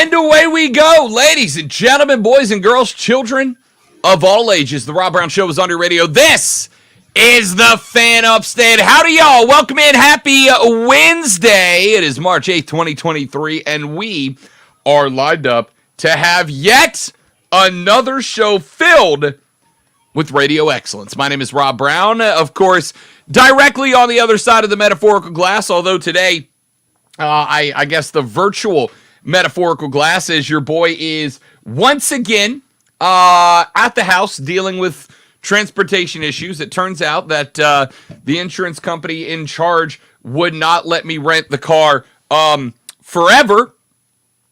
And away we go, ladies and gentlemen, boys and girls, children of all ages. The Rob Brown Show is on your radio. This is the Fan Upstate. Howdy, y'all. Welcome in. Happy Wednesday. It is March 8th, 2023, and we are lined up to have yet another show filled with radio excellence. My name is Rob Brown, of course, directly on the other side of the metaphorical glass, although today, I guess the virtual metaphorical glass, as your boy is once again at the house dealing with transportation issues. It turns out that the insurance company in charge would not let me rent the car forever.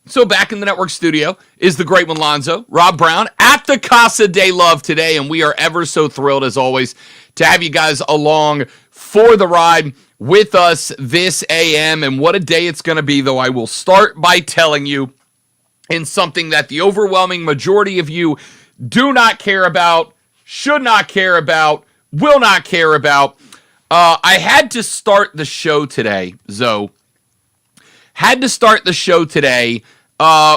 So back in the network studio is the great one, Lonzo. Rob Brown at the Casa de Love today, and we are ever so thrilled, as always, to have you guys along for the ride with us this AM. And what a day it's going to be, though. I will start by telling you, in something that the overwhelming majority of you do not care about, should not care about, will not care about. I had to start the show today, Zoe. Had to start the show today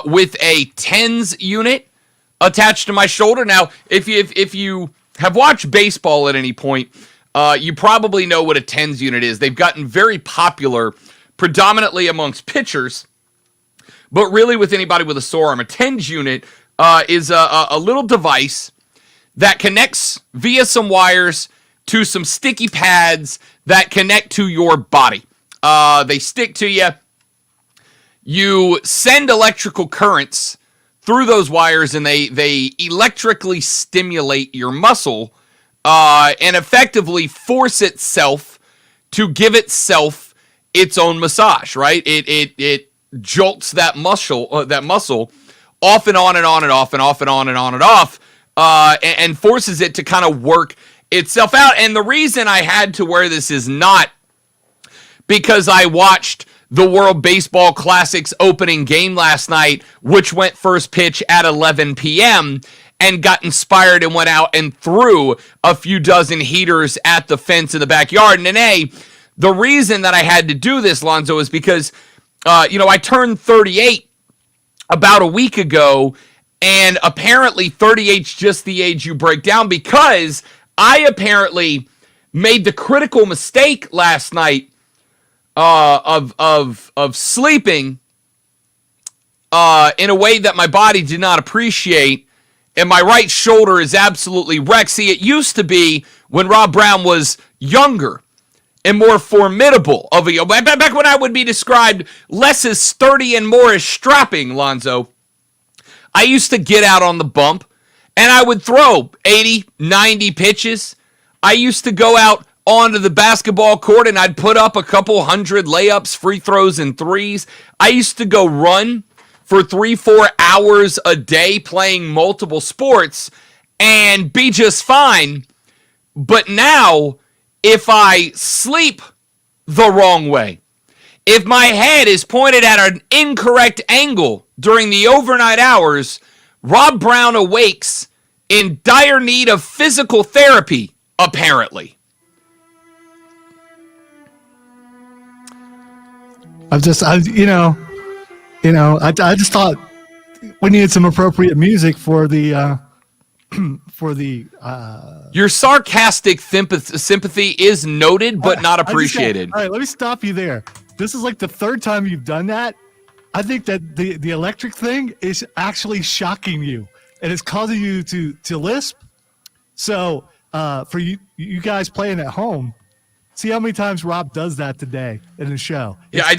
with a TENS unit attached to my shoulder. Now, if you have watched baseball at any point, you probably know what a TENS unit is. They've gotten very popular, predominantly amongst pitchers, but really with anybody with a sore arm. A TENS unit is a little device that connects via some wires to some sticky pads that connect to your body. They stick to you. You send electrical currents through those wires, and they electrically stimulate your muscle and effectively force itself to give itself its own massage, right? It jolts that muscle off and on and on and off and off and on and on and off, and forces it to kind of work itself out. And the reason I had to wear this is not because I watched the World Baseball Classic's opening game last night, which went first pitch at 11 p.m., and got inspired and went out and threw a few dozen heaters at the fence in the backyard. And the reason that I had to do this, Lonzo, is because, I turned 38 about a week ago, and apparently 38's just the age you break down, because I apparently made the critical mistake last night of sleeping in a way that my body did not appreciate, and my right shoulder is absolutely wrecked. See, it used to be when Rob Brown was younger and more formidable back when I would be described less as sturdy and more as strapping, Lonzo. I used to get out on the bump and I would throw 80, 90 pitches. I used to go out onto the basketball court and I'd put up a couple hundred layups, free throws, and threes. I used to go run for 3-4 hours a day playing multiple sports and be just fine. But now, if I sleep the wrong way, if my head is pointed at an incorrect angle during the overnight hours, Rob Brown awakes in dire need of physical therapy, apparently. I just thought we needed some appropriate music for the Your sarcastic sympathy is noted but not appreciated. All right, let me stop you there. This is like the third time you've done that. I think that the electric thing is actually shocking you, and it's causing you to lisp. So for you guys playing at home, see how many times Rob does that today in the show. I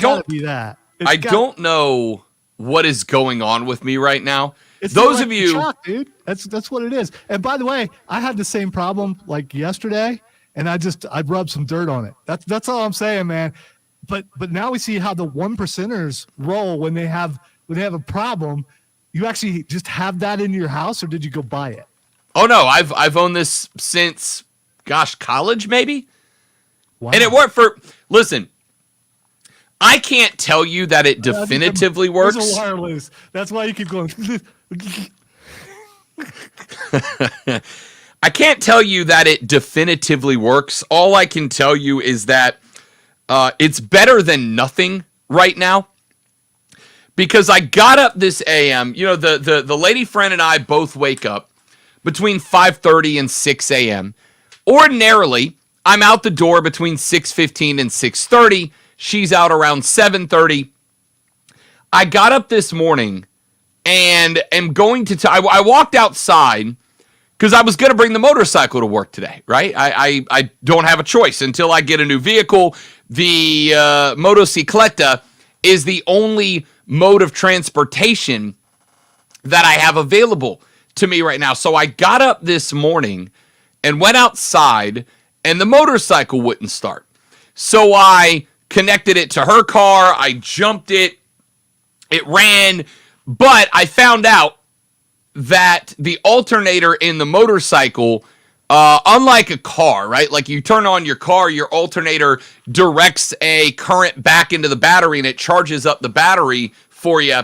don't know what is going on with me right now. It's those of you, shock, dude. That's what it is. And by the way, I had the same problem like yesterday, and I rubbed some dirt on it. That's all I'm saying, man. But now we see how the 1%ers roll when they have a problem. You actually just have that in your house, or did you go buy it? Oh no, I've owned this since college maybe. Wow. And it worked for. Listen, I can't tell you that it definitively works. There's a wire loose. That's why you keep going. I can't tell you that it definitively works. All I can tell you is that it's better than nothing right now. because I got up this AM. You know, the lady friend and I both wake up between 5:30 and 6 a.m. Ordinarily, I'm out the door between 6:15 and 6:30. She's out around 7:30. I got up this morning and am going to I walked outside because I was going to bring the motorcycle to work today, right? I don't have a choice until I get a new vehicle. The motocicleta is the only mode of transportation that I have available to me right now. So I got up this morning and went outside, and the motorcycle wouldn't start. So I connected it to her car. I jumped it. It ran, but I found out that the alternator in the motorcycle, unlike a car, right? Like you turn on your car, your alternator directs a current back into the battery and it charges up the battery for you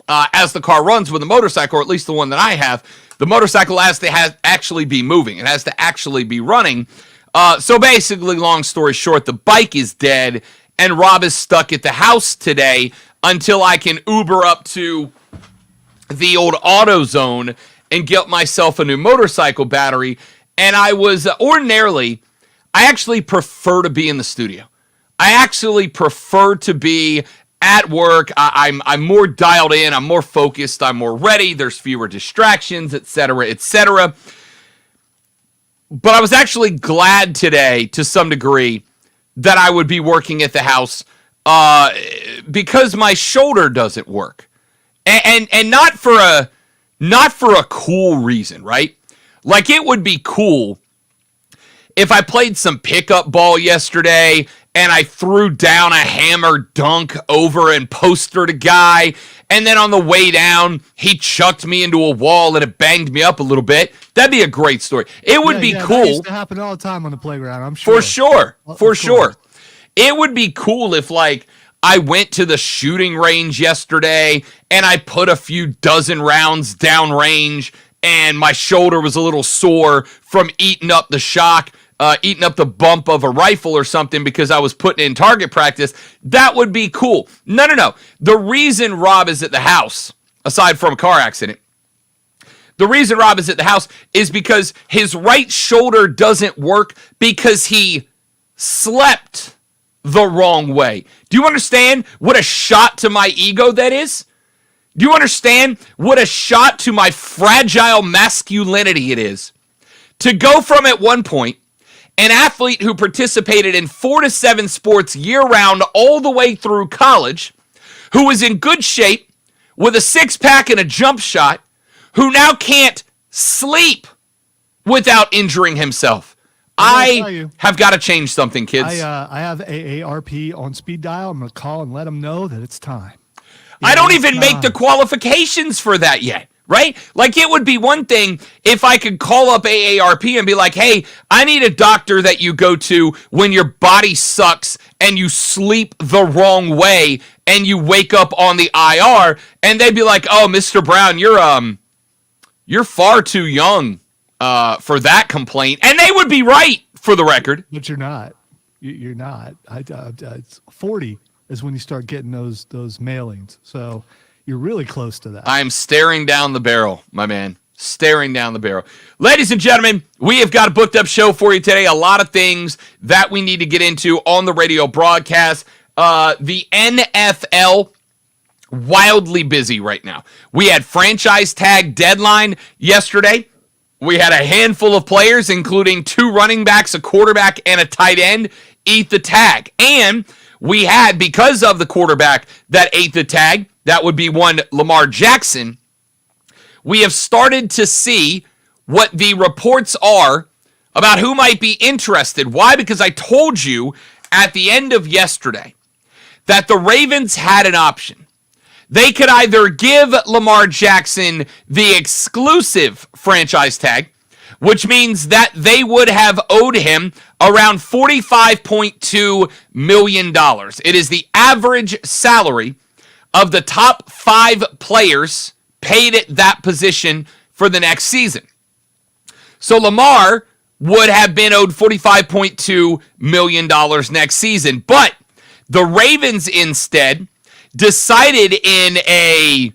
as the car runs. With the motorcycle, or at least the one that I have, the motorcycle has to actually be moving. It has to actually be running. So basically, long story short, the bike is dead and Rob is stuck at the house today until I can Uber up to the old AutoZone and get myself a new motorcycle battery. And I was ordinarily, I actually prefer to be in the studio. I actually prefer to be at work. I'm more dialed in. I'm more focused. I'm more ready. There's fewer distractions, etc., etc. But I was actually glad today, to some degree, that I would be working at the house because my shoulder doesn't work. And not for a cool reason, right? Like, it would be cool if I played some pickup ball yesterday and I threw down a hammer dunk over and postered a guy, and then on the way down, he chucked me into a wall and it banged me up a little bit. That'd be a great story. It would be cool. That used to happen all the time on the playground, I'm sure. For sure. It would be cool if, like, I went to the shooting range yesterday and I put a few dozen rounds downrange and my shoulder was a little sore from eating up the shock, eating up the bump of a rifle or something because I was putting in target practice. That would be cool. No. The reason Rob is at the house, aside from a car accident, the reason Rob is at the house is because his right shoulder doesn't work because he slept the wrong way. Do you understand what a shot to my ego that is? Do you understand what a shot to my fragile masculinity it is? To go from, at one point, an athlete who participated in 4 to 7 sports year-round all the way through college, who was in good shape with a six-pack and a jump shot, who now can't sleep without injuring himself. I have got to change something, kids. I have AARP on speed dial. I'm going to call and let them know that it's time. I don't even make the qualifications for that yet, right? Like, it would be one thing if I could call up AARP and be like, hey, I need a doctor that you go to when your body sucks and you sleep the wrong way and you wake up on the IR, and they'd be like, oh, Mr. Brown, you're far too young for that complaint. And they would be right, for the record. But you're not. You're not. It's 40 is when you start getting those mailings. So you're really close to that. I'm staring down the barrel, my man. Staring down the barrel. Ladies and gentlemen, we have got a booked up show for you today. A lot of things that we need to get into on the radio broadcast. The NFL, wildly busy right now. We had franchise tag deadline yesterday. We had a handful of players, including 2 running backs, a quarterback, and a tight end, eat the tag. And we had, because of the quarterback that ate the tag, that would be one Lamar Jackson, we have started to see what the reports are about who might be interested. Why? Because I told you at the end of yesterday that the Ravens had an option. They could either give Lamar Jackson the exclusive franchise tag, which means that they would have owed him around $45.2 million. It is the average salary of the top 5 players paid at that position for the next season. So Lamar would have been owed $45.2 million next season. But the Ravens instead decided in a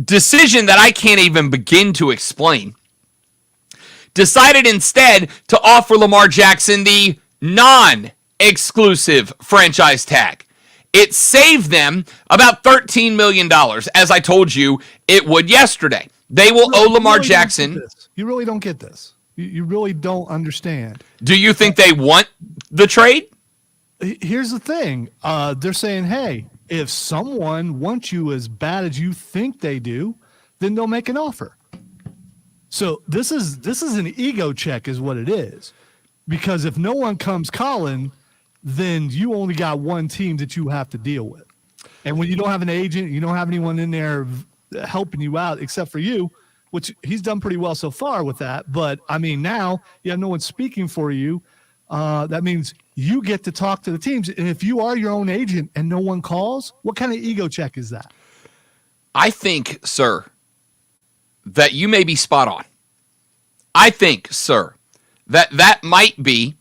decision that I can't even begin to explain, decided instead to offer Lamar Jackson the non-exclusive franchise tag. It saved them about $13 million, as I told you it would yesterday. They will owe Lamar Jackson. You really don't get this. You really don't understand. Do you think they want the trade? Here's the thing. They're saying, hey, if someone wants you as bad as you think they do, then they'll make an offer. So this is an ego check is what it is. Because if no one comes calling, then you only got one team that you have to deal with. And when you don't have an agent, you don't have anyone in there helping you out except for you, which he's done pretty well so far with that. But, I mean, now you have no one speaking for you. That means you get to talk to the teams. And if you are your own agent and no one calls, what kind of ego check is that? I think, sir, that you may be spot on. I think, sir, that might be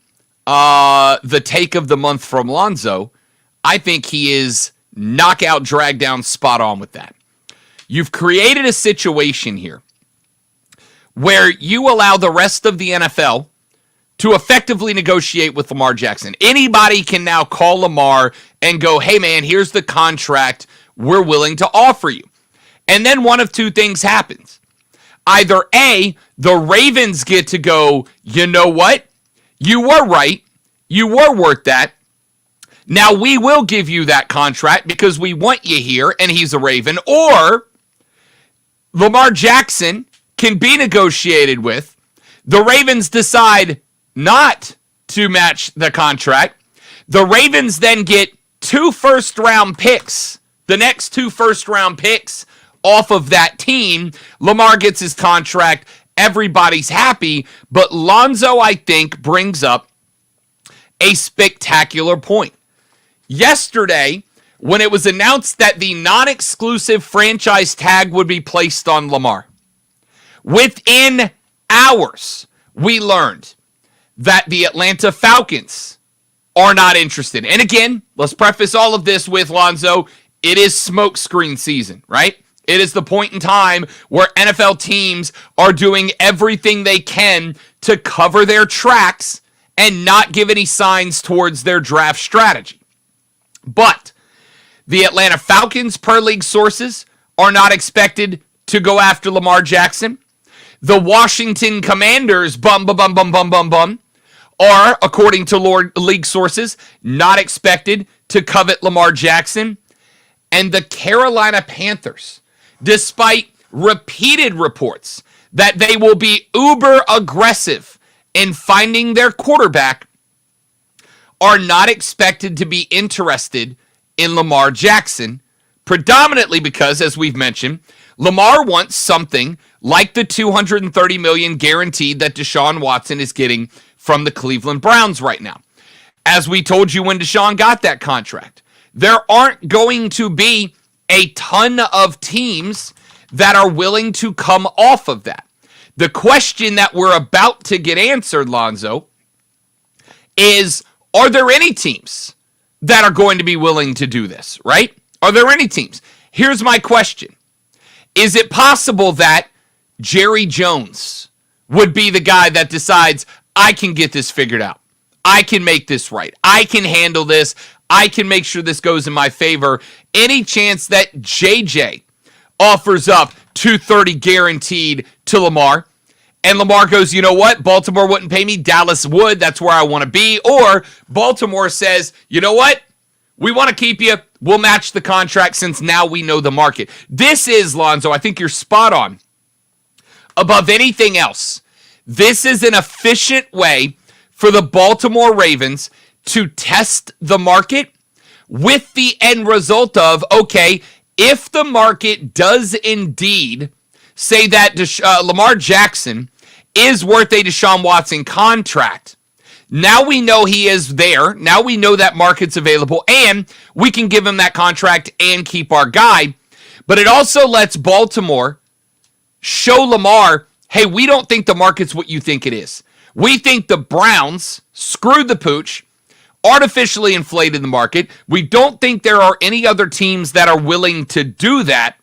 the take of the month from Lonzo. I think he is knockout, drag down, spot on with that. You've created a situation here where you allow the rest of the NFL to effectively negotiate with Lamar Jackson. Anybody can now call Lamar and go, hey man, here's the contract we're willing to offer you. And then one of two things happens. Either A, the Ravens get to go, you know what? You were right. You were worth that. Now we will give you that contract because we want you here, and he's a Raven. Or Lamar Jackson can be negotiated with. The Ravens decide not to match the contract. The Ravens then get 2 first-round picks, the next 2 first-round picks off of that team. Lamar gets his contract. Everybody's happy. But Lonzo, I think, brings up a spectacular point. Yesterday, when it was announced that the non-exclusive franchise tag would be placed on Lamar, within hours, we learned that the Atlanta Falcons are not interested. And again, let's preface all of this with, Lonzo, it is smokescreen season, right? It is the point in time where NFL teams are doing everything they can to cover their tracks and not give any signs towards their draft strategy. But the Atlanta Falcons, per league sources, are not expected to go after Lamar Jackson. The Washington Commanders, are, according to league sources, not expected to covet Lamar Jackson. And the Carolina Panthers, despite repeated reports that they will be uber aggressive in finding their quarterback, are not expected to be interested in Lamar Jackson, predominantly because, as we've mentioned, Lamar wants something like the $230 million guaranteed that Deshaun Watson is getting from the Cleveland Browns right now. As we told you when Deshaun got that contract, there aren't going to be a ton of teams that are willing to come off of that. The question that we're about to get answered, Lonzo, is, are there any teams that are going to be willing to do this, right? Are there any teams? Here's my question. Is it possible that Jerry Jones would be the guy that decides, I can get this figured out. I can make this right. I can handle this. I can make sure this goes in my favor. Any chance that JJ offers up $230 guaranteed to Lamar, and Lamar goes, you know what? Baltimore wouldn't pay me. Dallas would. That's where I want to be. Or Baltimore says, you know what? We want to keep you. We'll match the contract since now we know the market. This is, Lonzo, I think you're spot on. Above anything else, this is an efficient way for the Baltimore Ravens to test the market with the end result of, okay, if the market does indeed say that Lamar Jackson is worth a Deshaun Watson contract, now we know he is there. Now we know that market's available, and we can give him that contract and keep our guy. But it also lets Baltimore show Lamar, hey, we don't think the market's what you think it is. We think the Browns screwed the pooch, artificially inflated the market. We don't think there are any other teams that are willing to do that.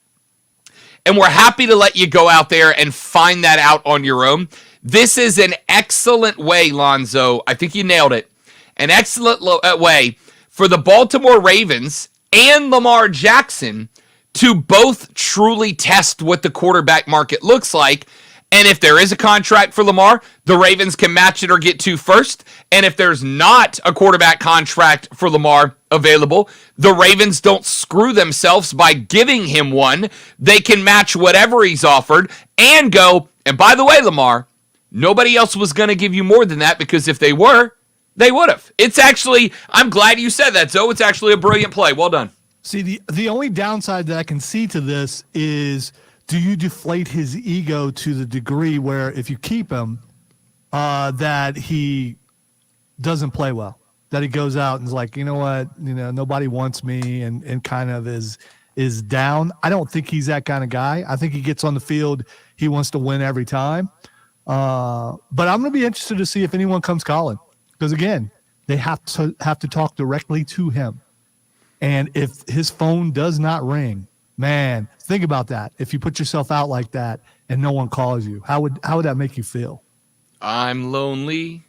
And we're happy to let you go out there and find that out on your own. This is an excellent way, Lonzo. I think you nailed it. An excellent way for the Baltimore Ravens and Lamar Jackson to both truly test what the quarterback market looks like. And if there is a contract for Lamar, the Ravens can match it or get to first. And if there's not a quarterback contract for Lamar available, the Ravens don't screw themselves by giving him one. They can match whatever he's offered and go, and by the way, Lamar, nobody else was going to give you more than that, because if they were, they would have. It's actually, I'm glad you said that, Zoe. It's actually a brilliant play. Well done. See, the only downside that I can see to this is, do you deflate his ego to the degree where if you keep him, that he doesn't play well, that he goes out and is like, you know what, nobody wants me, and kind of is down. I don't think he's that kind of guy. I think he gets on the field, he wants to win every time. But I'm going to be interested to see if anyone comes calling, because again, they have to talk directly to him. And if his phone does not ring, man, think about that. If you put yourself out like that and no one calls you, how would that make you feel? I'm lonely,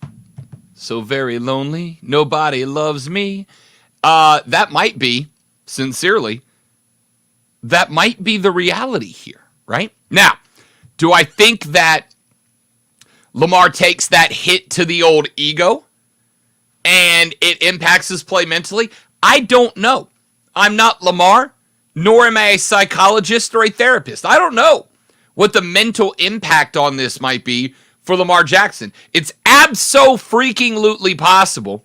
so very lonely. Nobody loves me. That might be, sincerely, that might be the reality here, right? Now, do I think that Lamar takes that hit to the old ego and it impacts his play mentally? I don't know. I'm not Lamar, nor am I a psychologist or a therapist. I don't know what the mental impact on this might be for Lamar Jackson. It's abso-freaking-lutely possible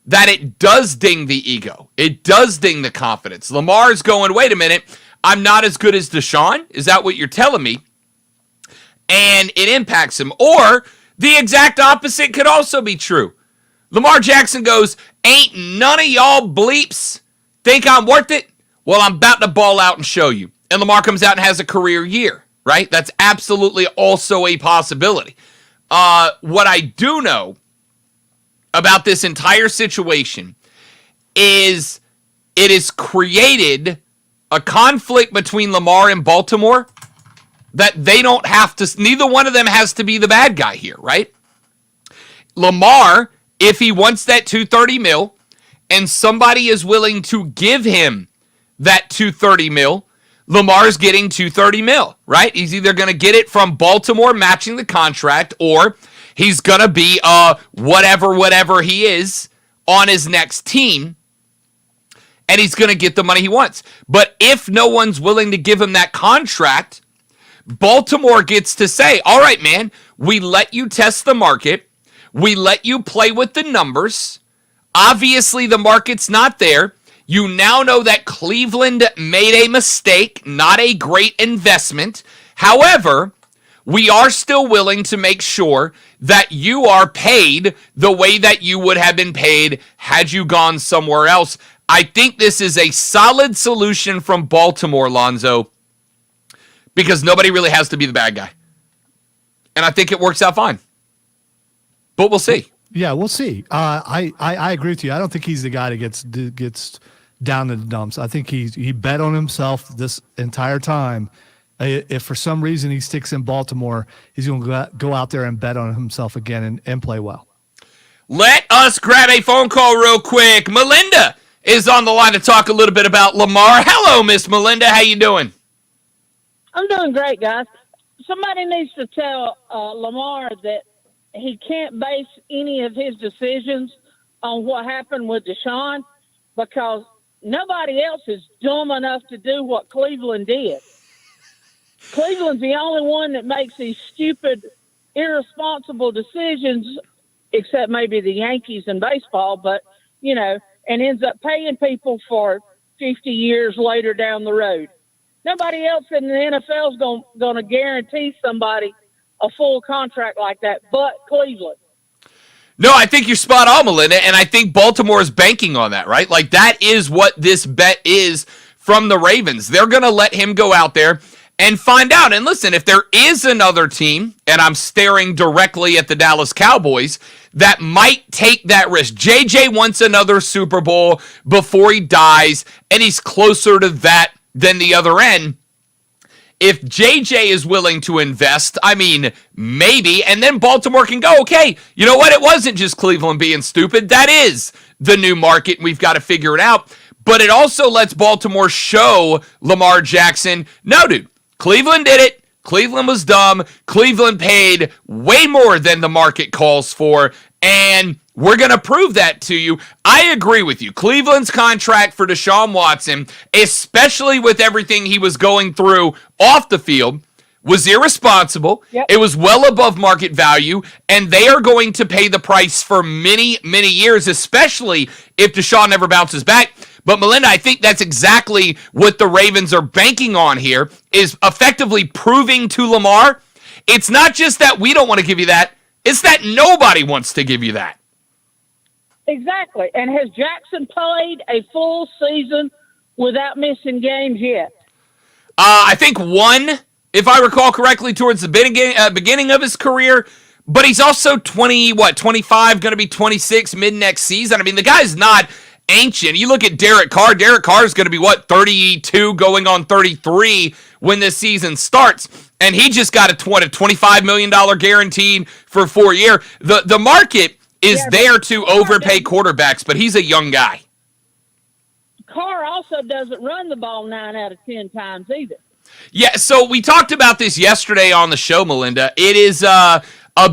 that it does ding the ego. It does ding the confidence. Lamar's going, wait a minute, I'm not as good as Deshaun? Is that what you're telling me? And it impacts him. Or the exact opposite could also be true. Lamar Jackson goes, ain't none of y'all bleeps think I'm worth it? Well, I'm about to ball out and show you. And Lamar comes out and has a career year, right? That's absolutely also a possibility. What I do know about this entire situation is it has created a conflict between Lamar and Baltimore that they don't have to, neither one of them has to be the bad guy here, right? Lamar, if he wants that $230 million and somebody is willing to give him that $230 million, Lamar's getting $230 million, right? He's either going to get it from Baltimore matching the contract, or he's going to be whatever he is on his next team, and he's going to get the money he wants. But if no one's willing to give him that contract, Baltimore gets to say, all right, man, we let you test the market. We let you play with the numbers. Obviously, the market's not there. You now know that Cleveland made a mistake, not a great investment. However, we are still willing to make sure that you are paid the way that you would have been paid had you gone somewhere else. I think this is a solid solution from Baltimore, Lonzo, because nobody really has to be the bad guy. And I think it works out fine. But we'll see. Yeah, we'll see. I agree with you. I don't think he's the guy that gets down in the dumps. I think he bet on himself this entire time. If for some reason he sticks in Baltimore, he's going to go out there and bet on himself again and play well. Let us grab a phone call real quick. Melinda is on the line to talk a little bit about Lamar. Hello, Miss Melinda. How you doing? I'm doing great, guys. Somebody needs to tell Lamar that he can't base any of his decisions on what happened with Deshaun, because nobody else is dumb enough to do what Cleveland did. Cleveland's the only one that makes these stupid, irresponsible decisions, except maybe the Yankees in baseball, but, and ends up paying people for 50 years later down the road. Nobody else in the NFL is going to guarantee somebody a full contract like that, but Cleveland. No, I think you're spot on, Melinda, and I think Baltimore is banking on that, right? Like, that is what this bet is from the Ravens. They're going to let him go out there and find out. And listen, if there is another team, and I'm staring directly at the Dallas Cowboys, that might take that risk. JJ wants another Super Bowl before he dies, and he's closer to that than the other end. If JJ is willing to invest, I mean, maybe, and then Baltimore can go, okay, you know what? It wasn't just Cleveland being stupid. That is the new market, and we've got to figure it out. But it also lets Baltimore show Lamar Jackson, no, dude, Cleveland did it. Cleveland was dumb. Cleveland paid way more than the market calls for, and we're going to prove that to you. I agree with you. Cleveland's contract for Deshaun Watson, especially with everything he was going through off the field, was irresponsible. Yep. It was well above market value, and they are going to pay the price for many, many years, especially if Deshaun never bounces back. But Melinda, I think that's exactly what the Ravens are banking on here, is effectively proving to Lamar, it's not just that we don't want to give you that, it's that nobody wants to give you that. Exactly. And has Jackson played a full season without missing games yet? I think one, if I recall correctly, towards the beginning of his career. But he's also 25, going to be 26 mid-next season. I mean, the guy's not ancient. You look at Derek Carr. Derek Carr is going to be, 32 going on 33 when this season starts. And he just got a $25 million guaranteed for 4 years. The market is there to overpay quarterbacks, but he's a young guy. Carr also doesn't run the ball 9 out of 10 times either. Yeah, so we talked about this yesterday on the show, Melinda. It is a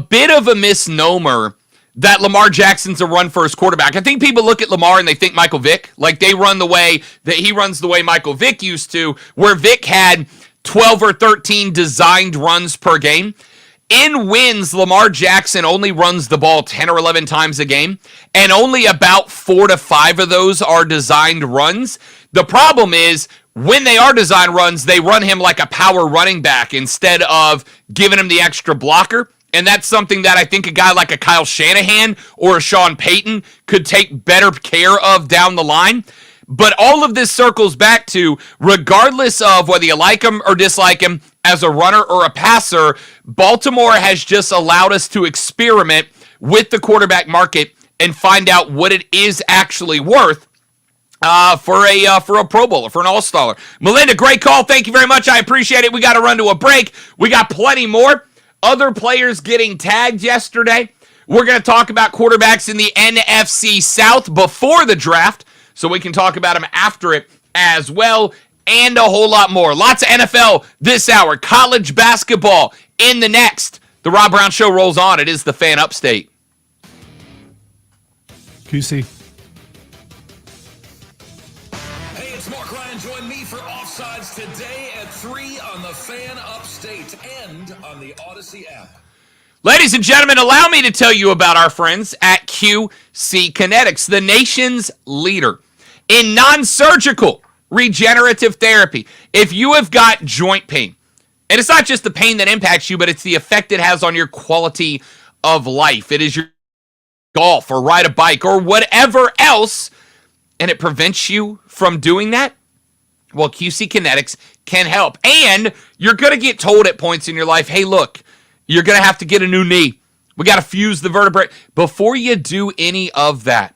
bit of a misnomer that Lamar Jackson's a run-first quarterback. I think people look at Lamar and they think Michael Vick. Like he runs the way Michael Vick used to, where Vick had 12 or 13 designed runs per game. In wins, Lamar Jackson only runs the ball 10 or 11 times a game, and only about 4 to 5 of those are designed runs. The problem is, when they are designed runs, they run him like a power running back instead of giving him the extra blocker. And that's something that I think a guy like a Kyle Shanahan or a Sean Payton could take better care of down the line. But all of this circles back to, regardless of whether you like him or dislike him as a runner or a passer, Baltimore has just allowed us to experiment with the quarterback market and find out what it is actually worth for a Pro Bowler, for an All-Star. Melinda, great call. Thank you very much. I appreciate it. We got to run to a break. We got plenty more. Other players getting tagged yesterday. We're going to talk about quarterbacks in the NFC South before the draft, so we can talk about them after it as well, and a whole lot more. Lots of NFL this hour. College basketball in the next. The Rob Brown Show rolls on. It is the Fan Upstate. QC. Hey, it's Mark Ryan. Join me for Offsides today at 3 on the Fan Upstate and on the Odyssey app. Ladies and gentlemen, allow me to tell you about our friends at QC Kinetics, the nation's leader in non-surgical regenerative therapy. If you have got joint pain, and it's not just the pain that impacts you, but it's the effect it has on your quality of life. It is your golf or ride a bike or whatever else, and it prevents you from doing that. Well, QC Kinetics can help. And you're going to get told at points in your life, hey, look, you're going to have to get a new knee. We got to fuse the vertebrae. Before you do any of that,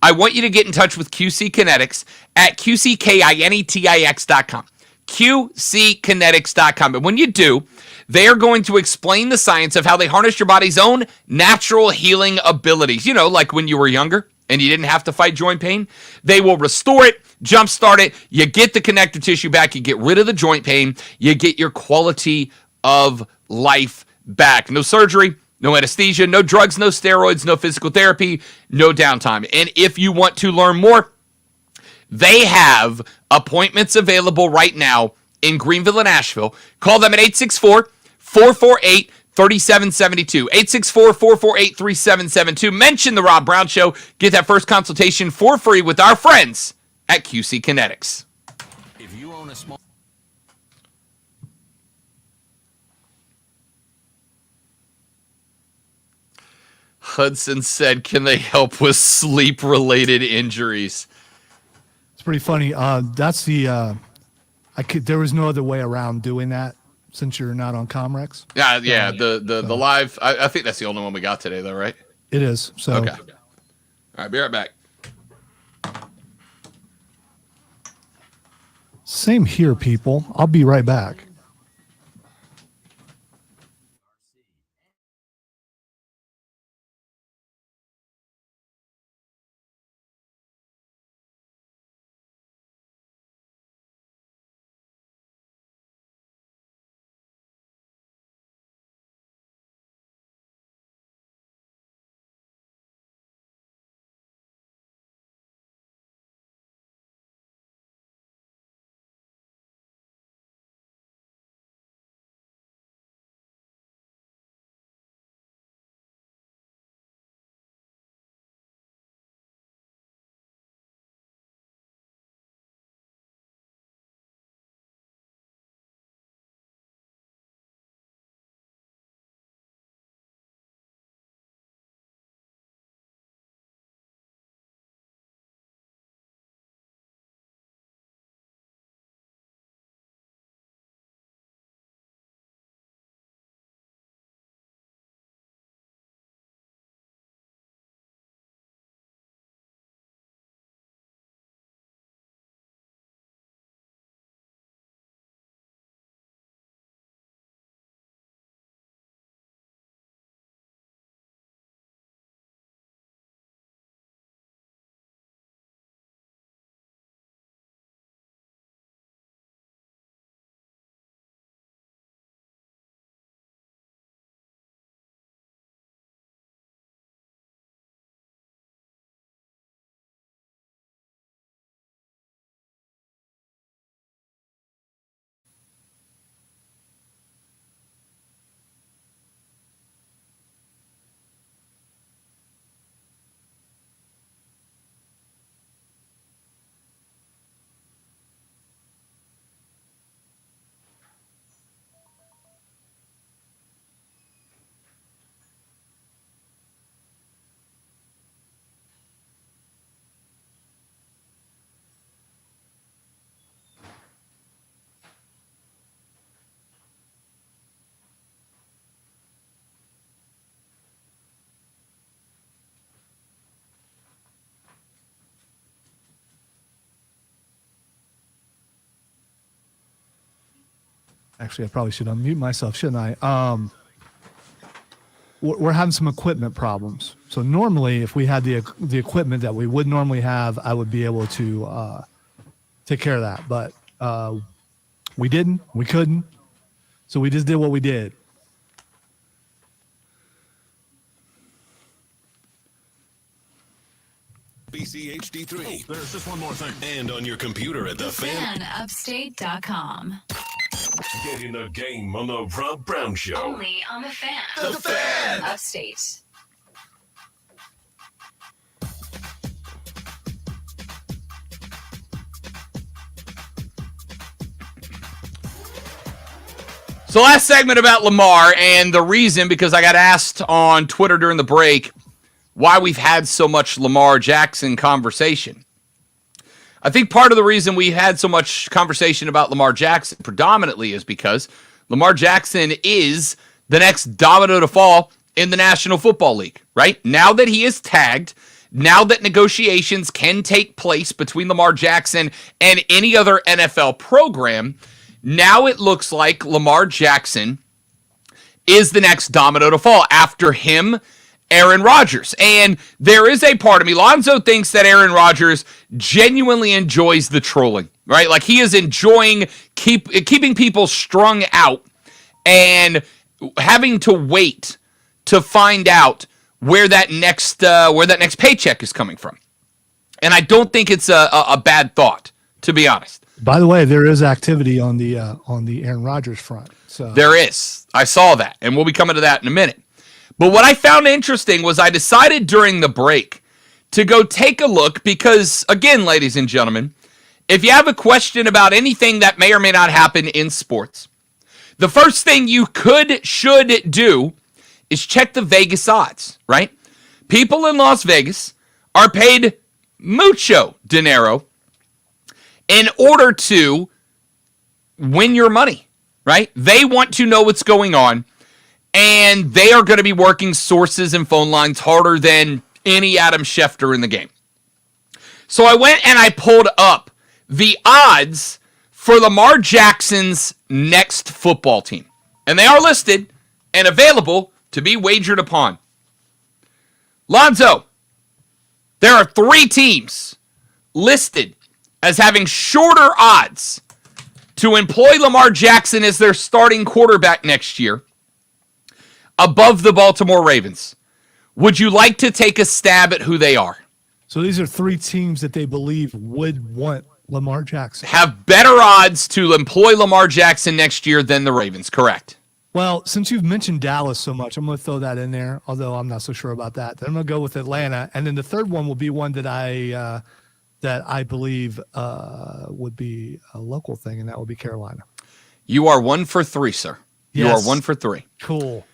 I want you to get in touch with QC Kinetics at QCKINETIX.com. QCkinetics.com. And when you do, they are going to explain the science of how they harness your body's own natural healing abilities. You know, like when you were younger and you didn't have to fight joint pain. They will restore it, jumpstart it. You get the connective tissue back. You get rid of the joint pain. You get your quality of life back. No surgery, no anesthesia, no drugs, no steroids, no physical therapy, no downtime. And if you want to learn more, they have appointments available right now in Greenville and Asheville. Call them at 864-448-3772. 864-448-3772. Mention the Rob Brown Show. Get that first consultation for free with our friends at QC Kinetics. If you own a small... Hudson said, can they help with sleep-related injuries? It's pretty funny. That's the, I There was no other way around doing that since you're not on Comrex. Yeah. The live. I think that's the only one we got today, though, right? It is. So Okay. All right, be right back. Same here, people. I'll be right back. Actually, I probably should unmute myself, shouldn't I? We're having some equipment problems. So normally, if we had the equipment that we would normally have, I would be able to take care of that. But we didn't. We couldn't. So we just did what we did. BCHD3. There's just one more thing. And on your computer at the fan. FanUpstate.com. Get in the game on the Rob Brown Show. Only on the Fan. The Fan. Upstate. So last segment about Lamar, and the reason, because I got asked on Twitter during the break why we've had so much Lamar Jackson conversation. I think part of the reason we had so much conversation about Lamar Jackson predominantly is because Lamar Jackson is the next domino to fall in the National Football League, right? Now that he is tagged, now that negotiations can take place between Lamar Jackson and any other NFL program, now it looks like Lamar Jackson is the next domino to fall. After him, Aaron Rodgers. And there is a part of me, Lonzo thinks that Aaron Rodgers genuinely enjoys the trolling, right? Like he is enjoying keeping people strung out and having to wait to find out where that next paycheck is coming from. And I don't think it's a bad thought, to be honest. By the way, there is activity on the Aaron Rodgers front. So there is. I saw that, and we'll be coming to that in a minute. But what I found interesting was I decided during the break to go take a look because, again, ladies and gentlemen, if you have a question about anything that may or may not happen in sports, the first thing you should do is check the Vegas odds, right? People in Las Vegas are paid mucho dinero in order to win your money, right? They want to know what's going on, and they are going to be working sources and phone lines harder than any Adam Schefter in the game. So I went and I pulled up the odds for Lamar Jackson's next football team. And they are listed and available to be wagered upon. Lonzo, there are 3 teams listed as having shorter odds to employ Lamar Jackson as their starting quarterback next year above the Baltimore Ravens. Would you like to take a stab at who they are? So these are 3 teams that they believe would want Lamar Jackson. Have better odds to employ Lamar Jackson next year than the Ravens, correct? Well, since you've mentioned Dallas so much, I'm going to throw that in there, although I'm not so sure about that. Then I'm going to go with Atlanta. And then the third one will be one that I believe would be a local thing, and that would be Carolina. You are 1 for 3, sir. You Yes. are 1 for 3. Cool.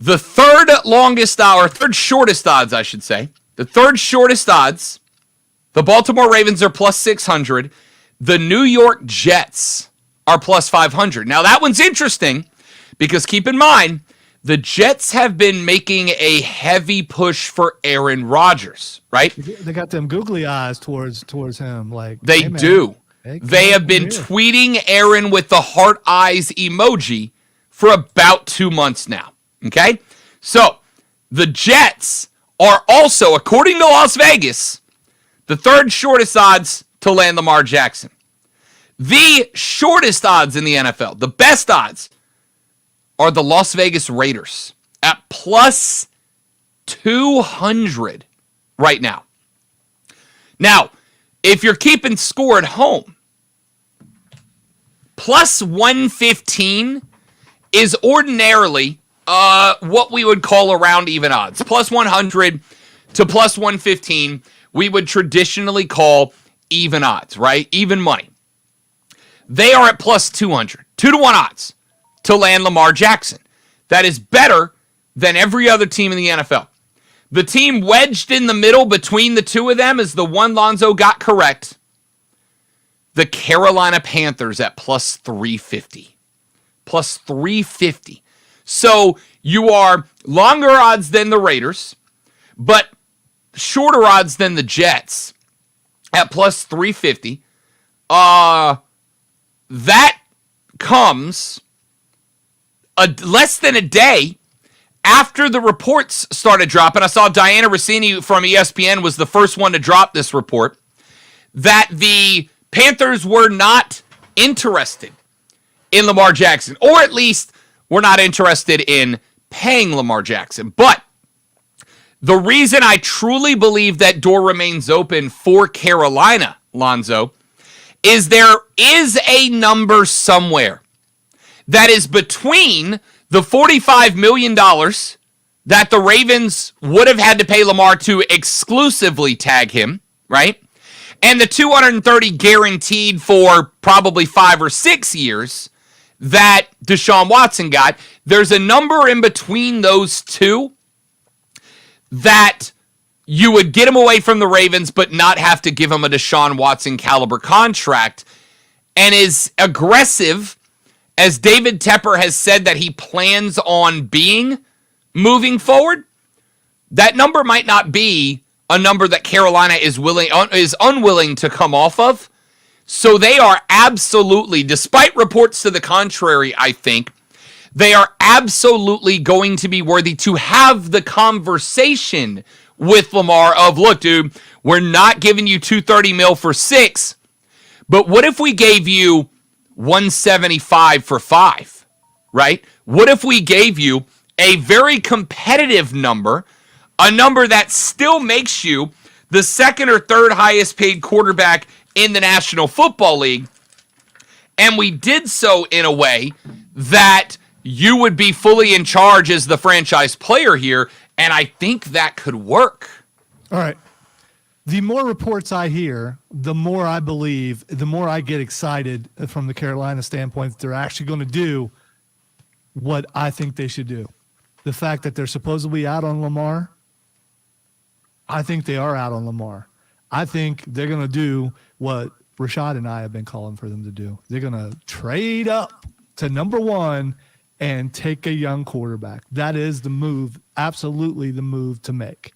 The third shortest odds, I should say. The third shortest odds, the Baltimore Ravens are plus 600. The New York Jets are plus 500. Now, that one's interesting because keep in mind, the Jets have been making a heavy push for Aaron Rodgers, right? They got them googly eyes towards him. Like They hey, man, do. hey, They come have been here. tweeting Aaron with the heart eyes emoji for about 2 months now. Okay? So, the Jets are also, according to Las Vegas, the third shortest odds to land Lamar Jackson. The shortest odds in the NFL, the best odds, are the Las Vegas Raiders at plus 200 right now. Now, if you're keeping score at home, plus 115 is ordinarily what we would call around even odds. Plus 100 to plus 115, we would traditionally call even odds, right? Even money. They are at plus 200, 2-1 odds to land Lamar Jackson. That is better than every other team in the NFL. The team wedged in the middle between the two of them is the one Lonzo got correct. The Carolina Panthers at plus 350. Plus 350. So you are longer odds than the Raiders, but shorter odds than the Jets at plus 350. That comes less than a day after the reports started dropping. I saw Diana Rossini from ESPN was the first one to drop this report that the Panthers were not interested in Lamar Jackson, or at least were not interested in paying Lamar Jackson. But the reason I truly believe that door remains open for Carolina, Lonzo, is there is a number somewhere that is between the $45 million that the Ravens would have had to pay Lamar to exclusively tag him, right? And the $230 guaranteed for probably 5 or 6 years that Deshaun Watson got. There's a number in between those two that you would get him away from the Ravens but not have to give him a Deshaun Watson caliber contract. And as aggressive as David Tepper has said that he plans on being moving forward, that number might not be a number that Carolina is unwilling to come off of. So they are absolutely, despite reports to the contrary, I think, they are absolutely going to be worthy to have the conversation with Lamar of, look, dude, we're not giving you $230 million for 6, but what if we gave you $175 for 5, right? What if we gave you a very competitive number, a number that still makes you the second or third highest paid quarterback in the National Football League, and we did so in a way that you would be fully in charge as the franchise player here, and I think that could work. All right. The more reports I hear, the more I believe, the more I get excited from the Carolina standpoint that they're actually going to do what I think they should do. The fact that they're supposedly out on Lamar, I think they are out on Lamar. I think they're going to do what Rashad and I have been calling for them to do. They're going to trade up to number 1 and take a young quarterback. That is the move, absolutely the move to make.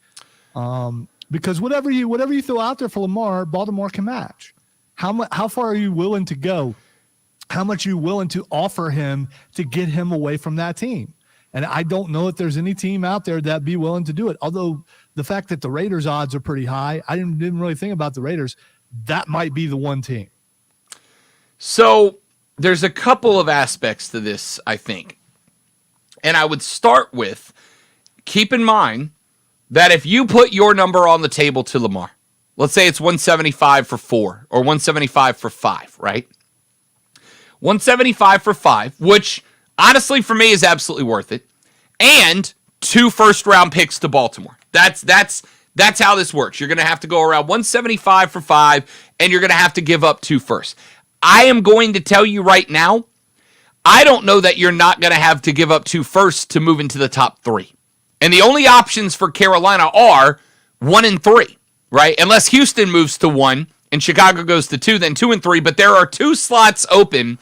Because whatever you throw out there for Lamar, Baltimore can match. How far are you willing to go? How much are you willing to offer him to get him away from that team? And I don't know if there's any team out there that'd be willing to do it. Although the fact that the Raiders odds are pretty high, I didn't really think about the Raiders. That might be the one team. So there's a couple of aspects to this, I think. And I would start with, keep in mind that if you put your number on the table to Lamar, let's say it's 175 for 4 or 175 for 5, right? 175 for 5, which honestly for me is absolutely worth it, and 2 first-round picks to Baltimore. That's how this works. You're going to have to go around 175 for 5, and you're going to have to give up 2 firsts. I am going to tell you right now, I don't know that you're not going to have to give up 2 firsts to move into the top 3. And the only options for Carolina are 1 and 3, right? Unless Houston moves to 1 and Chicago goes to 2, then 2 and 3. But there are 2 slots open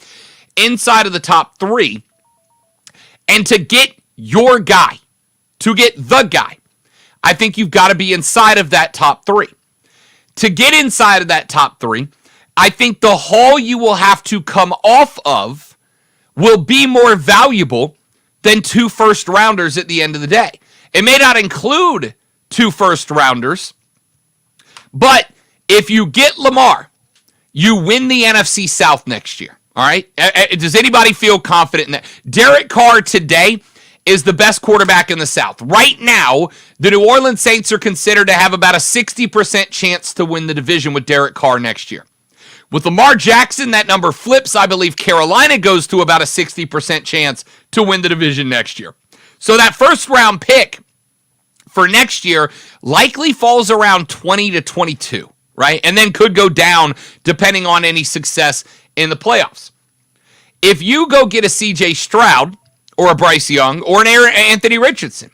inside of the top 3. And to get your guy, to get the guy, I think you've got to be inside of that top 3. To get inside of that top 3, I think the haul you will have to come off of will be more valuable than 2 first rounders at the end of the day. It may not include 2 first rounders, but if you get Lamar, you win the NFC South next year. All right? Does anybody feel confident in that? Derek Carr today is the best quarterback in the South. Right now, the New Orleans Saints are considered to have about a 60% chance to win the division with Derek Carr next year. With Lamar Jackson, that number flips. I believe Carolina goes to about a 60% chance to win the division next year. So that first round pick for next year likely falls around 20 to 22, right? And then could go down depending on any success in the playoffs. If you go get a CJ Stroud or a Bryce Young or an Anthony Richardson,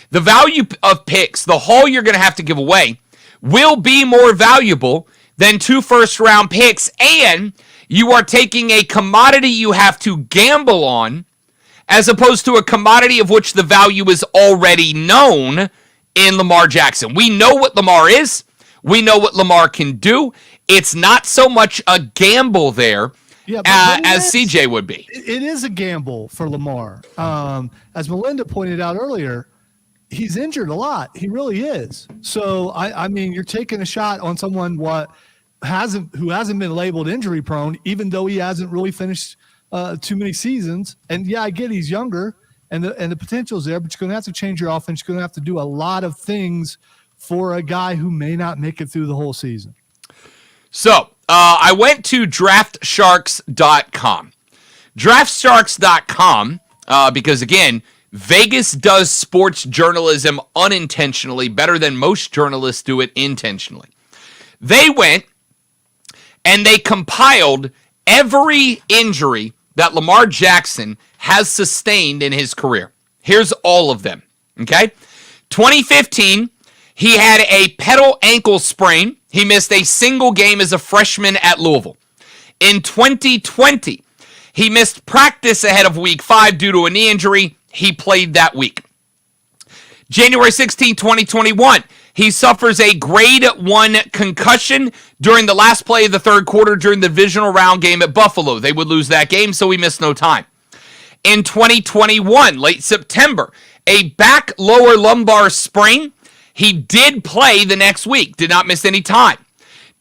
the value of picks, the haul you're going to have to give away, will be more valuable than 2 first-round picks, and you are taking a commodity you have to gamble on as opposed to a commodity of which the value is already known in Lamar Jackson. We know what Lamar is. We know what Lamar can do. It's not so much a gamble there as CJ would be. It is a gamble for Lamar. As Melinda pointed out earlier, he's injured a lot. He really is. So, I mean, you're taking a shot on someone who hasn't been labeled injury prone, even though he hasn't really finished too many seasons. And yeah, I get he's younger and the potential's there, but you're going to have to change your offense. You're going to have to do a lot of things for a guy who may not make it through the whole season. So I went to DraftSharks.com. DraftSharks.com, because again, Vegas does sports journalism unintentionally better than most journalists do it intentionally. They went and they compiled every injury that Lamar Jackson has sustained in his career. Here's all of them, okay? 2015, he had a pedal ankle sprain. He missed a single game as a freshman at Louisville. In 2020, he missed practice ahead of week 5 due to a knee injury. He played that week. January 16, 2021, he suffers a grade 1 concussion during the last play of the third quarter during the divisional round game at Buffalo. They would lose that game, so he missed no time. In 2021, late September, a back lower lumbar sprain. He did play the next week, did not miss any time.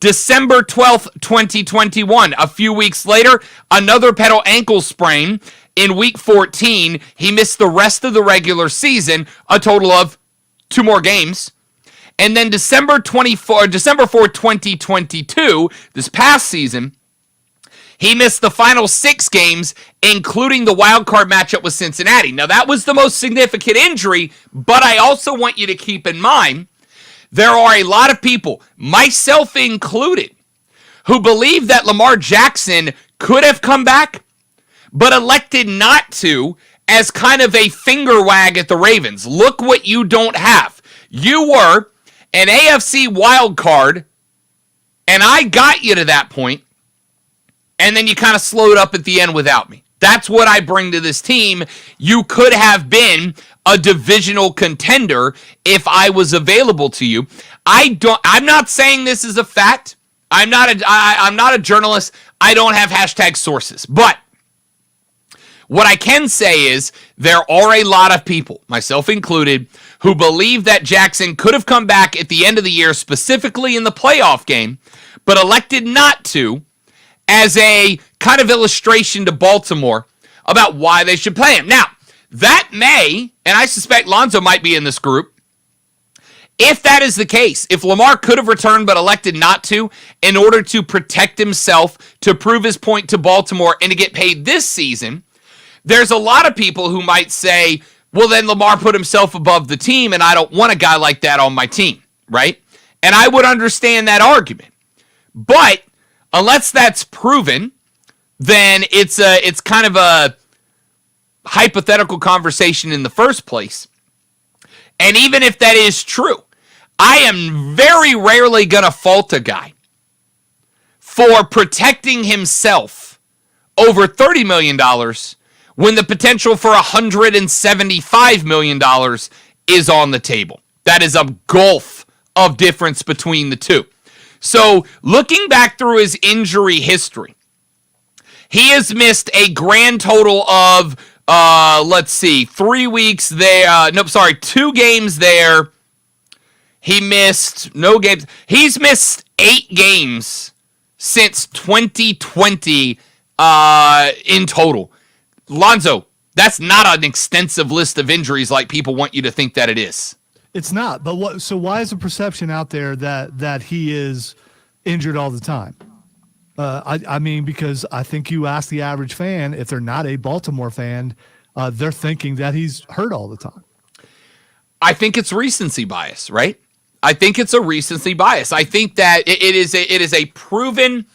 December 12th, 2021, a few weeks later, another pedal ankle sprain. In week 14, he missed the rest of the regular season, a total of 2 more games. And then December 4th, 2022, this past season, he missed the final 6 games, including the wild card matchup with Cincinnati. Now, that was the most significant injury, but I also want you to keep in mind, there are a lot of people, myself included, who believe that Lamar Jackson could have come back, but elected not to as kind of a finger wag at the Ravens. Look what you don't have. You were an AFC wild card, and I got you to that point and then you kind of slowed up at the end without me. That's what I bring to this team. You could have been a divisional contender if I was available to you. I'm not saying this is a fact. I'm not a journalist. I don't have hashtag sources. But what I can say is there are a lot of people, myself included, who believe that Jackson could have come back at the end of the year, specifically in the playoff game, but elected not to, as a kind of illustration to Baltimore about why they should play him. Now, that may, and I suspect Lonzo might be in this group, if that is the case, if Lamar could have returned but elected not to in order to protect himself, to prove his point to Baltimore, and to get paid this season, there's a lot of people who might say, well, then Lamar put himself above the team, and I don't want a guy like that on my team, right? And I would understand that argument. But unless that's proven, then it's kind of a hypothetical conversation in the first place. And even if that is true, I am very rarely going to fault a guy for protecting himself over $30 million when the potential for $175 million is on the table. That is a gulf of difference between the two. So looking back through his injury history, he has missed a grand total of, 3 weeks there. 2 games there. He missed no games. He's missed 8 games since 2020 in total. Lonzo, that's not an extensive list of injuries like people want you to think that it is. It's not. But so why is the perception out there that he is injured all the time? I mean, because I think you ask the average fan, if they're not a Baltimore fan, they're thinking that he's hurt all the time. I think it's recency bias, right? I think it's a recency bias. I think that it is a proven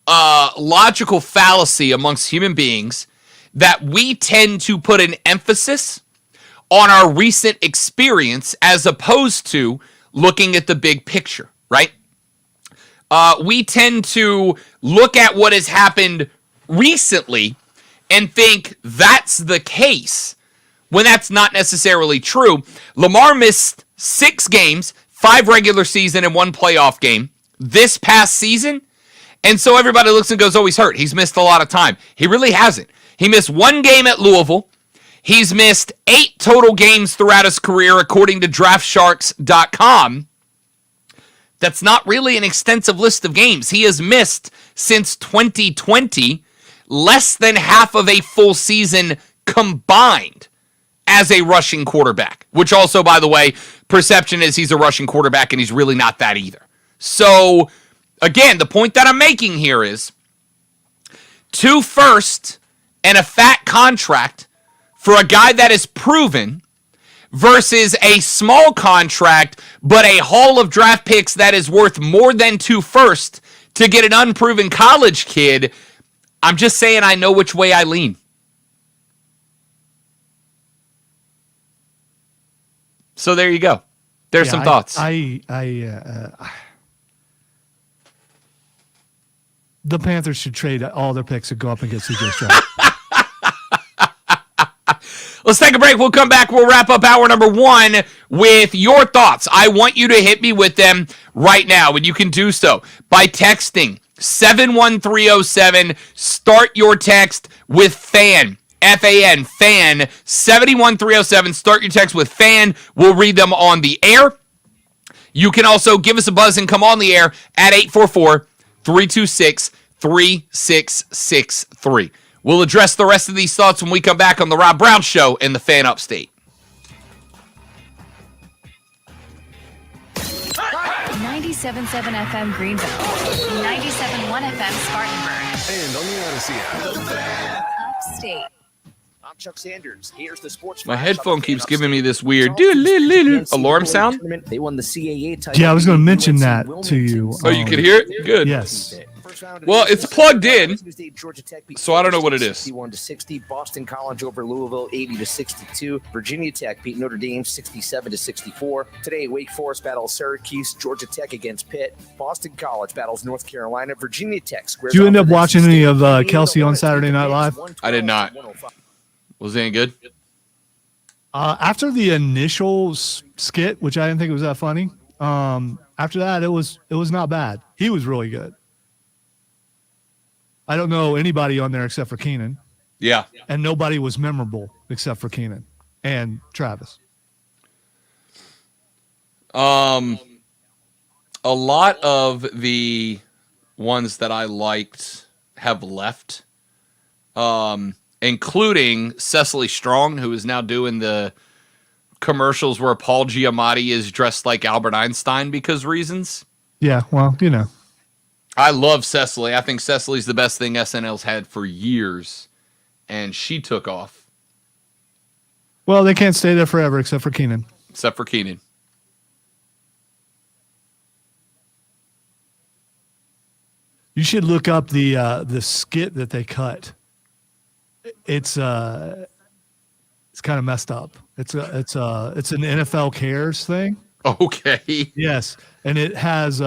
logical fallacy amongst human beings that we tend to put an emphasis on our recent experience as opposed to looking at the big picture, right? We tend to look at what has happened recently and think that's the case when that's not necessarily true. Lamar missed 6 games, 5 regular season and 1 playoff game this past season. And so everybody looks and goes, oh, he's hurt. He's missed a lot of time. He really hasn't. He missed 1 game at Louisville. He's missed 8 total games throughout his career, according to DraftSharks.com. That's not really an extensive list of games. He has missed since 2020 less than half of a full season combined as a rushing quarterback, which also, by the way, perception is he's a rushing quarterback and he's really not that either. So, again, the point that I'm making here is 2 firsts and a fat contract for a guy that is proven versus a small contract but a haul of draft picks that is worth more than 2 firsts to get an unproven college kid. I'm just saying I know which way I lean. So there you go. There's some thoughts. The Panthers should trade all their picks and go up and get CJ Stroud. Let's take a break. We'll come back. We'll wrap up hour number 1 with your thoughts. I want you to hit me with them right now, and you can do so by texting 71307. Start your text with FAN. FAN, FAN, 71307. Start your text with FAN. We'll read them on the air. You can also give us a buzz and come on the air at 844-326-3663. We'll address the rest of these thoughts when we come back on The Rob Brown Show and the Fan Upstate. 97.7 FM Greenville. 97.1 FM Spartanburg. And on the Odyssey app. Upstate. I'm Chuck Sanders. Here's the sports. My headphone keeps giving me this weird alarm sound. They won the CAA title. Yeah, I was going to mention that to you. Oh, you could hear it? Good. Yes. First round. Well, it's plugged in, Tuesday, Georgia Tech beat so I don't know what it is. 61-60. Boston College over Louisville 80-62. Virginia Tech beat Notre Dame 67-64. Today, Wake Forest battles Syracuse. Georgia Tech against Pitt. Boston College battles North Carolina. Virginia Tech squares. Did you end off up with watching NC any State. of Indiana Kelsey on Illinois Saturday Night Live? 112, I did not. 105. Was it any good? After the initial skit, which I didn't think was that funny, after that it was not bad. He was really good. I don't know anybody on there except for Keenan, Yeah. and nobody was memorable except for Keenan and Travis. A lot of the ones that I liked have left, including Cecily Strong, who is now doing the commercials where Paul Giamatti is dressed like Albert Einstein because reasons. Yeah, well, you know. I love Cecily. I think Cecily's the best thing SNL's had for years, and she took off, Well, they can't stay there forever except for Keenan. except for Keenan. You should look up the skit that they cut. It's kind of messed up. It's an NFL Cares thing. Okay. Yes, and it has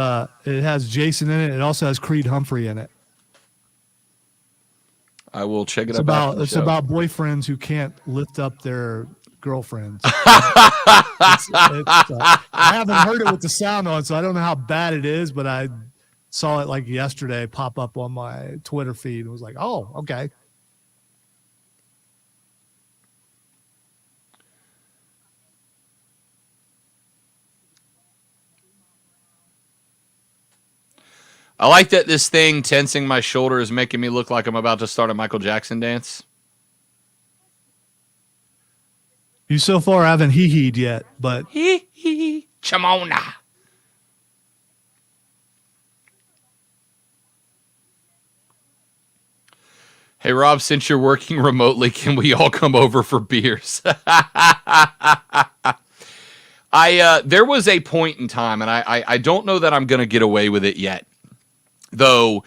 Jason in it. It also has Creed Humphrey in it. I will check it It's out. about boyfriends who can't lift up their girlfriends. I haven't heard it with the sound on, so I don't know how bad it is. But I saw it like yesterday pop up on my Twitter feed and was like, "Oh, okay." I like that this thing tensing my shoulder is making me look like I'm about to start a Michael Jackson dance. You so far haven't hee-heed yet, but Hee hee, chamona. Hey Rob, since you're working remotely, can we all come over for beers? There was a point in time, and I don't know that I'm going to get away with it yet. Though,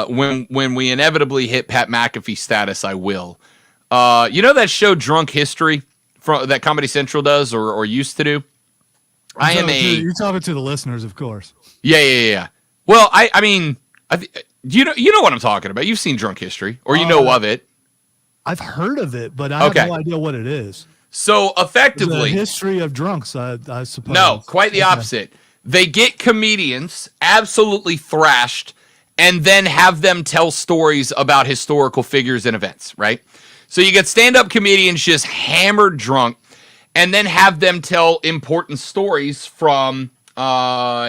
when we inevitably hit Pat McAfee status, I will. You know that show Drunk History that Comedy Central does or used to do? you're talking to the listeners, of course. Yeah. Well, I mean, you know what I'm talking about. You've seen Drunk History, or you know of it. I've heard of it, but I have no idea what it is. So effectively, The history of drunks, I suppose. no, quite the opposite. They get comedians absolutely thrashed and then have them tell stories about historical figures and events, right? So you get stand-up comedians just hammered drunk and then have them tell important stories from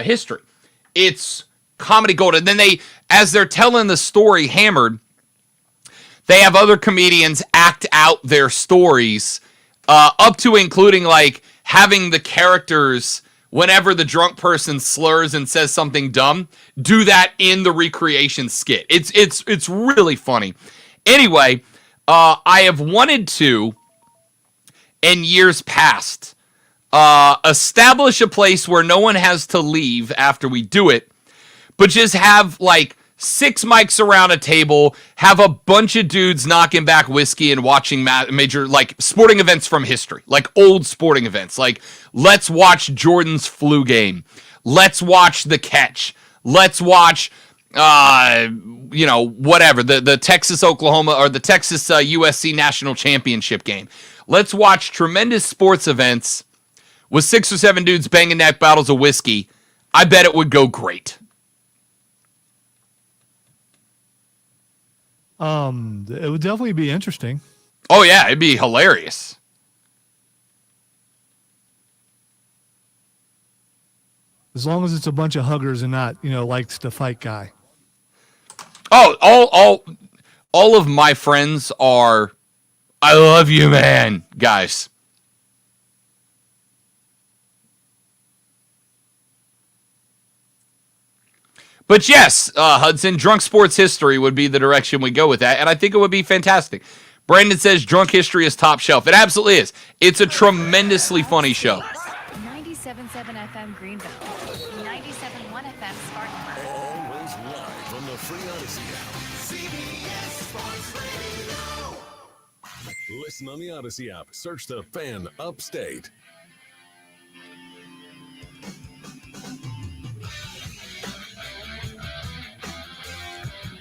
history. It's comedy gold. And then as they're telling the story hammered, they have other comedians act out their stories up to including like having the characters, whenever the drunk person slurs and says something dumb, do that in the recreation skit. It's really funny. Anyway, I have wanted to, in years past, establish a place where no one has to leave after we do it, but just have like 6 mics around a table, have a bunch of dudes knocking back whiskey and watching major like sporting events from history, like old sporting events. Like, let's watch Jordan's flu game. Let's watch The Catch. Let's watch, whatever, the Texas-Oklahoma or the Texas USC national championship game. Let's watch tremendous sports events with 6 or 7 dudes banging neck bottles of whiskey. I bet it would go great. It would definitely be interesting. Oh, yeah, it'd be hilarious. As long as it's a bunch of huggers and not, likes to fight guy. Oh, all of my friends are, I love you, man, guys. But yes, Hudson, drunk sports history would be the direction we go with that, and I think it would be fantastic. Brandon says drunk history is top shelf. It absolutely is. It's a tremendously funny show. 97.7 FM Greenville. 97.1 FM Spartanburg. Sports live on the free Odyssey app. CBS Sports Radio. Listen on the Odyssey app. Search the Fan Upstate.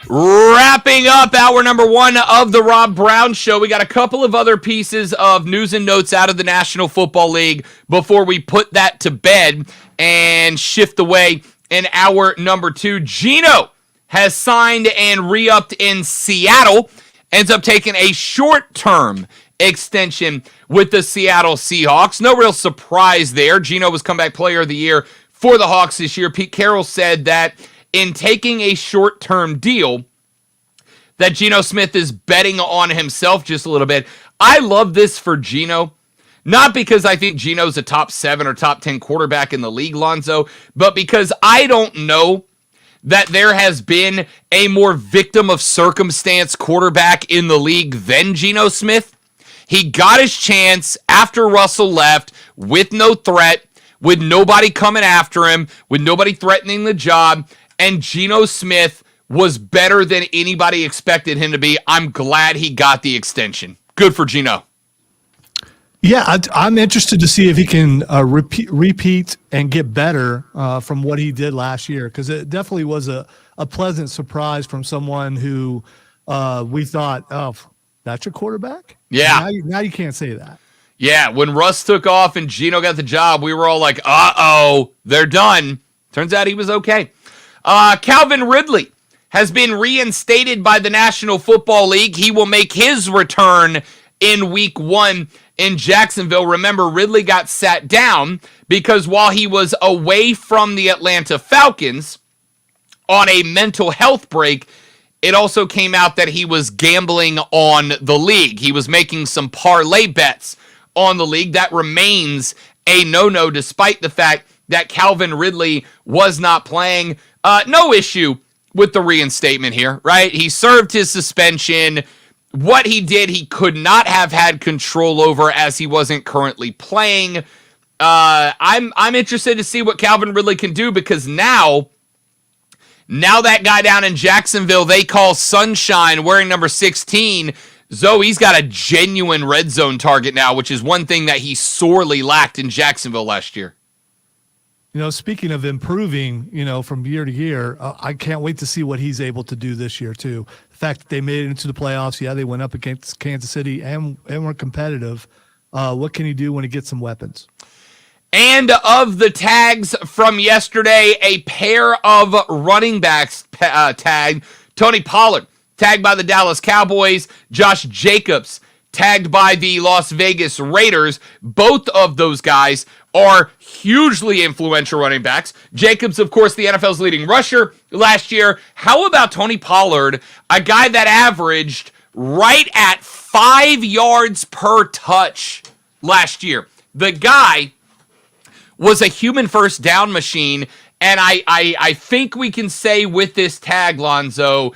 Wrapping up hour number 1 of the Rob Brown Show. We got a couple of other pieces of news and notes out of the National Football League before we put that to bed and shift away in hour number 2. Geno has signed and re-upped in Seattle. Ends up taking a short-term extension with the Seattle Seahawks. No real surprise there. Geno was comeback player of the year for the Hawks this year. Pete Carroll said that in taking a short-term deal, that Geno Smith is betting on himself just a little bit. I love this for Geno, not because I think Geno's a top 7 or top 10 quarterback in the league, Lonzo, but because I don't know that there has been a more victim of circumstance quarterback in the league than Geno Smith. He got his chance after Russell left with no threat, with nobody coming after him, with nobody threatening the job, and Geno Smith was better than anybody expected him to be. I'm glad he got the extension. Good for Geno. Yeah, I'm interested to see if he can repeat and get better from what he did last year, because it definitely was a pleasant surprise from someone who we thought, oh, that's your quarterback? Yeah. Now you can't say that. Yeah, when Russ took off and Geno got the job, we were all like, uh-oh, they're done. Turns out he was okay. Calvin Ridley has been reinstated by the National Football League. He will make his return in week 1 in Jacksonville. Remember, Ridley got sat down because while he was away from the Atlanta Falcons on a mental health break, it also came out that he was gambling on the league. He was making some parlay bets on the league. That remains a no-no despite the fact that Calvin Ridley was not playing. No issue with the reinstatement here, right? He served his suspension. What he did, he could not have had control over as he wasn't currently playing. I'm interested to see what Calvin Ridley can do, because now that guy down in Jacksonville they call Sunshine, wearing number 16, Zoe's got a genuine red zone target now, which is one thing that he sorely lacked in Jacksonville last year. You know, speaking of improving, from year to year, I can't wait to see what he's able to do this year, too. The fact that they made it into the playoffs, yeah, they went up against Kansas City and were competitive. What can he do when he gets some weapons? And of the tags from yesterday, a pair of running backs tagged. Tony Pollard, tagged by the Dallas Cowboys. Josh Jacobs, tagged by the Las Vegas Raiders. Both of those guys are hugely influential running backs. Jacobs, of course, the NFL's leading rusher last year. How about Tony Pollard, a guy that averaged right at 5 yards per touch last year? The guy was a human first down machine, and I think we can say with this tag, Lonzo,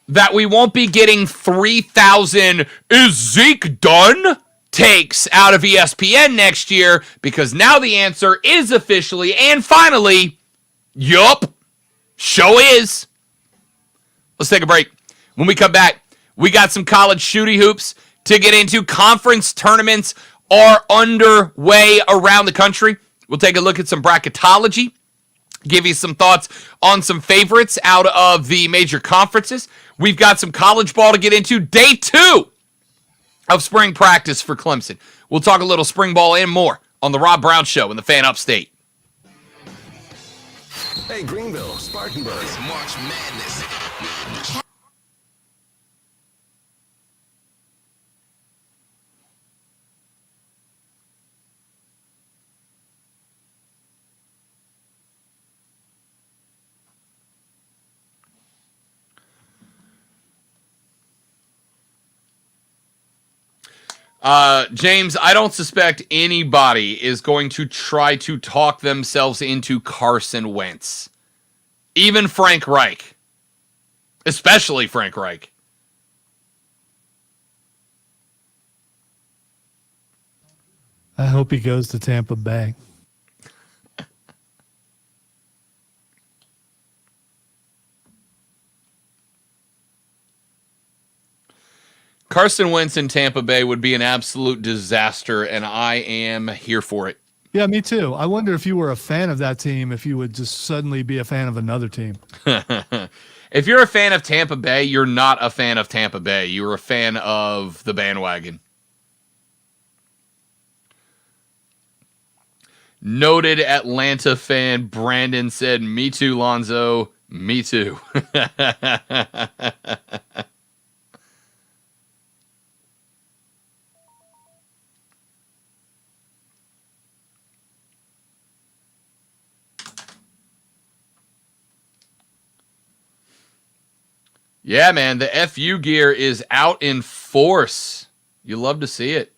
that we won't be getting 3,000 "is Zeke done?" takes out of ESPN next year, because now the answer is officially and finally, yup, show is. Let's take a break. When we come back, we got some college shooty hoops to get into. Conference tournaments are underway around the country. We'll take a look at some bracketology, give you some thoughts on some favorites out of the major conferences. We've got some college ball to get into. Day 2 of spring practice for Clemson. We'll talk a little spring ball and more on the Rob Brown Show in the Fan Upstate. Hey, Greenville, Spartanburg. It's March Madness. James, I don't suspect anybody is going to try to talk themselves into Carson Wentz. Even Frank Reich. Especially Frank Reich. I hope he goes to Tampa Bay. Carson Wentz in Tampa Bay would be an absolute disaster, and I am here for it. Yeah, me too. I wonder if you were a fan of that team, if you would just suddenly be a fan of another team. If you're a fan of Tampa Bay, you're not a fan of Tampa Bay. You're a fan of the bandwagon. Noted Atlanta fan Brandon said, "Me too, Lonzo. Me too." Yeah, man, the FU gear is out in force. You love to see it.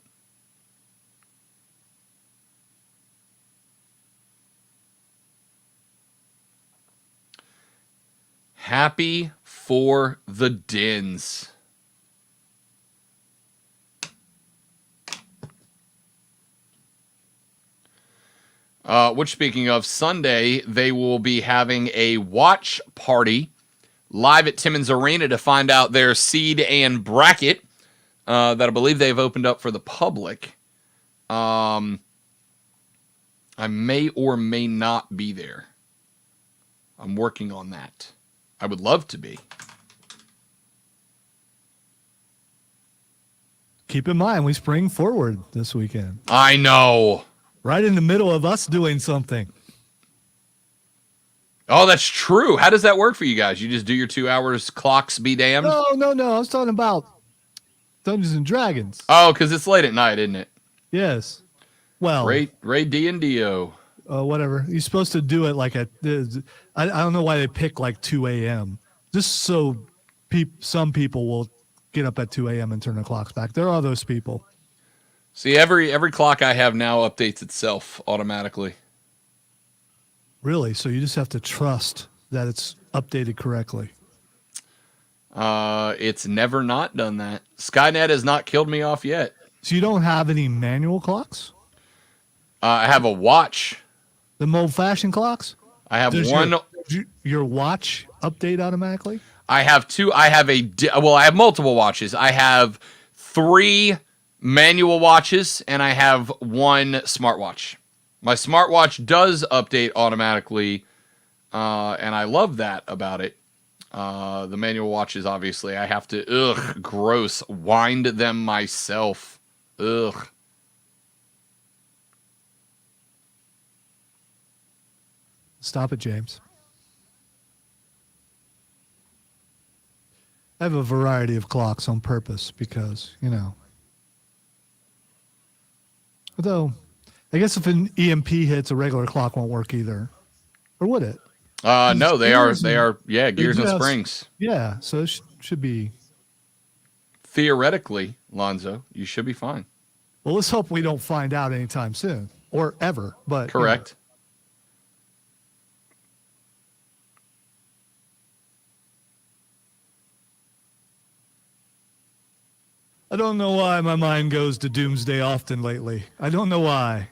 Happy for the Dins. Which, speaking of, Sunday, they will be having a watch party live at Timmons Arena to find out their seed and bracket that I believe they've opened up for the public. I may or may not be there. I'm working on that. I would love to be. Keep in mind, we spring forward this weekend. I know. Right in the middle of us doing something. Oh, that's true. How does that work for you guys? You just do your 2 hours, clocks be damned? No. I was talking about Dungeons and Dragons. Oh, because it's late at night, isn't it? Yes. Well, Ray D and Dio. Whatever. You're supposed to do it like at, I don't know why they pick like 2 a.m. Just so some people will get up at 2 a.m. and turn the clocks back. There are those people. See, every clock I have now updates itself automatically. Really? So you just have to trust that it's updated correctly. It's never not done that. Skynet has not killed me off yet. So you don't have any manual clocks? I have a watch. The old-fashioned clocks? I have Does one. Your watch update automatically? I have two. I have I have multiple watches. I have 3 manual watches and I have 1 smartwatch. My smartwatch does update automatically, and I love that about it. The manual watches, obviously, I have to, gross, wind them myself. Ugh. Stop it, James. I have a variety of clocks on purpose because, Although, I guess if an EMP hits, a regular clock won't work either. Or would it? No, they are, gears and springs. Yeah, so it should be. Theoretically, Lonzo, you should be fine. Well, let's hope we don't find out anytime soon or ever. But Correct. I don't know why my mind goes to Doomsday often lately. I don't know why.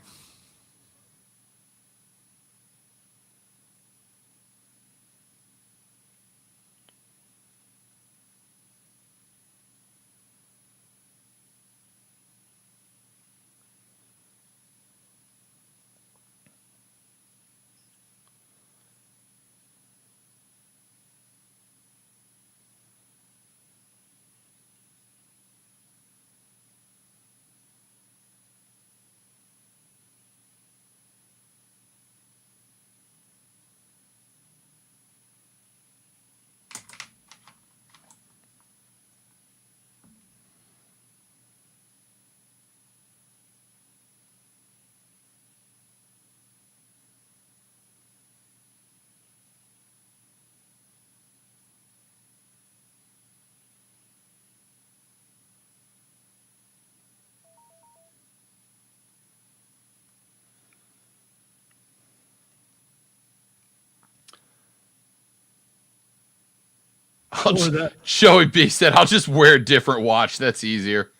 Joey B said, I'll just wear a different watch. That's easier.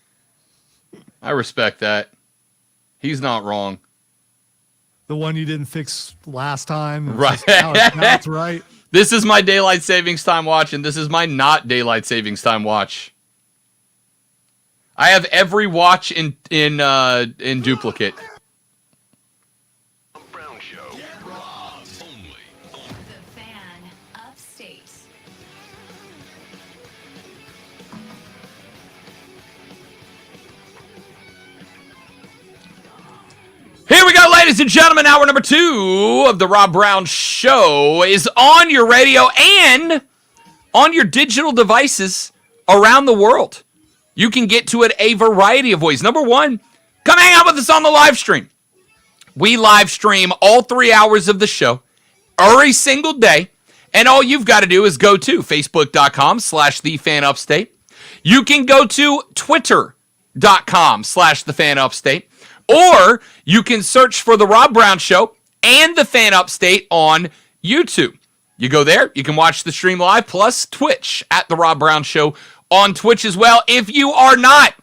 I respect that. He's not wrong. The one you didn't fix last time. Right. Now it's right. This is my daylight savings time watch, and this is my not daylight savings time watch. I have every watch in duplicate. Brown Show. Only. The Fan Upstate. Here we go, ladies and gentlemen. Hour number 2 of the Rob Brown Show is on your radio and on your digital devices around the world. You can get to it a variety of ways. Number 1, come hang out with us on the live stream. We live stream all 3 hours of the show every single day. And all you've got to do is go to facebook.com/thefanupstate. You can go to twitter.com/thefanupstate. Or you can search for The Rob Brown Show and The Fan Upstate on YouTube. You go there, you can watch the stream live, plus Twitch at The Rob Brown Show on Twitch as well. If you are not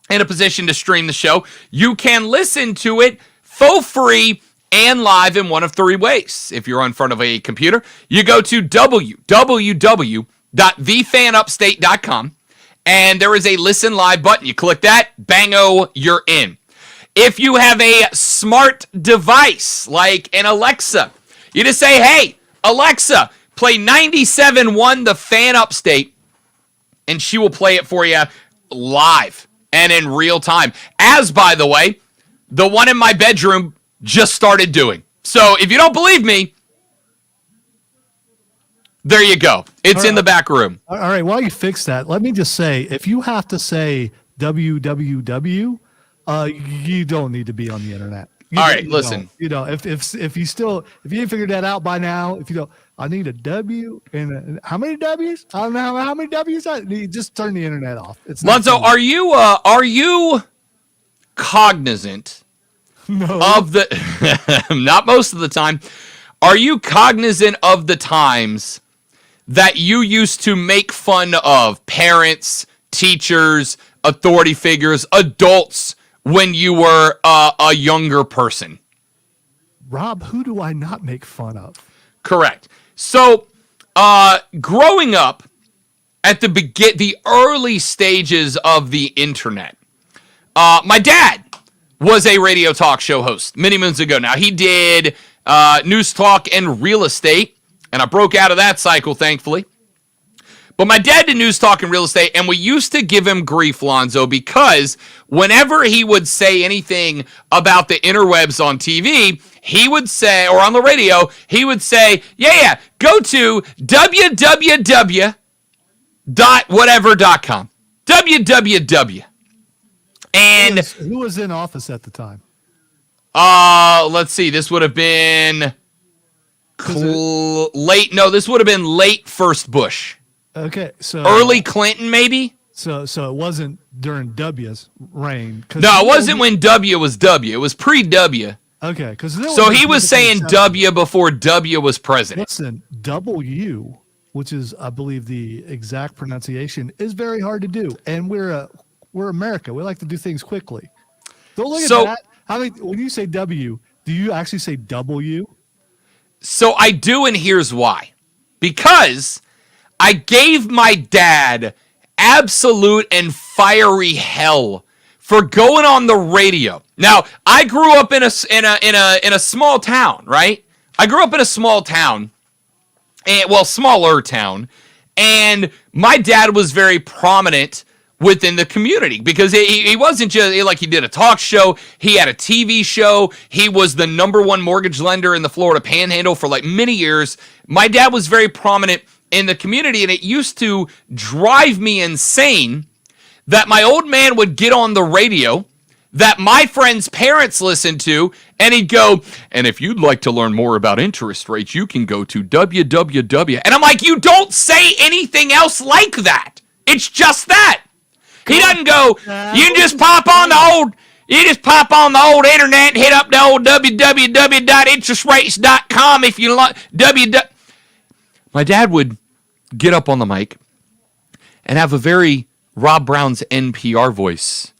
in a position to stream the show, you can listen to it for free and live in one of 3 ways. If you're in front of a computer, you go to www.thefanupstate.com, and there is a listen live button. You click that, bango, you're in. If you have a smart device like an Alexa, you just say, hey, Alexa, play 97.1 The Fan Upstate, and she will play it for you live and in real time. As, by the way, the one in my bedroom just started doing. So if you don't believe me, there you go. It's in the back room. All right, while you fix that, let me just say, if you have to say www, you don't need to be on the internet. All right, listen. You know, if you ain't figured that out by now, if you go, I need a W and how many W's? I don't know how many W's. You just turn the internet off. It's not Lonzo, are you cognizant of the? Not most of the time. Are you cognizant of the times that you used to make fun of parents, teachers, authority figures, adults when you were a younger person? Rob, who do I not make fun of? Correct. So, growing up at the early stages of the internet, my dad was a radio talk show host many moons ago. Now, he did news talk and real estate, and I broke out of that cycle, thankfully. But my dad did news talk and real estate, and we used to give him grief, Lonzo, because whenever he would say anything about the interwebs on TV, he would say, or on the radio, he would say, yeah, go to www.whatever.com. www. And who was in office at the time? Let's see, this would have been late. No, this would have been late first Bush. Okay, so early Clinton, maybe. So it wasn't during W's reign. No, it wasn't when W was W. It was pre-W. Okay, because so he was saying W before W was president. Listen, W, which is, I believe, the exact pronunciation, is very hard to do, and we're America. We like to do things quickly. Don't look at that. When you say W, do you actually say W? So I do, and here's why. Because I gave my dad absolute and fiery hell for going on the radio. Now, I grew up in a small town, right? I grew up in a small town, smaller town, and my dad was very prominent within the community because he wasn't just like he did a talk show. He had a TV show. He was the #1 mortgage lender in the Florida Panhandle for like many years. My dad was very prominent in the community, and it used to drive me insane that my old man would get on the radio that my friends' parents listened to, and he'd go, and if you'd like to learn more about interest rates, you can go to www. And I'm like, you don't say anything else like that. It's just that. He doesn't go, you just pop on the old internet and hit up the old www.interest.rates.com if you like. My dad would get up on the mic and have a very Rob Brown's NPR voice.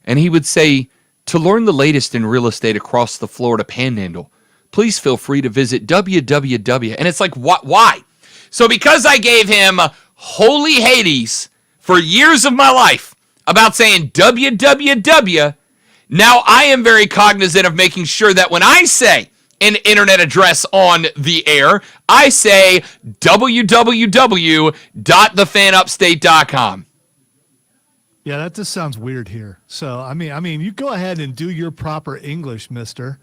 And he would say, to learn the latest in real estate across the Florida Panhandle, please feel free to visit www. And it's like, why? So because I gave him holy Hades for years of my life, about saying www, now I am very cognizant of making sure that when I say an internet address on the air, I say www.thefanupstate.com. Yeah, that just sounds weird here. So I mean, you go ahead and do your proper English, mister.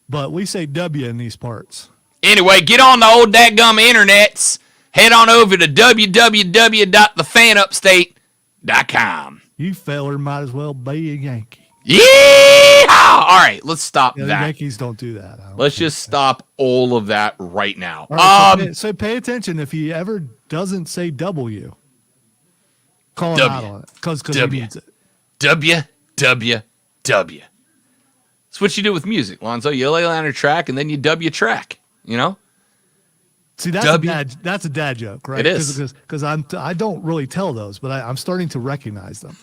But we say W in these parts. Anyway, get on the old dadgum internets. Head on over to www.thefanupstate.com. You feller might as well be a Yankee. Yeah! All right, let's stop Yeah, the that. Yankees don't do that. Let's just stop all of that right now. All right, so pay attention if he ever doesn't say W. Call him W. out on it because he W. needs it. www. That's what you do with music, Lonzo. You lay on a track and then you W track. You know. See, that's a dad joke, right? It is. Because I don't really tell those, but I'm starting to recognize them.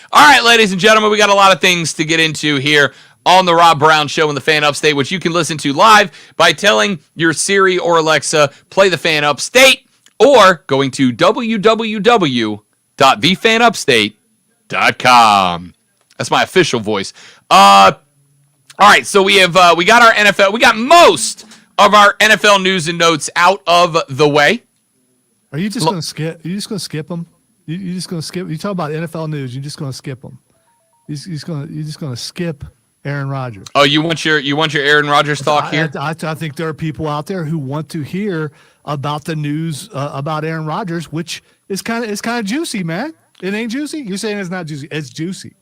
All right, ladies and gentlemen, we got a lot of things to get into here on the Rob Brown Show in the Fan Upstate, which you can listen to live by telling your Siri or Alexa, play the Fan Upstate, or going to www.thefanupstate.com. That's my official voice. All right, so we got our NFL. We got most of our NFL news and notes out of the way. Are you just going to skip? Are you just going to skip them? You're just going to skip. You talk about NFL news. You're just going to skip them. You're just going to skip Aaron Rodgers. Oh, you want your Aaron Rodgers talk here? I think there are people out there who want to hear about the news about Aaron Rodgers, which is kind of juicy, man. It ain't juicy. You're saying it's not juicy. It's juicy.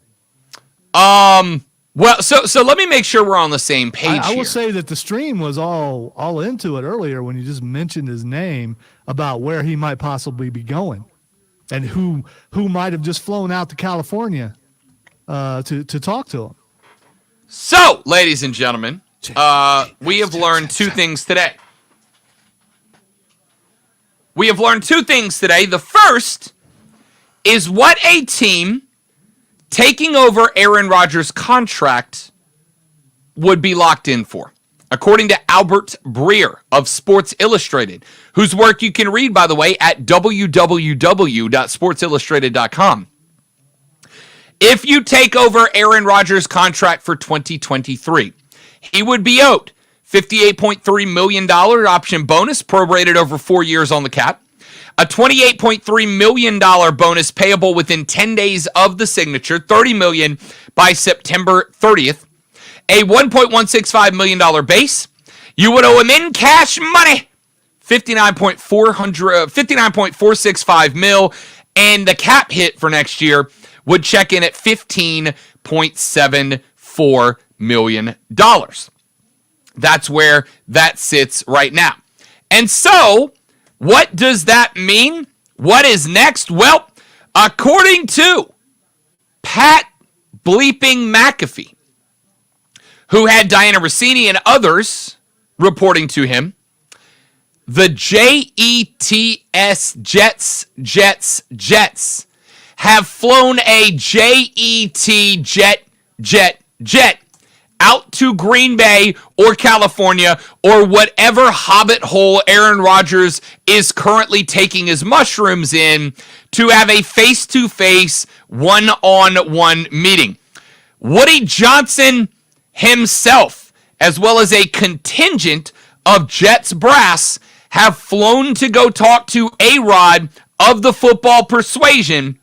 Well, so let me make sure we're on the same page. I will here. say that the stream was all into it earlier when you just mentioned his name about where he might possibly be going, and who might have just flown out to California to talk to him. So, ladies and gentlemen, we have learned two things today. The first is what a team taking over Aaron Rodgers' contract would be locked in for. According to Albert Breer of Sports Illustrated, whose work you can read, by the way, at www.sportsillustrated.com. If you take over Aaron Rodgers' contract for 2023, he would be owed $58.3 million option bonus prorated over 4 years on the cap, a $28.3 million bonus payable within 10 days of the signature, $30 million by September 30th, a $1.165 million base. You would owe him in cash money, $59.465 million, and the cap hit for next year would check in at $15.74 million. That's where that sits right now. And so, what does that mean? What is next? Well, according to Pat Bleeping McAfee, who had Diana Rossini and others reporting to him, the Jets have flown a jet out to Green Bay or California or whatever hobbit hole Aaron Rodgers is currently taking his mushrooms in to have a face-to-face, one-on-one meeting. Woody Johnson himself, as well as a contingent of Jets brass, have flown to go talk to A-Rod of the football persuasion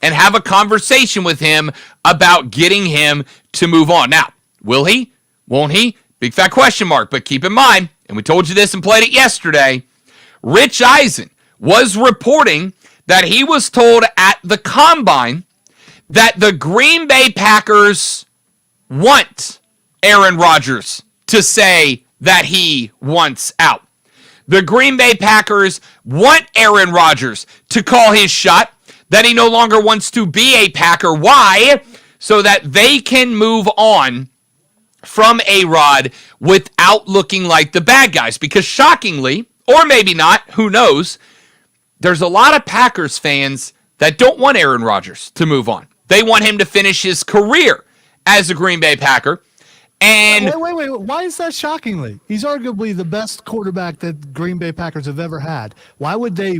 and have a conversation with him about getting him to move on. Now, will he? Won't he? Big fat question mark. But keep in mind, and we told you this and played it yesterday, Rich Eisen was reporting that he was told at the Combine that the Green Bay Packers want Aaron Rodgers to say that he wants out. The Green Bay Packers want Aaron Rodgers to call his shot, that he no longer wants to be a Packer. Why? So that they can move on from A-Rod without looking like the bad guys. Because shockingly, or maybe not, who knows, there's a lot of Packers fans that don't want Aaron Rodgers to move on. They want him to finish his career as a Green Bay Packer. And wait. Why is that shockingly? He's arguably the best quarterback that Green Bay Packers have ever had. Why would they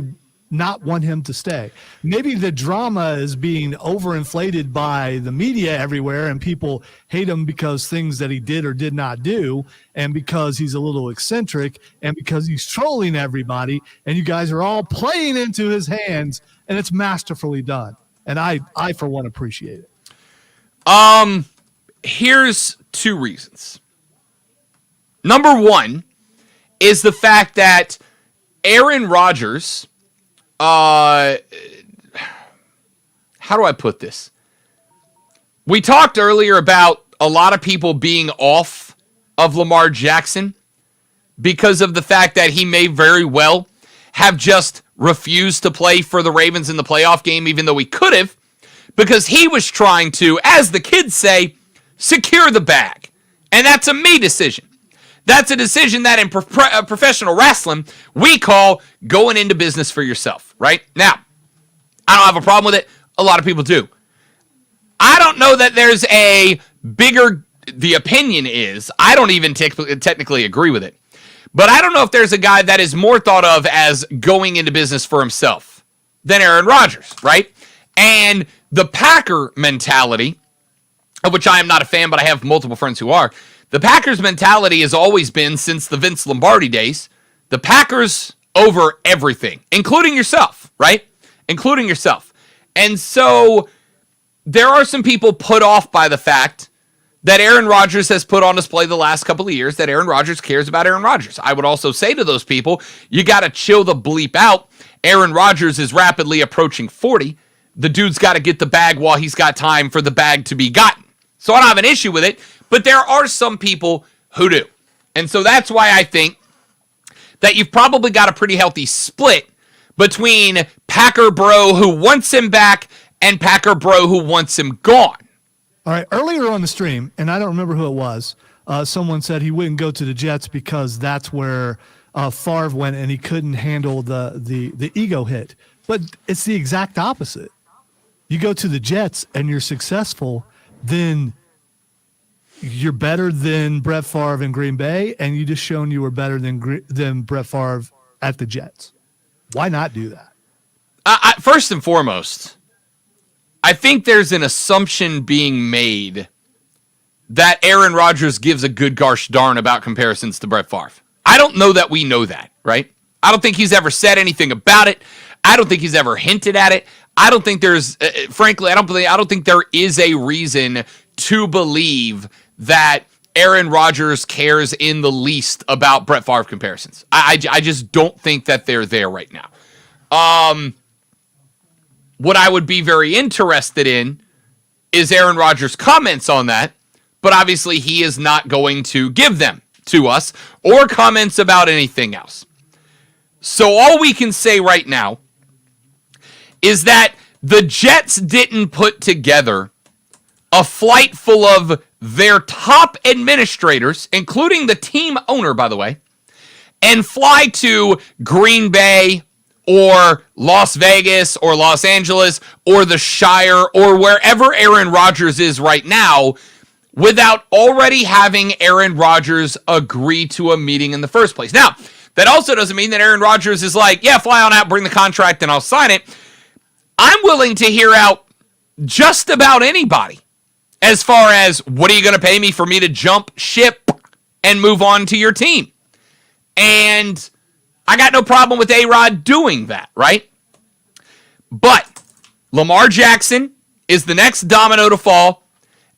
not want him to stay. Maybe the drama is being overinflated by the media everywhere, and people hate him because things that he did or did not do, and because he's a little eccentric, and because he's trolling everybody, and you guys are all playing into his hands, and it's masterfully done. And I for one, appreciate it. Here's two reasons. Number one is the fact that Aaron Rodgers, how do I put this? We talked earlier about a lot of people being off of Lamar Jackson because of the fact that he may very well have just refused to play for the Ravens in the playoff game, even though he could have, because he was trying to, as the kids say, secure the bag. And that's a me decision. That's a decision that in professional wrestling, we call going into business for yourself, right? Now, I don't have a problem with it. A lot of people do. I don't know that there's a bigger, the opinion is, I don't even technically agree with it. But I don't know if there's a guy that is more thought of as going into business for himself than Aaron Rodgers, right? And the Packer mentality, of which I am not a fan, but I have multiple friends who are, the Packers mentality has always been, since the Vince Lombardi days, the Packers over everything, including yourself, right? Including yourself. And so there are some people put off by the fact that Aaron Rodgers has put on display the last couple of years, that Aaron Rodgers cares about Aaron Rodgers. I would also say to those people, you got to chill the bleep out. Aaron Rodgers is rapidly approaching 40. The dude's got to get the bag while he's got time for the bag to be gotten. So I don't have an issue with it, but there are some people who do. And so that's why I think that you've probably got a pretty healthy split between Packer bro who wants him back and Packer bro who wants him gone. All right, earlier on the stream, and I don't remember who it was, someone said he wouldn't go to the Jets because that's where Favre went and he couldn't handle the ego hit. But it's the exact opposite. You go to the Jets and you're successful, then you're better than Brett Favre in Green Bay, and you just shown you were better than Brett Favre at the Jets. Why not do that? First and foremost, I think there's an assumption being made that Aaron Rodgers gives a good gosh darn about comparisons to Brett Favre. I don't know that we know that, right? I don't think he's ever said anything about it. I don't think he's ever hinted at it. I don't think there's, frankly, I don't think there is a reason to believe that Aaron Rodgers cares in the least about Brett Favre comparisons. I just don't think that they're there right now. What I would be very interested in is Aaron Rodgers' comments on that, but obviously he is not going to give them to us or comments about anything else. So all we can say right now is that the Jets didn't put together a flight full of their top administrators, including the team owner, by the way, and fly to Green Bay or Las Vegas or Los Angeles or the Shire or wherever Aaron Rodgers is right now without already having Aaron Rodgers agree to a meeting in the first place. Now, that also doesn't mean that Aaron Rodgers is like, yeah, fly on out, bring the contract, and I'll sign it. I'm willing to hear out just about anybody as far as, what are you going to pay me for me to jump ship and move on to your team? And I got no problem with A-Rod doing that, right? But Lamar Jackson is the next domino to fall.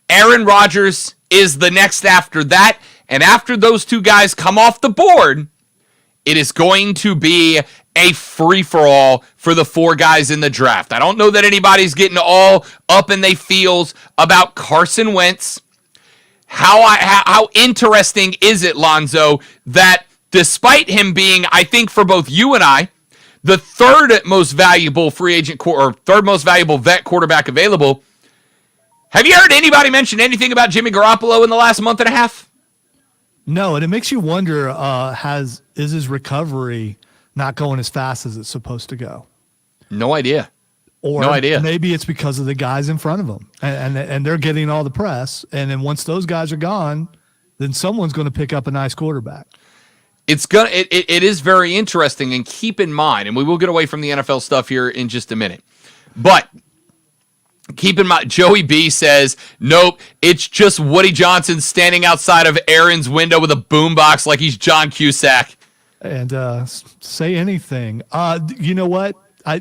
Aaron Rodgers is the next after that. And after those two guys come off the board, it is going to be a free-for-all for the four guys in the draft. I don't know that anybody's getting all up in their feels about Carson Wentz. How interesting is it, Lonzo, that despite him being, I think for both you and I, the third most valuable free agent or third most valuable vet quarterback available, have you heard anybody mention anything about Jimmy Garoppolo in the last month and a half? No, and it makes you wonder, is his recovery not going as fast as it's supposed to go? No idea. Or no idea. Maybe it's because of the guys in front of him, and they're getting all the press. And then once those guys are gone, then someone's going to pick up a nice quarterback. it is very interesting, and keep in mind, and we will get away from the NFL stuff here in just a minute, but keep in mind, Joey B says, nope, it's just Woody Johnson standing outside of Aaron's window with a boombox like he's John Cusack. And say anything. You know what?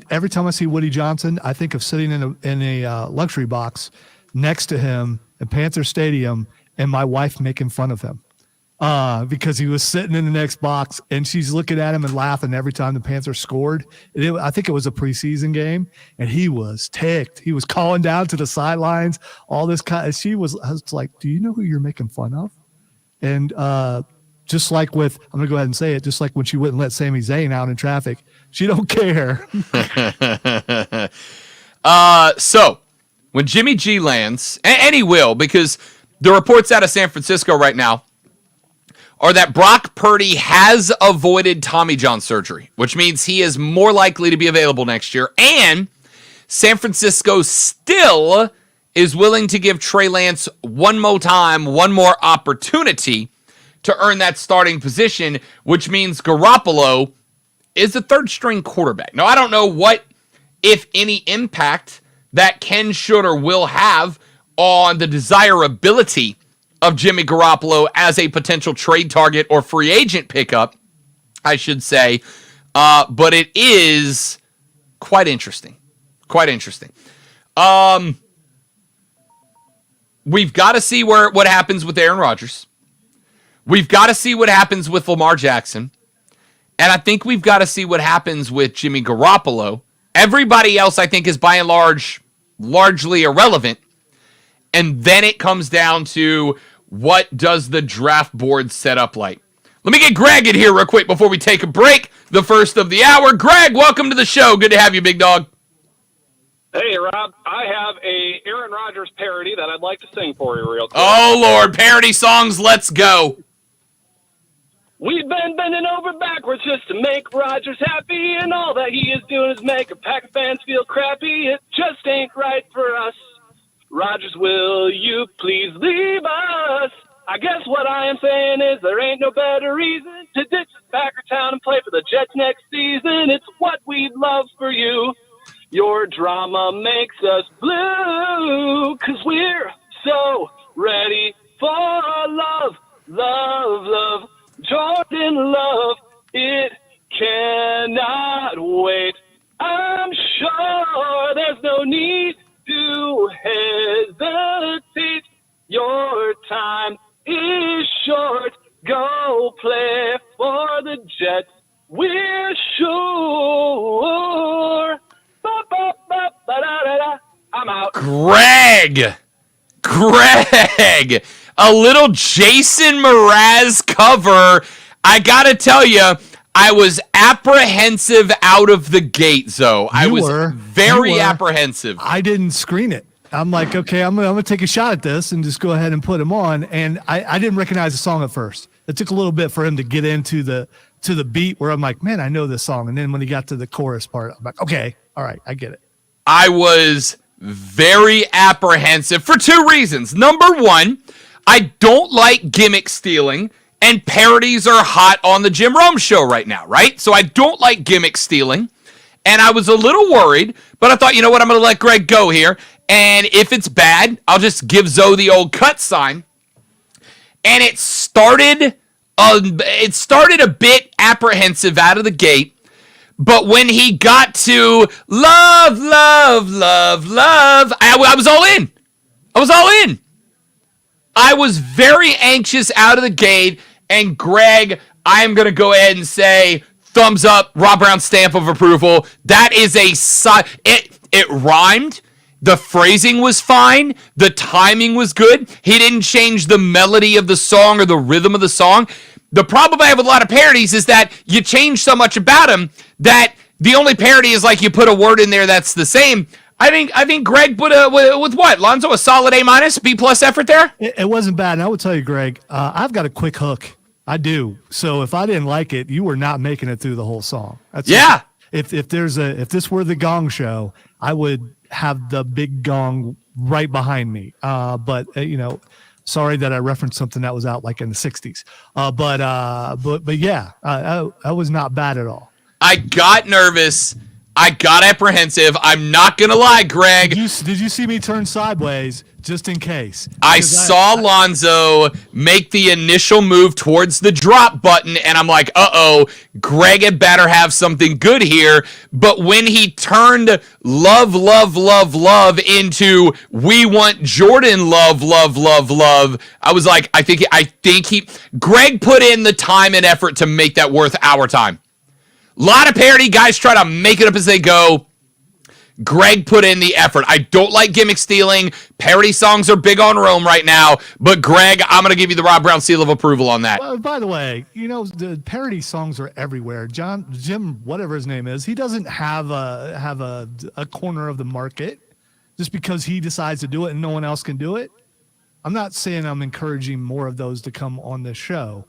Every time I see Woody Johnson, I think of sitting in a luxury box next to him at Panther Stadium and my wife making fun of him because he was sitting in the next box and she's looking at him and laughing every time the Panthers scored. I think it was a preseason game, and he was ticked. He was calling down to the sidelines, all this kind. I was like, do you know who you're making fun of? And just like with, I'm going to go ahead and say it, just like when she wouldn't let Sami Zayn out in traffic, she don't care. So when Jimmy G lands, and he will, because the reports out of San Francisco right now are that Brock Purdy has avoided Tommy John surgery, which means he is more likely to be available next year. And San Francisco still is willing to give Trey Lance one more opportunity to earn that starting position, which means Garoppolo is the third string quarterback. Now, I don't know what, if any, impact that can, should, or will have on the desirability of Jimmy Garoppolo as a potential trade target or free agent pickup, I should say. But it is quite interesting. Quite interesting. We've got to see what happens with Aaron Rodgers. We've got to see what happens with Lamar Jackson. And I think we've got to see what happens with Jimmy Garoppolo. Everybody else, I think, is by and large largely irrelevant. And then it comes down to, what does the draft board set up like? Let me get Greg in here real quick before we take a break. The first of the hour. Greg, welcome to the show. Good to have you, big dog. Hey, Rob. I have a Aaron Rodgers parody that I'd like to sing for you real quick. Oh, Lord. Parody songs. Let's go. We've been bending over backwards just to make Rodgers happy, and all that he is doing is make a pack of fans feel crappy. It just ain't right for us. Rodgers, will you please leave us? I guess what I am saying is there ain't no better reason to ditch Packer Town and play for the Jets next season. It's what we'd love for you. Your drama makes us blue, 'cause we're so ready for love, love, love. Jordan Love, it cannot wait. I'm sure there's no need to hesitate. Your time is short. Go play for the Jets. We're sure. Ba-ba-ba-ba-da-da-da. I'm out. Greg, a little Jason Mraz cover. I gotta tell you, I was apprehensive out of the gate, Zoe. I was very apprehensive. I didn't screen it. I'm like, okay, I'm gonna take a shot at this and just go ahead and put him on. And I didn't recognize the song at first. It took a little bit for him to get into the beat where I'm like, man, I know this song. And then when he got to the chorus part, I'm like, okay, all right, I get it. I was very apprehensive for two reasons. Number one, I don't like gimmick stealing, and parodies are hot on the Jim Rome show right now, right? So I don't like gimmick stealing, and I was a little worried, but I thought, you know what, I'm going to let Greg go here, and if it's bad, I'll just give Zoe the old cut sign. And it started a bit apprehensive out of the gate, but when he got to love, love, love, love, I was all in. I was very anxious out of the gate, and Greg, I am going to go ahead and say, thumbs up, Rob Brown stamp of approval. That is it rhymed. The phrasing was fine. The timing was good. He didn't change the melody of the song or the rhythm of the song. The problem I have with a lot of parodies is that you change so much about them that the only parody is like you put a word in there that's the same. I think Greg put with what, Lonzo, a solid A-, B+ effort there? It wasn't bad. And I will tell you, Greg, I've got a quick hook. I do. So if I didn't like it, you were not making it through the whole song. Yeah. If this were the Gong Show, I would have the big gong right behind me. But Sorry that I referenced something that was out like in the 60s. But yeah, I was not bad at all. I got nervous. I got apprehensive. I'm not going to lie, Greg. Did you see me turn sideways just in case? I saw Lonzo make the initial move towards the drop button, and I'm like, uh-oh, Greg had better have something good here. But when he turned love, love, love, love into we want Jordan love, love, love, love, I was like, I think Greg put in the time and effort to make that worth our time. A lot of parody guys try to make it up as they go. Greg put in the effort. I don't like gimmick stealing. Parody songs are big on Rome right now. But Greg, I'm going to give you the Rob Brown seal of approval on that. Well, by the way, the parody songs are everywhere. Jim, whatever his name is, he doesn't have a corner of the market just because he decides to do it and no one else can do it. I'm not saying I'm encouraging more of those to come on this show.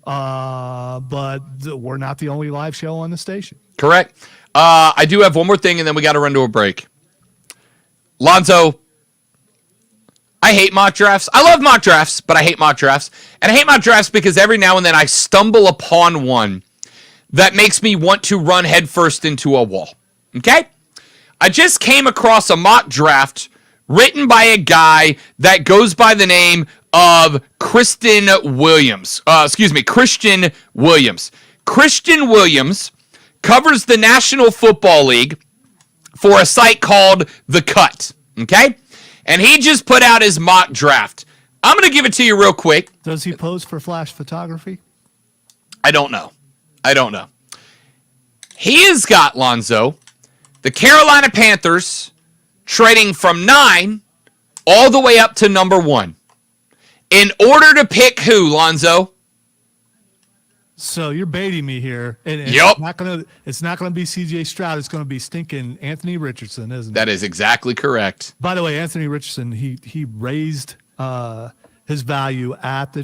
But we're not the only live show on the station. Correct. I do have one more thing, and then we got to run to a break. Lonzo, I hate mock drafts. I love mock drafts, but I hate mock drafts. And I hate mock drafts because every now and then I stumble upon one that makes me want to run headfirst into a wall. Okay? I just came across a mock draft written by a guy that goes by the name of Christian Williams. Christian Williams. Christian Williams covers the National Football League for a site called The Cut. Okay? And he just put out his mock draft. I'm going to give it to you real quick. Does he pose for flash photography? I don't know. He has got, Lonzo, the Carolina Panthers trading from 9 all the way up to number 1. In order to pick who, Lonzo? So you're baiting me here. And Yep. It's not gonna be C.J. Stroud. It's gonna be stinking Anthony Richardson, isn't it? That is exactly correct. By the way, Anthony Richardson, he raised his value at.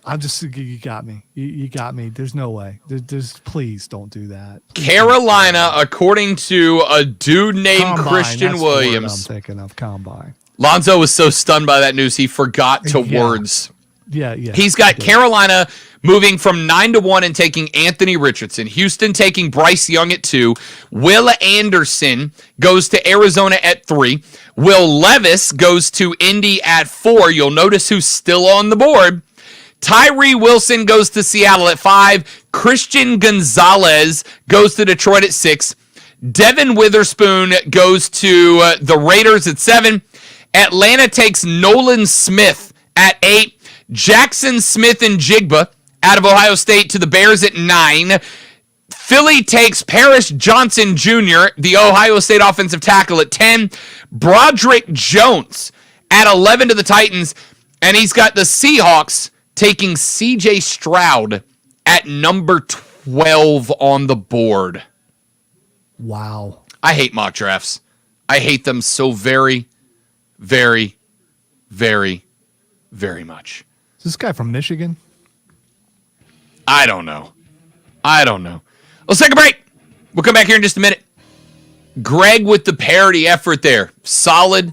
I'm just, you got me. You got me. There's no way. There's please don't do that. Carolina, according to a dude named Combine, Christian that's the word Williams. I'm thinking of Combine. Lonzo was so stunned by that news, he forgot to words. Yeah. He's got Carolina moving from 9 to 1 and taking Anthony Richardson. Houston taking Bryce Young at 2. Will Anderson goes to Arizona at 3. Will Levis goes to Indy at 4. You'll notice who's still on the board. Tyree Wilson goes to Seattle at 5. Christian Gonzalez goes to Detroit at 6. Devin Witherspoon goes to the Raiders at 7. Atlanta takes Nolan Smith at 8. Jackson Smith and Jigba out of Ohio State to the Bears at 9. Philly takes Paris Johnson Jr., the Ohio State offensive tackle, at 10. Broderick Jones at 11 to the Titans. And he's got the Seahawks taking C.J. Stroud at number 12 on the board. Wow. I hate mock drafts. I hate them so very, very, very, very much. Is this guy from Michigan? I don't know. Let's take a break. We'll come back here in just a minute. Greg with the parody effort there. Solid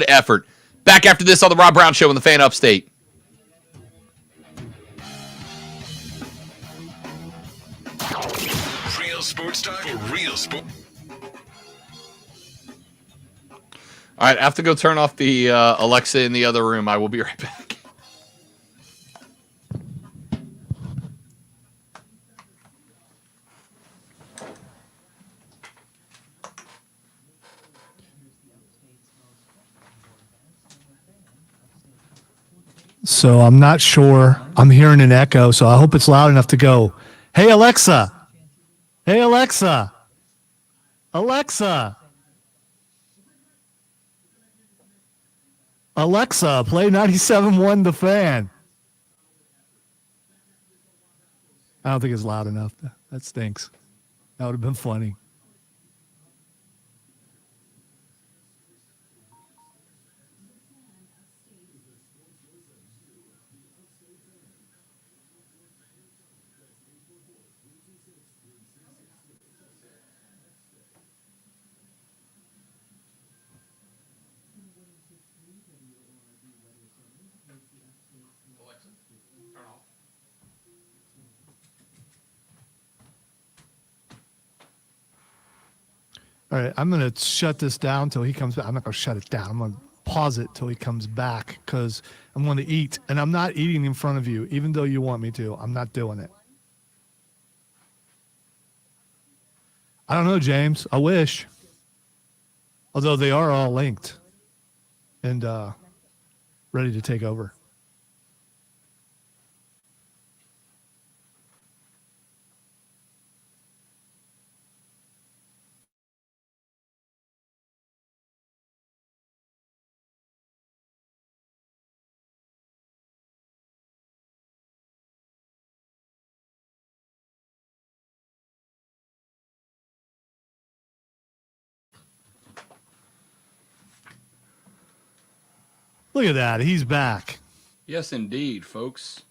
effort. Back after this on the Rob Brown Show on the Fan Upstate. Real sports talk for real sport. All right, I have to go turn off the Alexa in the other room. I will be right back. So I'm not sure. I'm hearing an echo, so I hope it's loud enough to go, "Hey, Alexa. Hey, Alexa. Alexa. Alexa, play 97.1 The Fan." I don't think it's loud enough. That stinks. That would have been funny. All right, I'm going to shut this down till he comes back. I'm not going to shut it down. I'm going to pause it till he comes back because I'm going to eat. And I'm not eating in front of you, even though you want me to. I'm not doing it. I don't know, James. I wish. Although they are all linked and ready to take over. Look at that. He's back. Yes, indeed, folks.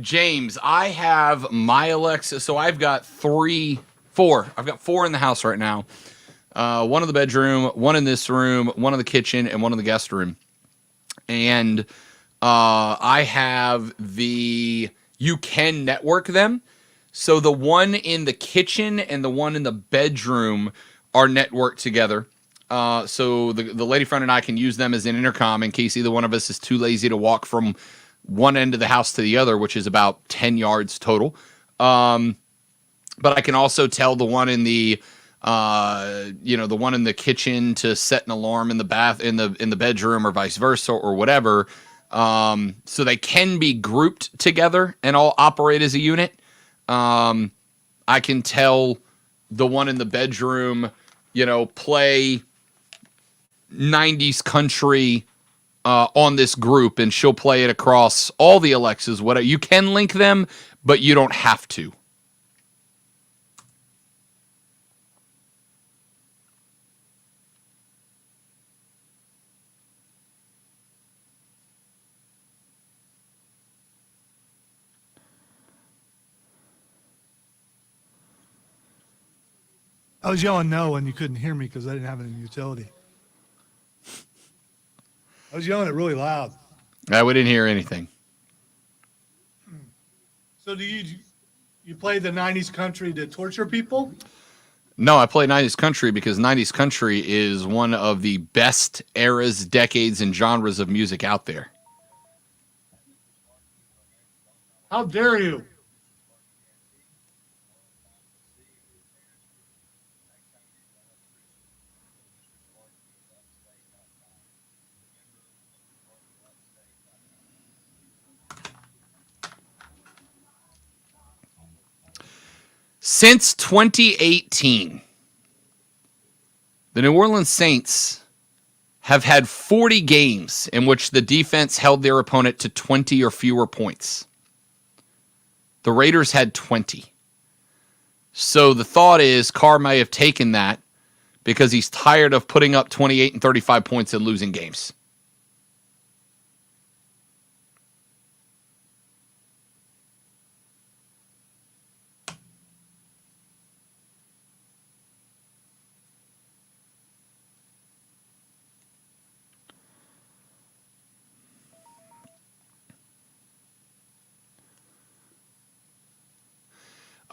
James, I have my Alexa. So I've got four. I've got four in the house right now. One in the bedroom, one in this room, one in the kitchen, and one in the guest room. And I have you can network them. So the one in the kitchen and the one in the bedroom are networked together. So the lady friend and I can use them as an intercom in case either one of us is too lazy to walk from one end of the house to the other, which is about 10 yards total. But I can also tell the one in the the one in the kitchen to set an alarm in the bedroom or vice versa or whatever. So they can be grouped together and all operate as a unit. I can tell the one in the bedroom, play 90s country on this group, and she'll play it across all the Alexas. You can link them, but you don't have to. I was yelling no and you couldn't hear me because I didn't have any utility. I was yelling it really loud. We didn't hear anything. So do you play the 90s country to torture people? No, I play 90s country because 90s country is one of the best eras, decades, and genres of music out there. How dare you? Since 2018, the New Orleans Saints have had 40 games in which the defense held their opponent to 20 or fewer points. The Raiders had 20. So the thought is Carr may have taken that because he's tired of putting up 28 and 35 points and losing games.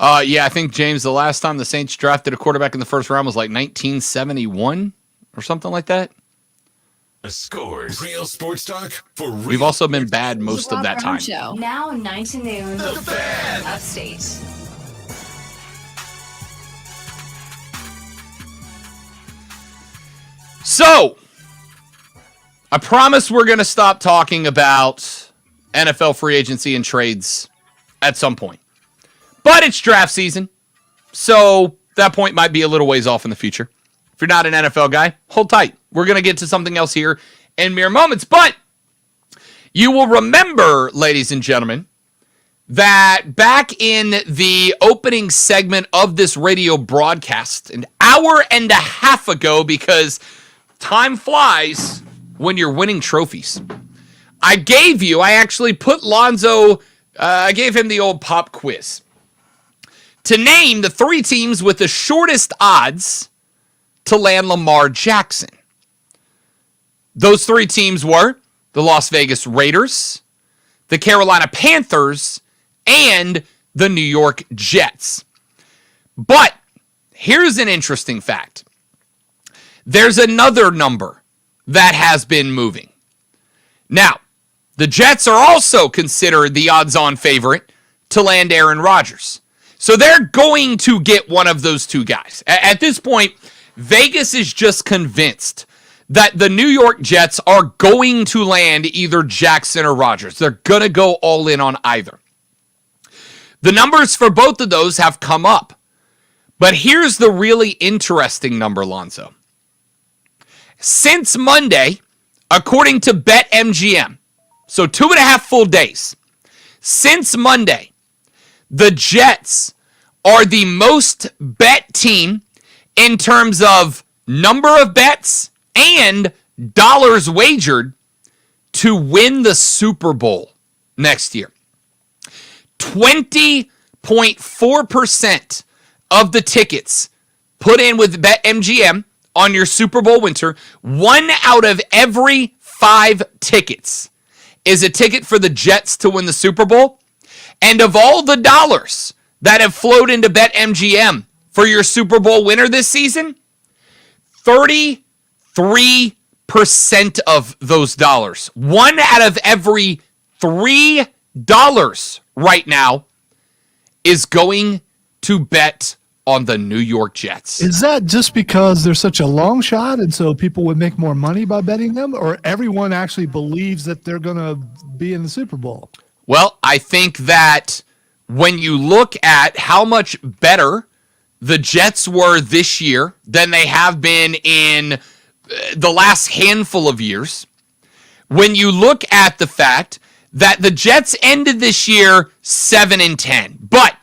I think, James, the last time the Saints drafted a quarterback in the first round was like 1971 or something like that. Scores. Real sports talk for real. We've also been bad most The of that Rob Brown time. Show. Now 9 to noon. The Fan. Upstate. So, I promise we're going to stop talking about NFL free agency and trades at some point. But it's draft season, so that point might be a little ways off in the future. If you're not an NFL guy, hold tight. We're going to get to something else here in mere moments. But you will remember, ladies and gentlemen, that back in the opening segment of this radio broadcast, an hour and a half ago, because time flies when you're winning trophies, I actually put Lonzo, I gave him the old pop quiz to name the 3 teams with the shortest odds to land Lamar Jackson. Those 3 teams were the Las Vegas Raiders, the Carolina Panthers, and the New York Jets. But here's an interesting fact. There's another number that has been moving. Now, the Jets are also considered the odds-on favorite to land Aaron Rodgers. So they're going to get one of those 2 guys. At this point, Vegas is just convinced that the New York Jets are going to land either Jackson or Rodgers. They're going to go all in on either. The numbers for both of those have come up. But here's the really interesting number, Lonzo. Since Monday, according to BetMGM, so 2.5 full days, since Monday, the Jets are the most bet team in terms of number of bets and dollars wagered to win the Super Bowl next year. 20.4% of the tickets put in with BetMGM on your Super Bowl winter, 1 out of every 5 tickets is a ticket for the Jets to win the Super Bowl. And of all the dollars that have flowed into BetMGM for your Super Bowl winner this season, 33% of those dollars, 1 out of every $3 right now, is going to bet on the New York Jets. Is that just because they're such a long shot and so people would make more money by betting them, or everyone actually believes that they're going to be in the Super Bowl? Well, I think that when you look at how much better the Jets were this year than they have been in the last handful of years, when you look at the fact that the Jets ended this year 7-10, but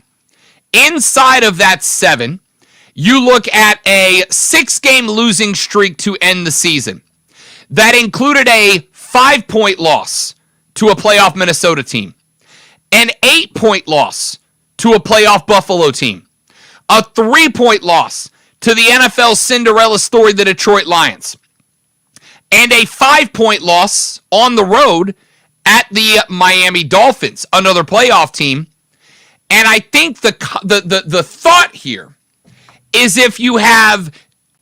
inside of that 7, you look at a 6-game losing streak to end the season that included a 5-point loss to a playoff Minnesota team, an 8-point loss to a playoff Buffalo team, a 3-point loss to the NFL Cinderella story, the Detroit Lions, and a 5-point loss on the road at the Miami Dolphins, another playoff team. And I think the thought here is if you have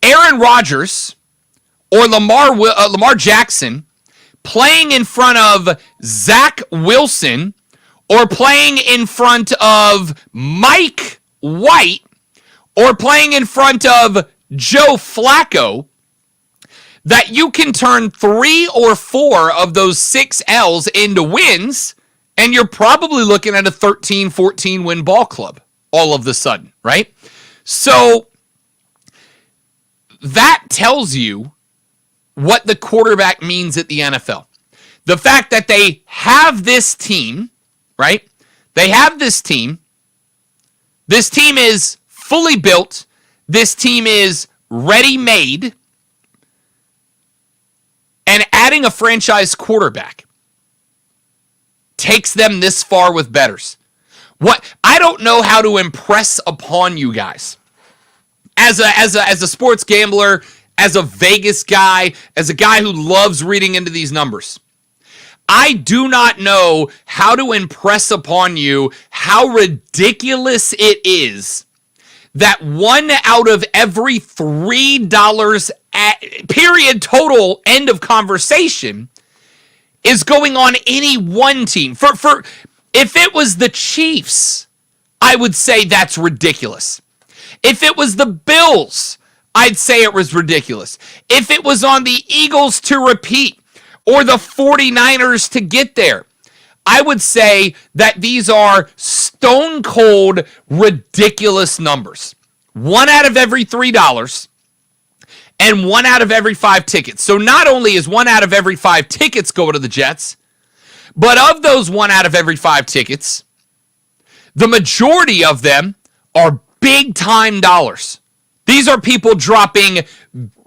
Aaron Rodgers or Lamar Jackson playing in front of Zach Wilson or playing in front of Mike White or playing in front of Joe Flacco, that you can turn 3 or 4 of those 6 L's into wins, and you're probably looking at a 13, 14 win ball club all of the sudden, right? So that tells you what the quarterback means at the NFL. The fact that they have this team, right? They have this team. This team is fully built. This team is ready-made. And adding a franchise quarterback takes them this far with bettors. I don't know how to impress upon you guys. As a sports gambler, as a Vegas guy, as a guy who loves reading into these numbers, I do not know how to impress upon you how ridiculous it is that 1 out of every $3 period total end of conversation is going on any one team. For if it was the Chiefs, I would say that's ridiculous. If it was the Bills, I'd say it was ridiculous. If it was on the Eagles to repeat, or the 49ers to get there. I would say that these are stone cold, ridiculous numbers. 1 out of every $3 and 1 out of every 5 tickets. So not only is 1 out of every 5 tickets going to the Jets, but of those 1 out of every 5 tickets, the majority of them are big time dollars. These are people dropping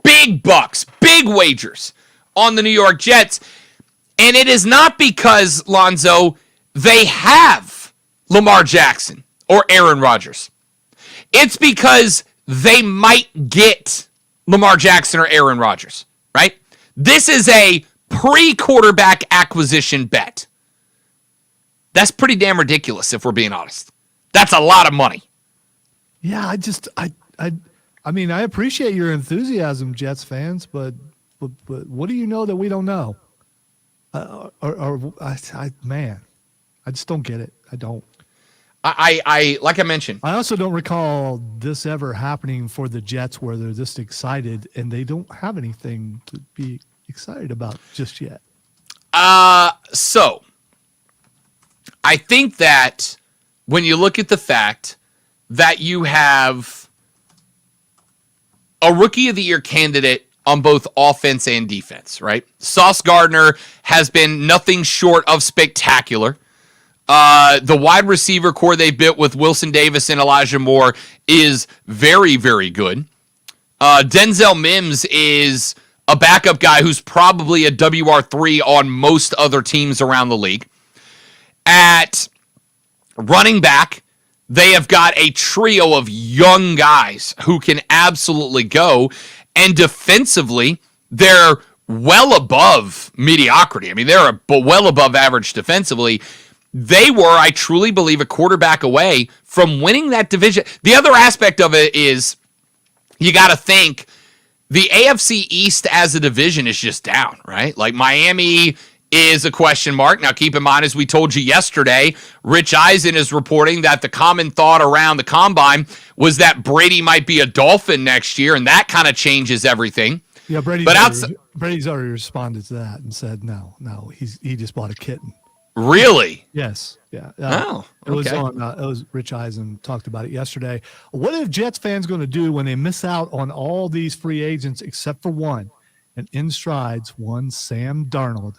big bucks, big wagers on the New York Jets. And it is not because, Lonzo, they have Lamar Jackson or Aaron Rodgers. It's because they might get Lamar Jackson or Aaron Rodgers, right? This is a pre-quarterback acquisition bet. That's pretty damn ridiculous, if we're being honest. That's a lot of money. Yeah, I mean, I appreciate your enthusiasm, Jets fans, but what do you know that we don't know? Man, I just don't get it. I don't. I like I mentioned. I also don't recall this ever happening for the Jets where they're this excited and they don't have anything to be excited about just yet. So I think that when you look at the fact that you have a Rookie of the Year candidate on both offense and defense, right? Sauce Gardner has been nothing short of spectacular. The wide receiver core they built with Wilson Davis and Elijah Moore is very, very good. Denzel Mims is a backup guy who's probably a WR3 on most other teams around the league. At running back, they have got a trio of young guys who can absolutely go. And defensively, they're well above mediocrity. I mean, they're well above average defensively. They were, I truly believe, a quarterback away from winning that division. The other aspect of it is you got to think the AFC East as a division is just down, right? Like Miami is a question mark. Now, keep in mind, as we told you yesterday, Rich Eisen is reporting that the common thought around the combine was that Brady might be a Dolphin next year, and that kind of changes everything. Yeah, Brady's already responded to that and said no, he just bought a kitten. Really? Yes. Yeah. It was Rich Eisen talked about it yesterday. What are Jets fans going to do when they miss out on all these free agents except for one? And in strides one Sam Darnold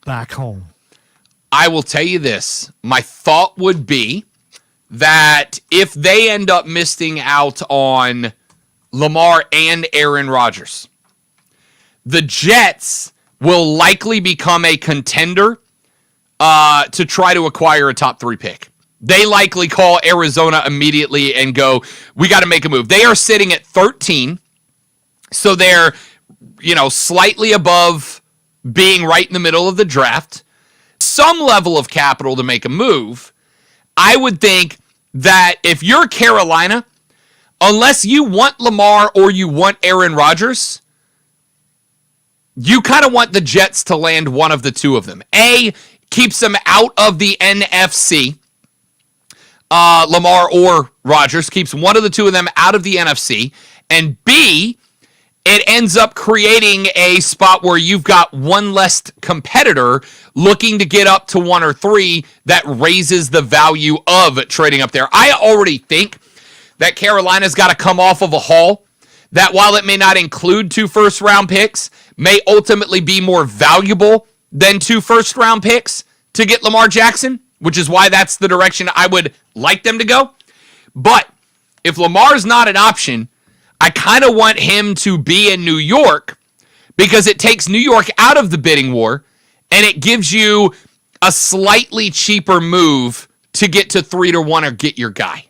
back home. I will tell you this. My thought would be that if they end up missing out on Lamar and Aaron Rodgers, the Jets will likely become a contender to try to acquire a top 3 pick. They likely call Arizona immediately and go, we got to make a move. They are sitting at 13, so they're, slightly above being right in the middle of the draft. Some level of capital to make a move. I would think that if you're Carolina, unless you want Lamar or you want Aaron Rodgers, you kind of want the Jets to land one of the two of them. A, keeps them out of the NFC. Lamar or Rodgers keeps one of the two of them out of the NFC. And B, it ends up creating a spot where you've got one less competitor looking to get up to 1 or 3 that raises the value of trading up there. I already think that Carolina's got to come off of a haul that, while it may not include 2 first-round picks, may ultimately be more valuable than 2 first-round picks to get Lamar Jackson, which is why that's the direction I would like them to go. But if Lamar's not an option, I kind of want him to be in New York because it takes New York out of the bidding war and it gives you a slightly cheaper move to get to 3-1 or get your guy.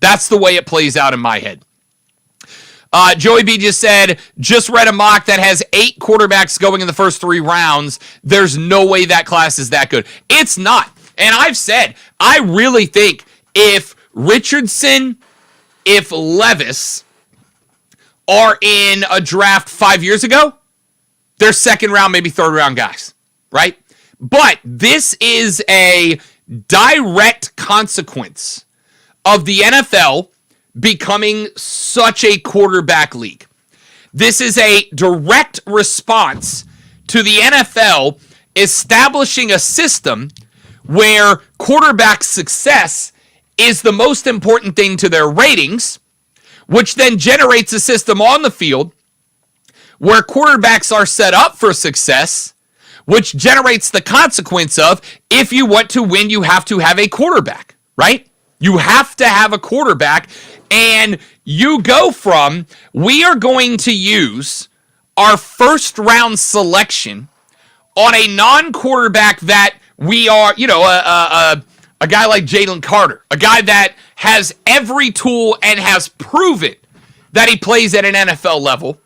That's the way it plays out in my head. Joey B just said, just read a mock that has 8 quarterbacks going in the first 3 rounds. There's no way that class is that good. It's not. And I've said, I really think if Richardson, if Levis are in a draft 5 years ago, they're 2nd round, maybe 3rd round guys, right? But this is a direct consequence of the NFL becoming such a quarterback league. This is a direct response to the NFL establishing a system where quarterback success is the most important thing to their ratings, which then generates a system on the field where quarterbacks are set up for success, which generates the consequence of if you want to win, you have to have a quarterback, right? You have to have a quarterback, and you go from, we are going to use our first round selection on a non-quarterback that we are, a guy like Jalen Carter, a guy that has every tool and has proven that he plays at an NFL level,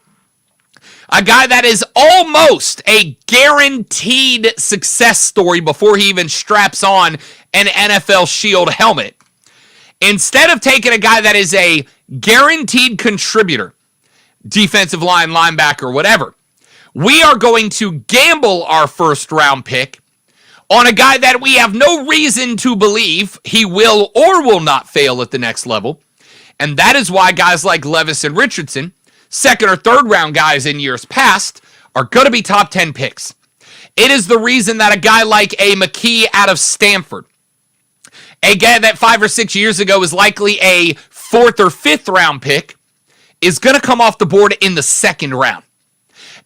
a guy that is almost a guaranteed success story before he even straps on an NFL Shield helmet. Instead of taking a guy that is a guaranteed contributor, defensive line, linebacker, whatever, we are going to gamble our first round pick on a guy that we have no reason to believe he will or will not fail at the next level. And that is why guys like Levis and Richardson, second or third round guys in years past, are going to be top 10 picks. It is the reason that a guy like a McKee out of Stanford, a guy that 5 or 6 years ago was likely a fourth or fifth round pick, is going to come off the board in the second round.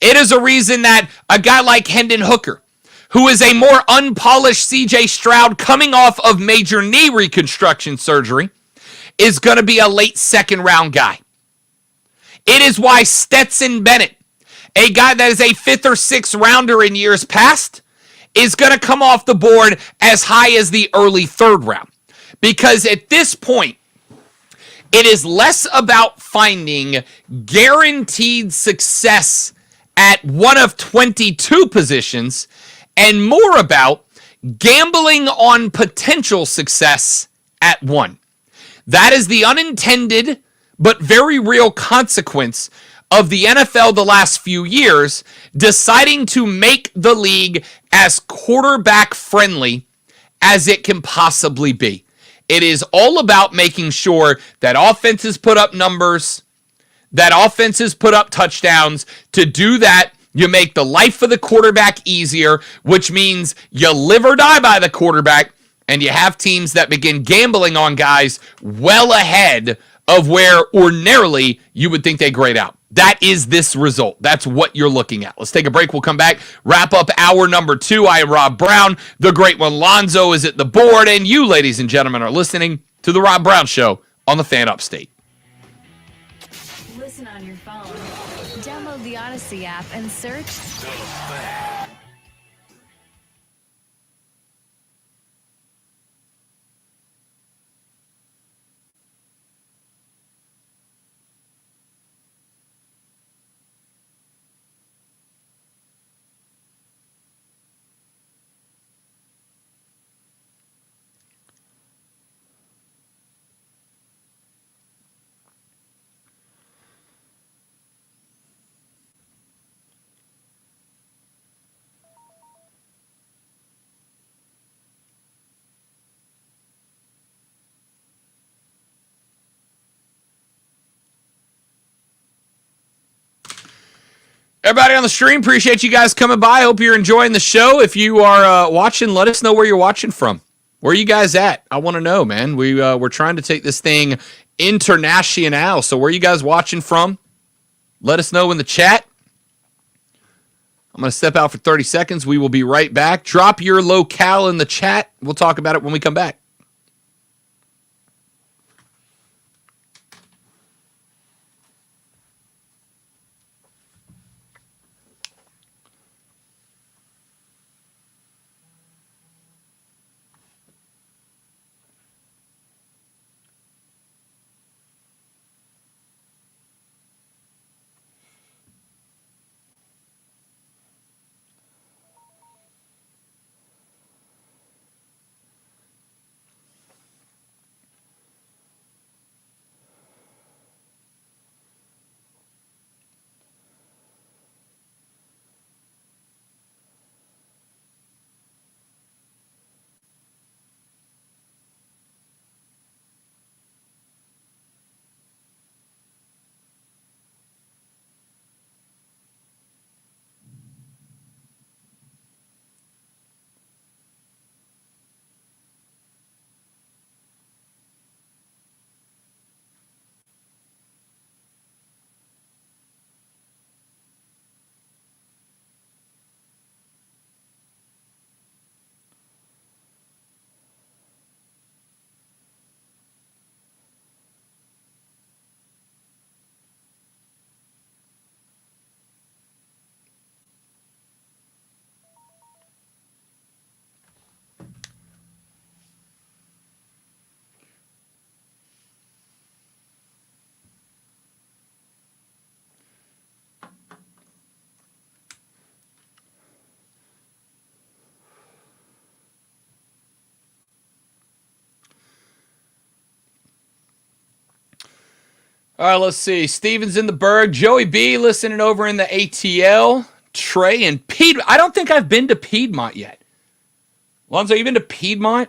It is a reason that a guy like Hendon Hooker, who is a more unpolished C.J. Stroud coming off of major knee reconstruction surgery, is going to be a late second round guy. It is why Stetson Bennett, a guy that is a fifth or sixth rounder in years past, is going to come off the board as high as the early third round. Because at this point, it is less about finding guaranteed success at one of 22 positions and more about gambling on potential success at one. That is the unintended but very real consequence of the NFL the last few years deciding to make the league as quarterback friendly as it can possibly be. It is all about making sure that offenses put up numbers, that offenses put up touchdowns. To do that, you make the life of the quarterback easier, which means you live or die by the quarterback, and you have teams that begin gambling on guys well ahead of where ordinarily you would think they grade out. That is this result. That's what you're looking at. Let's take a break. We'll come back, wrap up hour number 2. I am Rob Brown. The great one, Lonzo, is at the board, and you, ladies and gentlemen, are listening to The Rob Brown Show on the Fan Upstate. Listen on your phone. Download the Odyssey app and search The Fan. Everybody on the stream, appreciate you guys coming by. Hope you're enjoying the show. If you are watching, let us know where you're watching from. Where are you guys at? I want to know, man. We're trying to take this thing international. So where are you guys watching from? Let us know in the chat. I'm going to step out for 30 seconds. We will be right back. Drop your locale in the chat. We'll talk about it when we come back. All right, let's see. Steven's in the Berg. Joey B listening over in the ATL. Trey and Piedmont. I don't think I've been to Piedmont yet. Lonzo, you been to Piedmont?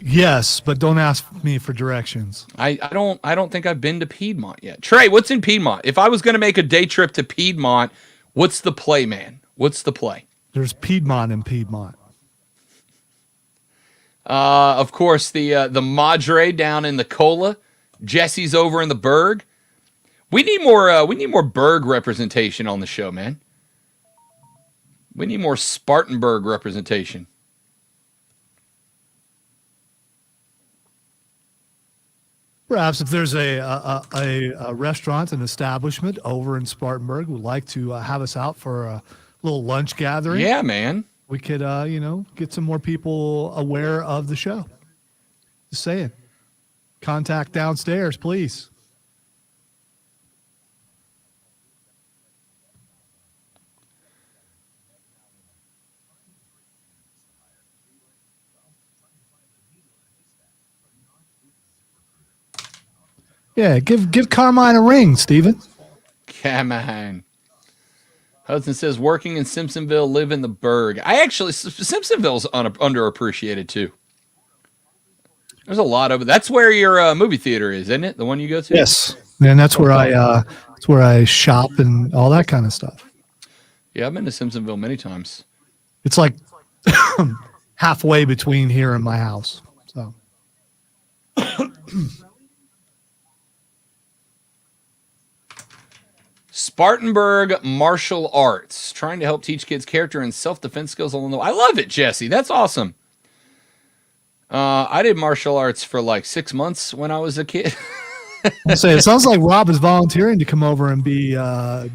Yes, but don't ask me for directions. I don't think I've been to Piedmont yet. Trey, what's in Piedmont? If I was going to make a day trip to Piedmont, what's the play, man? What's the play? There's Piedmont in Piedmont. Of course, the Madre down in the Cola. Jesse's over in the Berg. We need more Berg representation on the show, man. We need more Spartanburg representation. Perhaps if there's a restaurant, an establishment over in Spartanburg would like to have us out for a little lunch gathering. Yeah, man. We could, get some more people aware of the show. Just saying. Contact downstairs, please. Yeah, give Carmine a ring, Steven. Come on. Hudson says, working in Simpsonville, live in the Berg. Simpsonville's underappreciated too. There's a lot of it. That's where your movie theater is, isn't it? The one you go to? Yes. And that's where I shop and all that kind of stuff. Yeah, I've been to Simpsonville many times. It's like halfway between here and my house. So Spartanburg Martial Arts, trying to help teach kids character and self-defense skills along the way. I love it, Jesse. That's awesome. I did martial arts for like 6 months when I was a kid. I'll say it sounds like Rob is volunteering to come over and be. Are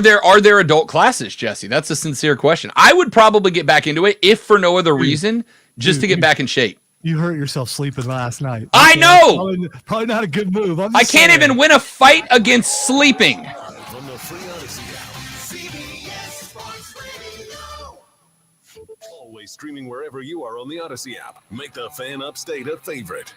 there adult classes, Jesse? That's a sincere question. I would probably get back into it if for no other reason, just to get back in shape. You hurt yourself sleeping last night. I know. Probably not a good move. I can't even win a fight against sleeping. From the free Odyssey app. CBS Sports Radio. Always streaming wherever you are on the Odyssey app. Make the Fan Upstate a favorite.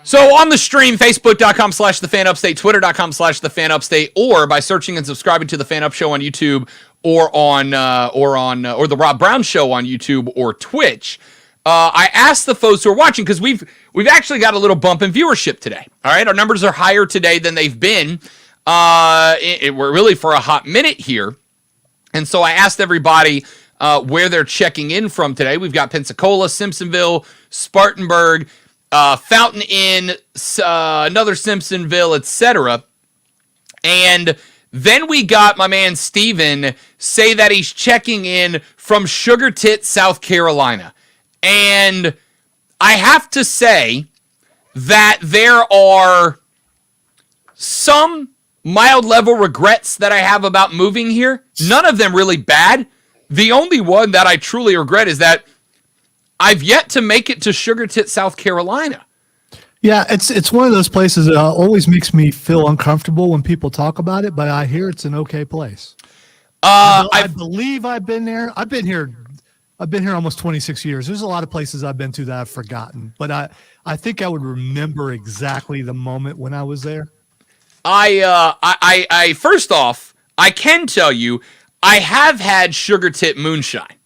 So on the stream, facebook.com/thefanupstate, twitter.com/thefanupstate, or by searching and subscribing to the Fan Up Show on YouTube or the Rob Brown Show on YouTube or Twitch. I asked the folks who are watching, because we've actually got a little bump in viewership today. All right, our numbers are higher today than they've been we're really for a hot minute here. And so I asked everybody where they're checking in from today. We've got Pensacola, Simpsonville, Spartanburg, Fountain Inn, another Simpsonville, etc. And then we got my man Steven say that he's checking in from Sugar Tit, South Carolina. And I have to say that there are some mild level regrets that I have about moving here. None of them really bad. The only one that I truly regret is that I've yet to make it to Sugar Tit, South Carolina. Yeah, it's one of those places that always makes me feel uncomfortable when people talk about it, but I hear it's an okay place. I believe I've been there. I've been here almost 26 years. There's a lot of places I've been to that I've forgotten, but I think I would remember exactly the moment when I was there. I first off, I can tell you, I have had Sugar Tit moonshine,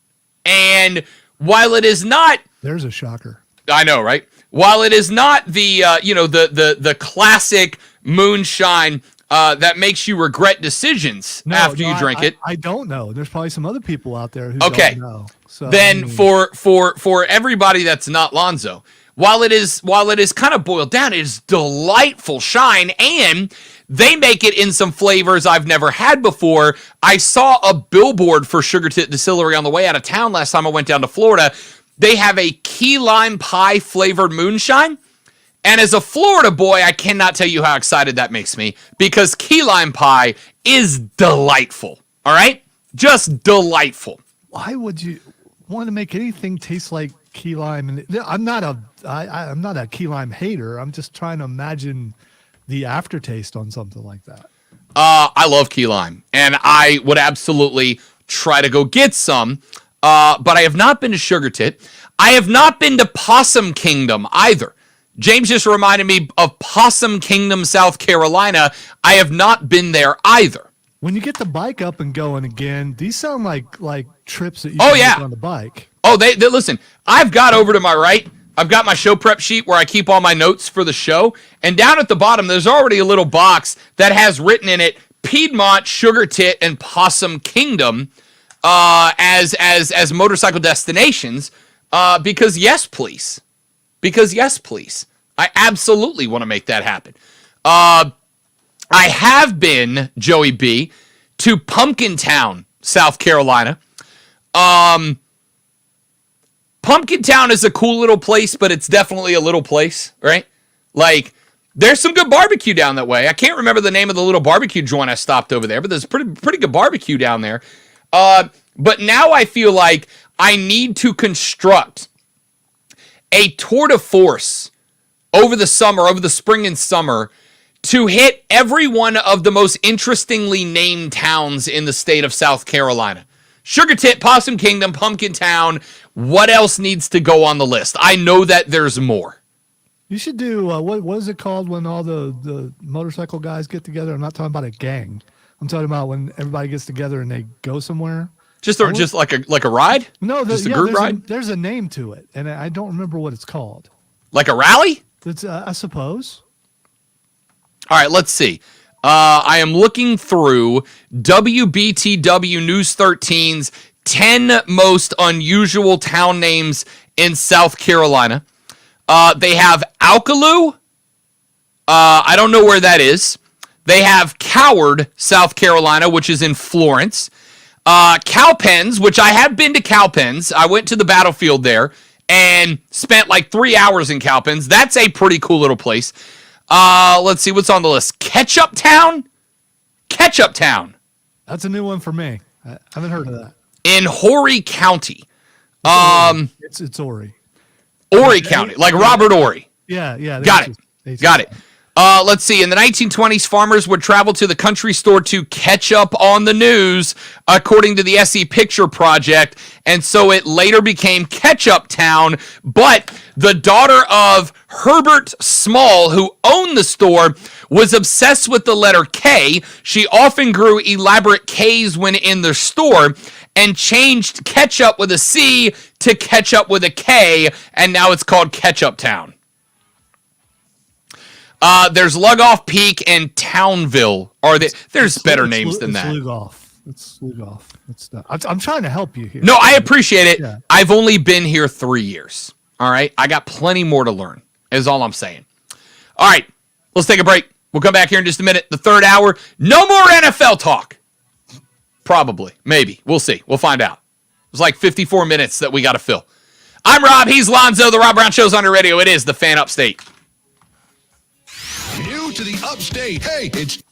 and while it is not, there's a shocker. I know, right? While it is not the the classic moonshine that makes you regret decisions after you drink it. I don't know. There's probably some other people out there who don't know. So then for everybody that's not Lonzo, while it is kind of boiled down, it is delightful shine, and they make it in some flavors I've never had before. I saw a billboard for Sugar Tit Distillery on the way out of town last time I went down to Florida. They have a key lime pie flavored moonshine. And as a Florida boy, I cannot tell you how excited that makes me, because key lime pie is delightful. All right? Just delightful. Why would you want to make anything taste like key lime? And I'm not a key lime hater. I'm just trying to imagine the aftertaste on something like that. I love key lime, and I would absolutely try to go get some. But I have not been to Sugar Tit. I have not been to Possum Kingdom either. James just reminded me of Possum Kingdom, South Carolina. I have not been there either. When you get the bike up and going again, these sound like trips that you Oh, can yeah. make on the bike. Oh, they listen, I've got over to my right. I've got my show prep sheet where I keep all my notes for the show. And down at the bottom, there's already a little box that has written in it Piedmont, Sugar Tit, and Possum Kingdom as motorcycle destinations. Because yes, please. I absolutely want to make that happen. I have been, Joey B, to Pumpkin Town, South Carolina. Pumpkin Town is a cool little place, but it's definitely a little place, right? Like, there's some good barbecue down that way. I can't remember the name of the little barbecue joint I stopped over there, but there's pretty good barbecue down there. But now I feel like I need to construct a tour de force over the spring and summer, to hit every one of the most interestingly named towns in the state of South Carolina. Sugar Tit, Possum Kingdom, Pumpkin Town. What else needs to go on the list? I know that there's more. You should do, what is it called when all the motorcycle guys get together? I'm not talking about a gang. I'm talking about when everybody gets together and they go somewhere. Just like a ride? No, just a group ride? There's a name to it, and I don't remember what it's called. Like a rally? It's, I suppose. All right, let's see. I am looking through WBTW News 13's 10 most unusual town names in South Carolina. They have Alkaloo. I don't know where that is. They have Coward, South Carolina, which is in Florence. Cowpens, which I have been to Cowpens. I went to the battlefield there and spent like 3 hours in Cowpens. That's a pretty cool little place. Let's see what's on the list. Ketchup Town? Ketchup Town. That's a new one for me. I haven't heard of that. In Horry County. It's Horry. Horry County, like Robert Horry. Yeah. Got it. Let's see. In the 1920s, farmers would travel to the country store to catch up on the news, according to the SE Picture Project. And so it later became Ketchup Town. But the daughter of Herbert Small, who owned the store, was obsessed with the letter K. She often grew elaborate Ks when in the store and changed ketchup with a C to ketchup with a K. And now it's called Ketchup Town. There's Lugoff Peak and Townville. There's better names than that. It's Lugoff. It's not. I'm trying to help you here. No, I appreciate it. Yeah. I've only been here 3 years. All right? I got plenty more to learn, is all I'm saying. All right, let's take a break. We'll come back here in just a minute. The third hour, no more NFL talk. Probably. Maybe. We'll see. We'll find out. It's like 54 minutes that we got to fill. I'm Rob. He's Lonzo. The Rob Brown Show's on the radio. It is the Fan Upstate. New to the upstate. Hey, it's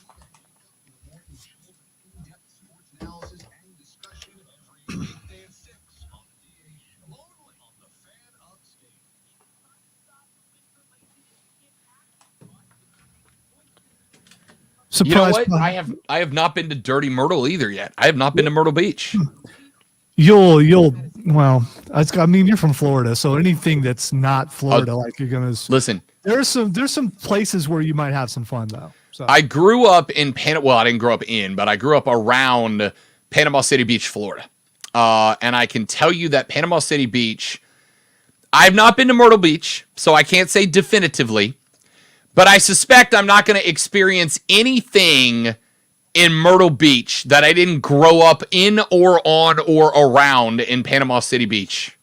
You know what? I have not been to Dirty Myrtle either yet. I have not been to Myrtle Beach. Well, I mean, you're from Florida, so anything that's not Florida, like you're gonna listen. There's some places where you might have some fun though. So I grew up in I didn't grow up in, but I grew up around Panama City Beach, Florida. And I can tell you that Panama City Beach, I've not been to Myrtle Beach, so I can't say definitively, but I suspect I'm not going to experience anything in Myrtle Beach that I didn't grow up in or on or around in Panama City Beach.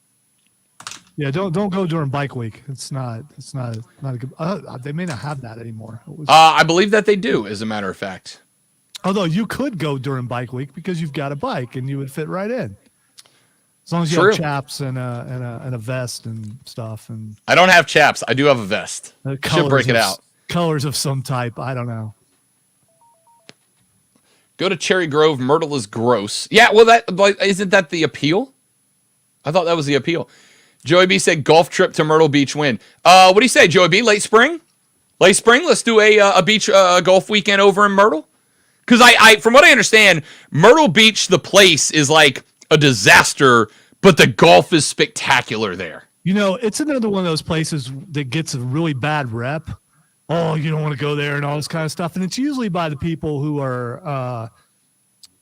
Yeah, don't go during bike week. It's not a good. They may not have that anymore. I believe that they do, as a matter of fact. Although you could go during bike week because you've got a bike and you would fit right in, as long as you have chaps and a vest and stuff. And I don't have chaps. I do have a vest. Should break it out. Colors of some type. I don't know. Go to Cherry Grove. Myrtle is gross. Yeah, well, isn't that the appeal? I thought that was the appeal. Joey B said golf trip to Myrtle Beach win. What do you say, Joey B? Late spring? Late spring? Let's do a beach golf weekend over in Myrtle. Because I from what I understand, Myrtle Beach, the place is like a disaster, but the golf is spectacular there. It's another one of those places that gets a really bad rep. Oh, you don't want to go there and all this kind of stuff. And it's usually by the people who are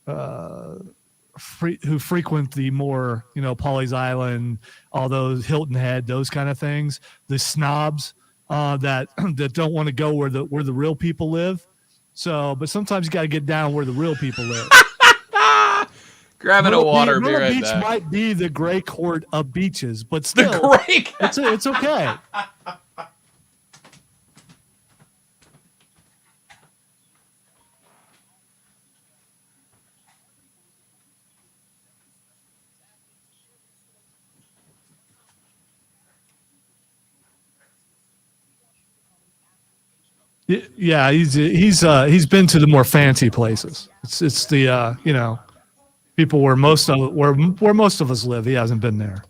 who frequent the more, Pawleys Island, all those Hilton Head, those kind of things. The snobs that don't want to go where the real people live. So, but sometimes you got to get down where the real people live. Grabbing a water beer Myrtle right Beach there. might be the gray court of beaches, but still, The gray. it's okay. Yeah, he's been to the more fancy places. It's the people where most of us live. He hasn't been there.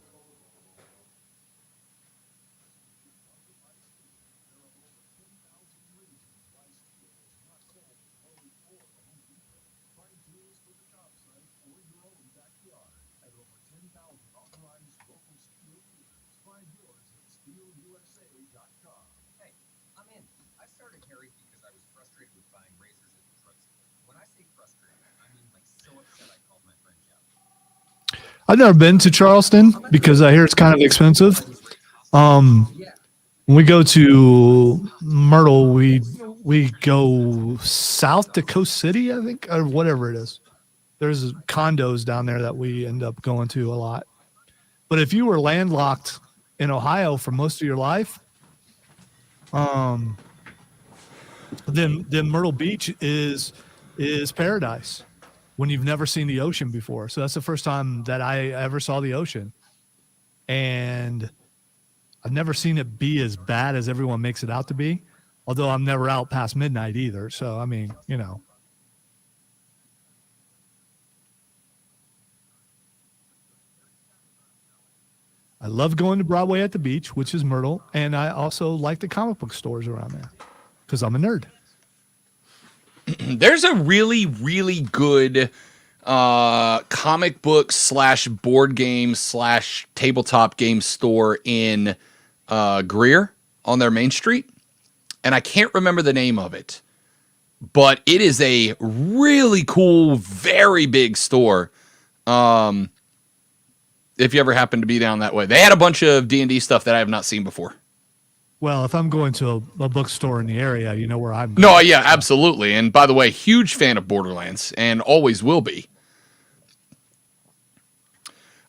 I've never been to Charleston because I hear it's kind of expensive. When we go to Myrtle, we go south to Coast City, I think, or whatever it is. There's condos down there that we end up going to a lot. But if you were landlocked in Ohio for most of your life, then Myrtle Beach is paradise when you've never seen the ocean before. So that's the first time that I ever saw the ocean. And I've never seen it be as bad as everyone makes it out to be, although I'm never out past midnight either. So, I mean, I love going to Broadway at the beach, which is Myrtle, and I also like the comic book stores around there because I'm a nerd. There's a really, really good comic book / board game / tabletop game store in Greer on their main street. And I can't remember the name of it, but it is a really cool, very big store. If you ever happen to be down that way, they had a bunch of D&D stuff that I have not seen before. Well, if I'm going to a bookstore in the area, you know where I'm going. No, yeah, absolutely. And by the way, huge fan of Borderlands and always will be.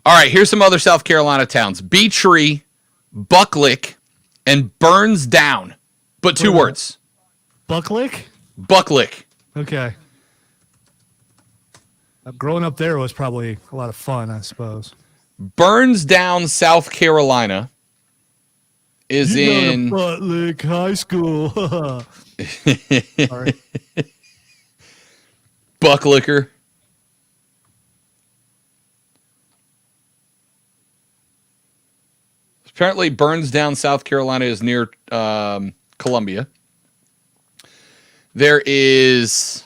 All right, here's some other South Carolina towns. Beetree, Bucklick, and Burns Down. But two words. Bucklick? Bucklick. Okay. Growing up there was probably a lot of fun, I suppose. Burns Down, South Carolina is in Bucklick High School. Sorry. Bucklicker. Apparently, Burns Down, South Carolina is near Columbia. There is,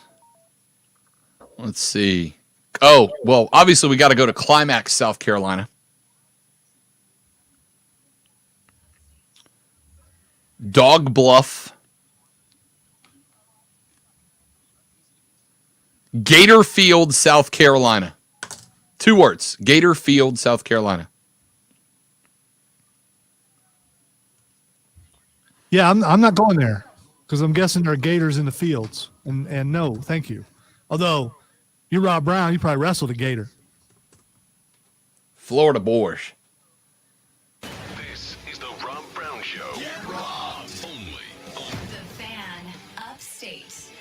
let's see. Oh, well, obviously we got to go to Climax, South Carolina. Dog Bluff. Gatorfield, South Carolina. Two words. Gatorfield, South Carolina. Yeah, I'm not going there because I'm guessing there are gators in the fields. And no, thank you. Although, you're Rob Brown, you probably wrestled a gator. Florida Boars. This is the Rob Brown Show. Get Rob. Only on The Fan Upstate.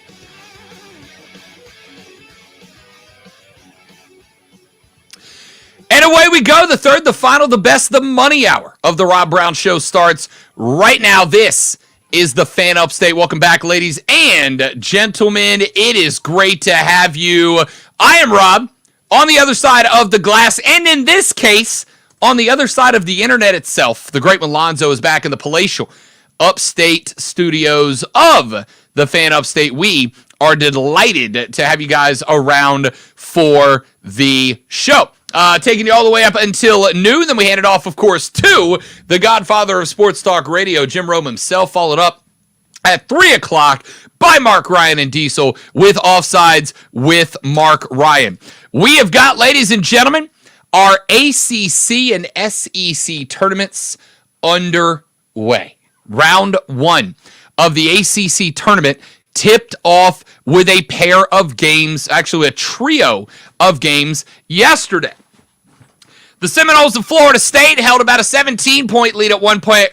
And away we go. The third, the final, the best, the money hour of the Rob Brown Show starts right now. This is the Fan Upstate. Welcome back, ladies and gentlemen. It is great to have you. I am Rob, on the other side of the glass, and in this case, on the other side of the internet itself. The great Malonzo is back in the palatial upstate studios of the Fan Upstate. We are delighted to have you guys around for the show. taking you all the way up until noon. Then we hand it off, of course, to the godfather of sports talk radio, Jim Rome himself, followed up at 3 o'clock by Mark Ryan and Diesel with Offsides with Mark Ryan. We have got, ladies and gentlemen, our ACC and SEC tournaments underway. Round 1 of the ACC tournament tipped off with a pair of games, actually a trio of games yesterday. The Seminoles of Florida State held about a 17-point lead at one point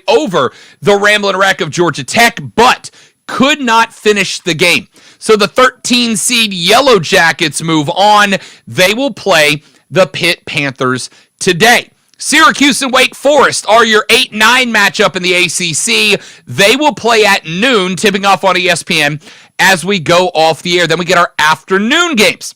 over the Ramblin' Wreck of Georgia Tech, but could not finish the game. So the 13-seed Yellow Jackets move on. They will play the Pitt Panthers today. Syracuse and Wake Forest are your 8-9 matchup in the ACC. They will play at noon, tipping off on ESPN as we go off the air. Then we get our afternoon games.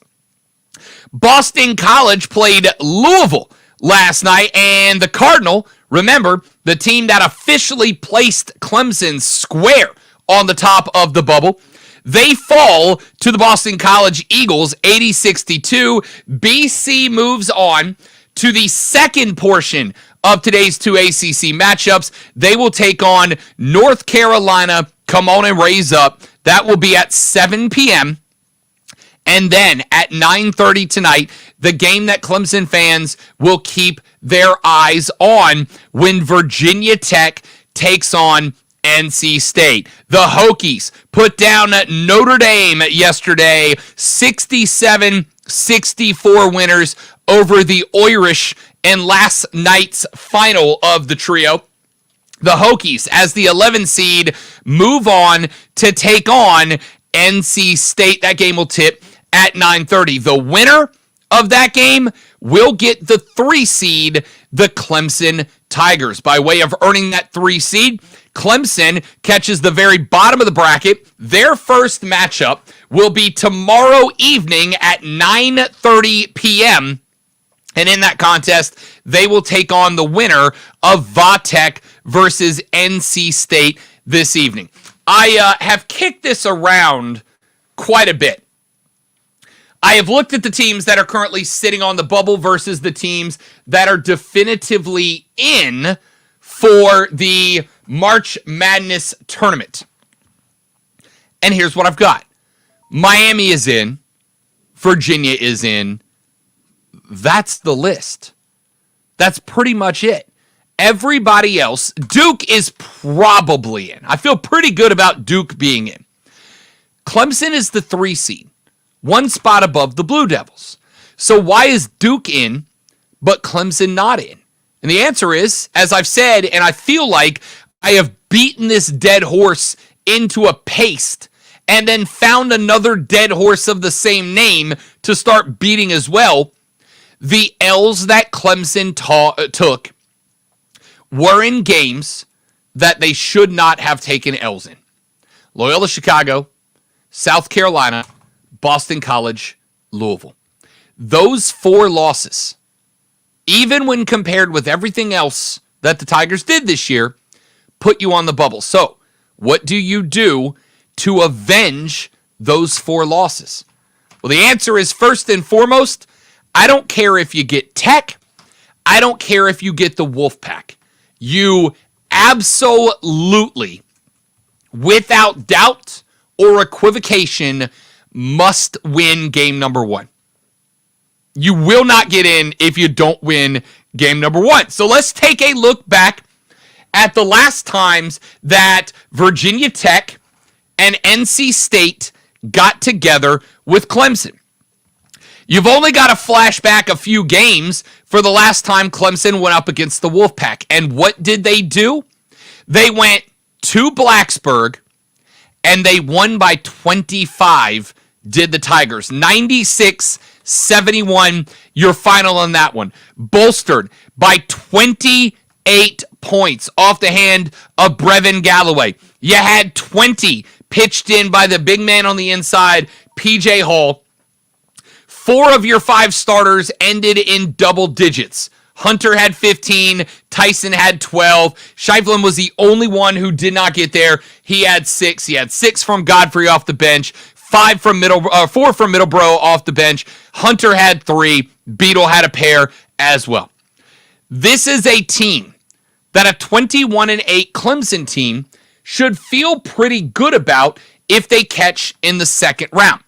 Boston College played Louisville last night, and the Cardinal, remember, the team that officially placed Clemson square on the top of the bubble, they fall to the Boston College Eagles 80-62. BC moves on to the second portion of today's two ACC matchups. They will take on North Carolina. Come on and raise up. That will be at 7 p.m. And then at 9:30 tonight, the game that Clemson fans will keep their eyes on when Virginia Tech takes on NC State. The Hokies put down Notre Dame yesterday, 67-64 winners over the Irish in last night's final of the trio. The Hokies, as the 11 seed, move on to take on NC State. That game will tip at 9:30. The winner of that game will get the 3 seed, the Clemson Tigers. By way of earning that 3 seed, Clemson catches the very bottom of the bracket. Their first matchup will be tomorrow evening at 9:30 p.m. And in that contest, they will take on the winner of Vatech versus NC State this evening. I have kicked this around quite a bit. I have looked at the teams that are currently sitting on the bubble versus the teams that are definitively in for the March Madness tournament. And here's what I've got. Miami is in. Virginia is in. That's the list. That's pretty much it. Everybody else, Duke is probably in. I feel pretty good about Duke being in. Clemson is the 3 seed. 1 spot above the Blue Devils. So why is Duke in, but Clemson not in? And the answer is, as I've said, and I feel like I have beaten this dead horse into a paste and then found another dead horse of the same name to start beating as well. The L's that Clemson took were in games that they should not have taken L's in. Loyola Chicago, South Carolina, Boston College, Louisville. Those 4 losses, even when compared with everything else that the Tigers did this year, put you on the bubble. So, what do you do to avenge those 4 losses? Well, the answer is, first and foremost, I don't care if you get Tech. I don't care if you get the Wolfpack. You absolutely, without doubt or equivocation, must win game number 1. You will not get in if you don't win game number 1. So let's take a look back at the last times that Virginia Tech and NC State got together with Clemson. You've only got to flashback a few games for the last time Clemson went up against the Wolfpack. And what did they do? They went to Blacksburg and they won by 25, did the Tigers. 96-71, your final on that one. Bolstered by 28 points off the hand of Brevin Galloway. You had 20 pitched in by the big man on the inside, P.J. Hall. 4 of your 5 starters ended in double digits. Hunter had 15. Tyson had 12. Scheifelen was the only one who did not get there. He had 6. He had 6 from Godfrey off the bench. 4 from Middleborough off the bench. Hunter had 3. Beadle had a pair as well. This is a team that a 21-8 Clemson team should feel pretty good about if they catch in the second round.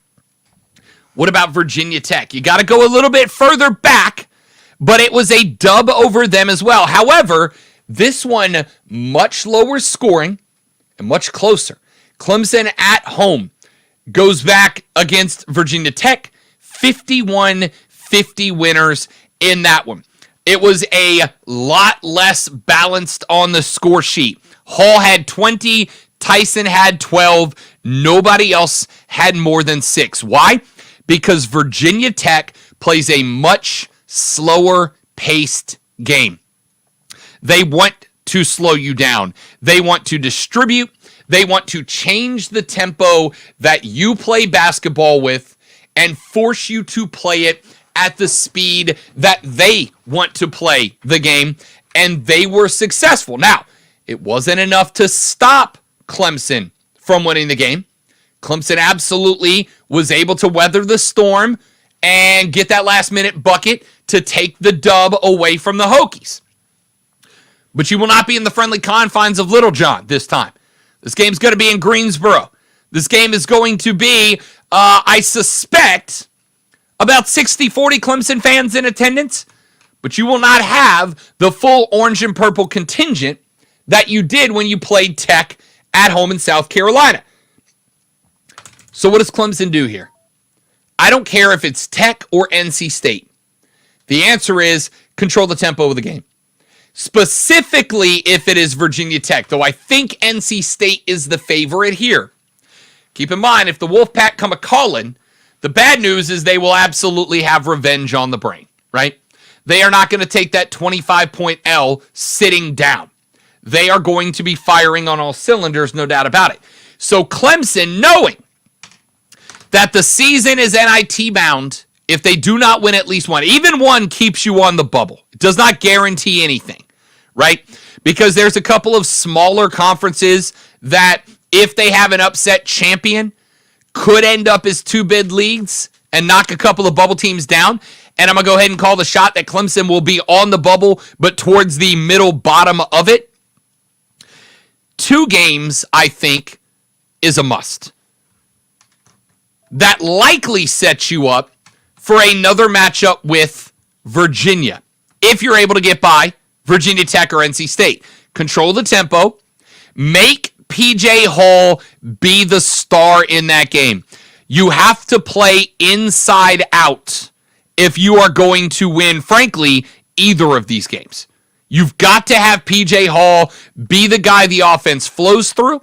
What about Virginia Tech? You got to go a little bit further back, but it was a dub over them as well. However, this one much lower scoring and much closer. Clemson at home goes back against Virginia Tech, 51-50 winners in that one. It was a lot less balanced on the score sheet. Hall had 20, Tyson had 12, nobody else had more than 6. Why? Because Virginia Tech plays a much slower paced game. They want to slow you down. They want to distribute. They want to change the tempo that you play basketball with and force you to play it at the speed that they want to play the game, and they were successful. Now, it wasn't enough to stop Clemson from winning the game. Clemson absolutely was able to weather the storm and get that last-minute bucket to take the dub away from the Hokies. But you will not be in the friendly confines of Littlejohn this time. This game's going to be in Greensboro. This game is going to be, I suspect, about 60-40 Clemson fans in attendance, but you will not have the full orange and purple contingent that you did when you played Tech at home in South Carolina. So what does Clemson do here? I don't care if it's Tech or NC State. The answer is control the tempo of the game. Specifically if it is Virginia Tech, though I think NC State is the favorite here. Keep in mind, if the Wolfpack come a-calling, the bad news is they will absolutely have revenge on the brain, right? They are not going to take that 25-point L sitting down. They are going to be firing on all cylinders, no doubt about it. So Clemson, knowing that the season is NIT bound, if they do not win at least one, even one keeps you on the bubble. It does not guarantee anything, right? Because there's a couple of smaller conferences that, if they have an upset champion, could end up as 2-bid leagues and knock a couple of bubble teams down. And I'm going to go ahead and call the shot that Clemson will be on the bubble, but towards the middle bottom of it. 2 games, I think, is a must. That likely sets you up for another matchup with Virginia, if you're able to get by Virginia Tech or NC State. Control the tempo. Make PJ Hall be the star in that game. You have to play inside out if you are going to win, frankly, either of these games. You've got to have PJ Hall be the guy the offense flows through.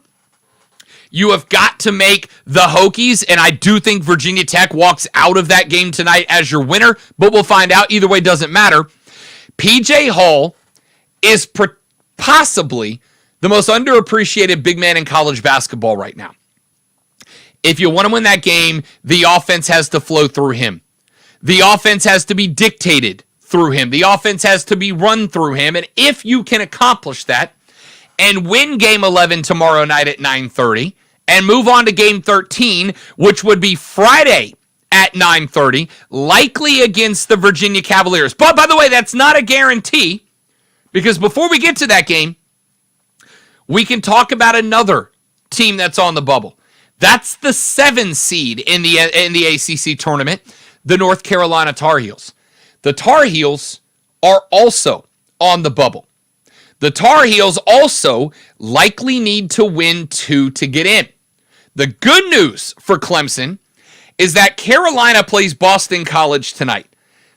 You have got to make the Hokies, and I do think Virginia Tech walks out of that game tonight as your winner, but we'll find out. Either way, doesn't matter. PJ Hall is possibly the most underappreciated big man in college basketball right now. If you want to win that game, the offense has to flow through him. The offense has to be dictated through him. The offense has to be run through him. And if you can accomplish that and win Game 11 tomorrow night at 9:30 and move on to Game 13, which would be Friday at 9:30, likely against the Virginia Cavaliers. But by the way, that's not a guarantee, because before we get to that game, we can talk about another team that's on the bubble. That's the 7 seed in the ACC tournament, the North Carolina Tar Heels. The Tar Heels are also on the bubble. The Tar Heels also likely need to win 2 to get in. The good news for Clemson is that Carolina plays Boston College tonight.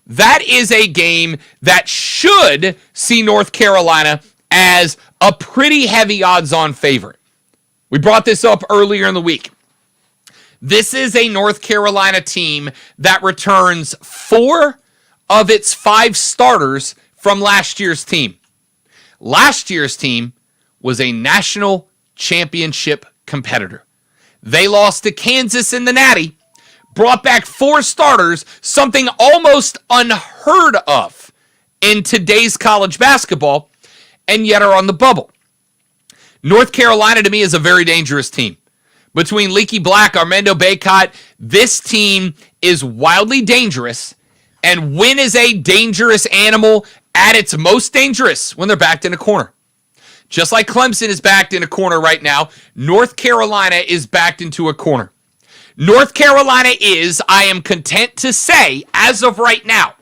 That is a game that should see North Carolina as a pretty heavy odds-on favorite. We brought this up earlier in the week. This is a North Carolina team that returns 4 of its 5 starters from last year's team. Last year's team was a national championship competitor. They lost to Kansas in the Natty, brought back 4 starters, something almost unheard of in today's college basketball, and yet are on the bubble. North Carolina, to me, is a very dangerous team. between Leaky Black, Armando Bacot. This team is wildly dangerous, and Wynn is a dangerous animal at its most dangerous when they're backed in a corner. Just like Clemson is backed in a corner right now, North Carolina is backed into a corner. North Carolina is, I am content to say, as of right now,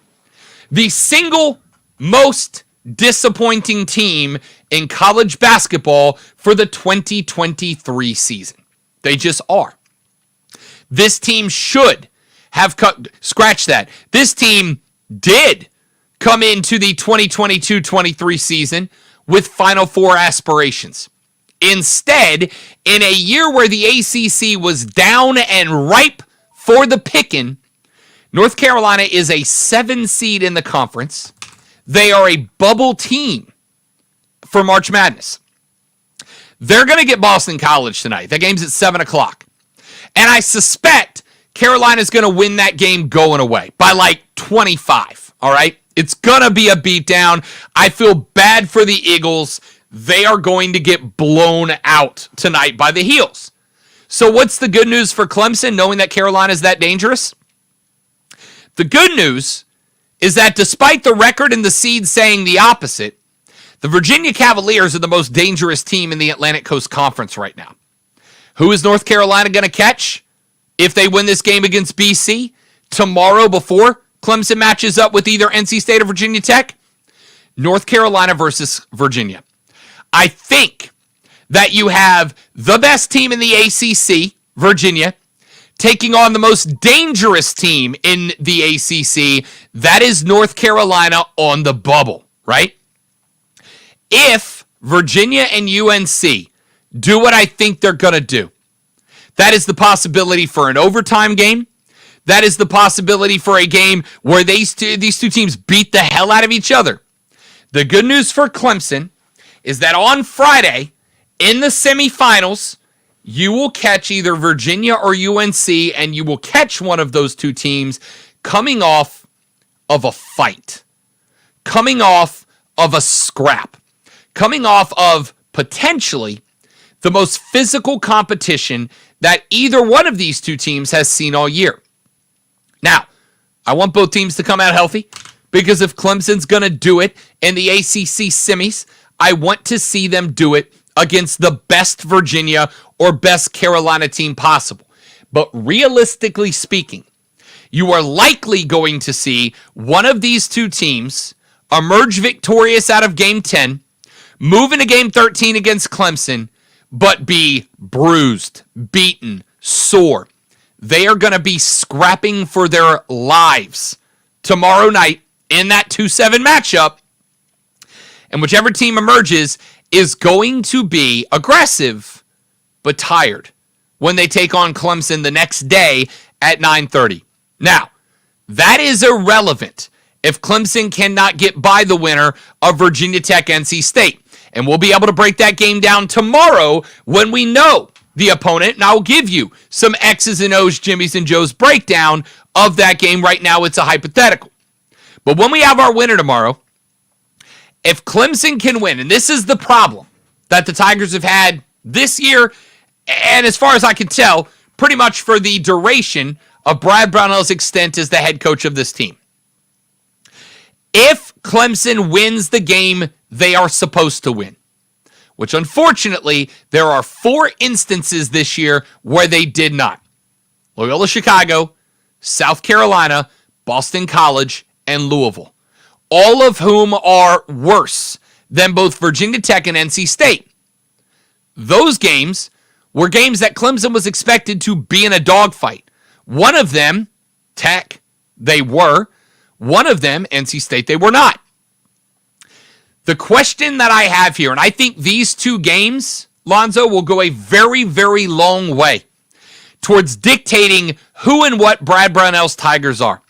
the single most disappointing team in college basketball for the 2023 season. They just are. This team should have scratch that. This team did come into the 2022-23 season with Final Four aspirations. Instead, in a year where the ACC was down and ripe for the picking, North Carolina is a 7 seed in the conference. They are a bubble team for March Madness. They're going to get Boston College tonight. That game's at 7 o'clock. And I suspect Carolina's going to win that game going away by like 25, all right? It's going to be a beatdown. I feel bad for the Eagles. They are going to get blown out tonight by the Heels. So what's the good news for Clemson, knowing that Carolina is that dangerous? The good news is that despite the record and the seed saying the opposite, the Virginia Cavaliers are the most dangerous team in the Atlantic Coast Conference right now. Who is North Carolina going to catch if they win this game against BC tomorrow before Clemson matches up with either NC State or Virginia Tech? North Carolina versus Virginia. I think that you have the best team in the ACC, Virginia, taking on the most dangerous team in the ACC. That is North Carolina on the bubble, right? If Virginia and UNC do what I think they're going to do, that is the possibility for an overtime game. That is the possibility for a game where these two teams beat the hell out of each other. The good news for Clemson is that on Friday, in the semifinals, you will catch either Virginia or UNC, and you will catch one of those two teams coming off of a fight, coming off of a scrap, coming off of potentially the most physical competition that either one of these two teams has seen all year. Now, I want both teams to come out healthy, because if Clemson's going to do it in the ACC semis, I want to see them do it against the best Virginia or best Carolina team possible. But realistically speaking, you are likely going to see one of these two teams emerge victorious out of Game 10, move into Game 13 against Clemson, but be bruised, beaten, sore. They are going to be scrapping for their lives tomorrow night in that 2-7 matchup. And whichever team emerges is going to be aggressive, but tired when they take on Clemson the next day at 9:30. Now, that is irrelevant if Clemson cannot get by the winner of Virginia Tech NC State. And we'll be able to break that game down tomorrow when we know the opponent, and I'll give you some X's and O's, Jimmy's and Joe's breakdown of that game. Right now, it's a hypothetical. But when we have our winner tomorrow, if Clemson can win, and this is the problem that the Tigers have had this year, and as far as I can tell, pretty much for the duration of Brad Brownell's extent as the head coach of this team. If Clemson wins the game they are supposed to win, which unfortunately, there are 4 instances this year where they did not. Loyola Chicago, South Carolina, Boston College, and Louisville. All of whom are worse than both Virginia Tech and NC State. Those games were games that Clemson was expected to be in a dogfight. One of them, Tech, they were. One of them, NC State, they were not. The question that I have here, and I think these two games, Lonzo, will go a very, very long way towards dictating who and what Brad Brownell's Tigers are.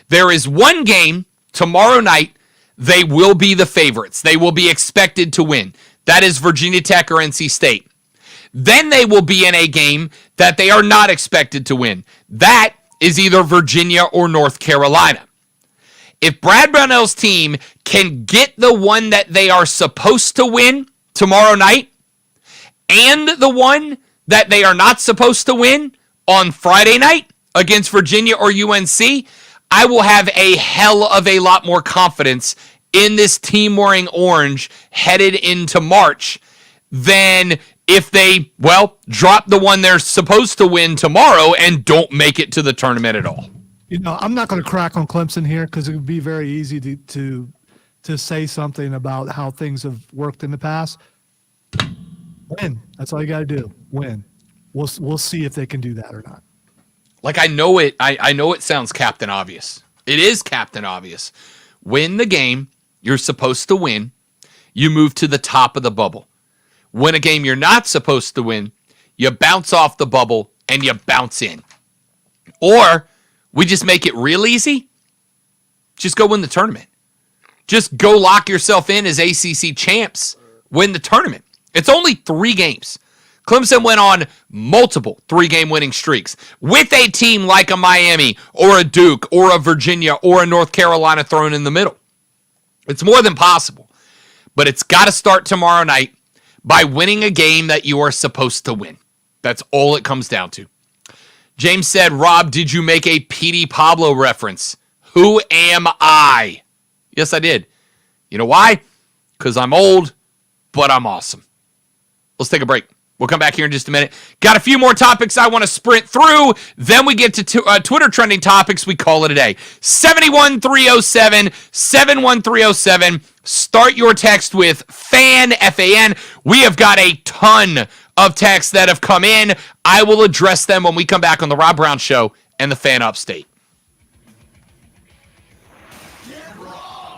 There is one game tomorrow night they will be the favorites. They will be expected to win. That is Virginia Tech or NC State. Then they will be in a game that they are not expected to win. That is either Virginia or North Carolina. If Brad Brownell's team can get the one that they are supposed to win tomorrow night and the one that they are not supposed to win on Friday night against Virginia or UNC, I will have a hell of a lot more confidence in this team wearing orange headed into March than if they, drop the one they're supposed to win tomorrow and don't make it to the tournament at all. I'm not going to crack on Clemson here because it would be very easy to say something about how things have worked in the past. Win. That's all you got to do. Win. We'll see if they can do that or not. Like, I know it sounds Captain Obvious. It is Captain Obvious. Win the game you're supposed to win. You move to the top of the bubble. Win a game you're not supposed to win. You bounce off the bubble and you bounce in. Or we just make it real easy. Just go win the tournament. Just go lock yourself in as ACC champs. Win the tournament. It's only 3 games. Clemson went on multiple 3-game winning streaks with a team like a Miami or a Duke or a Virginia or a North Carolina thrown in the middle. It's more than possible. But it's got to start tomorrow night by winning a game that you are supposed to win. That's all it comes down to. James said, Rob, did you make a P.D. Pablo reference? Who am I? Yes, I did. You know why? Because I'm old, but I'm awesome. Let's take a break. We'll come back here in just a minute. Got a few more topics I want to sprint through. Then we get to Twitter trending topics. We call it a day. 71307, 71307. Start your text with FAN, F-A-N. We have got a ton of texts that have come in. I will address them when we come back on the Rob Brown Show and the Fan Upstate.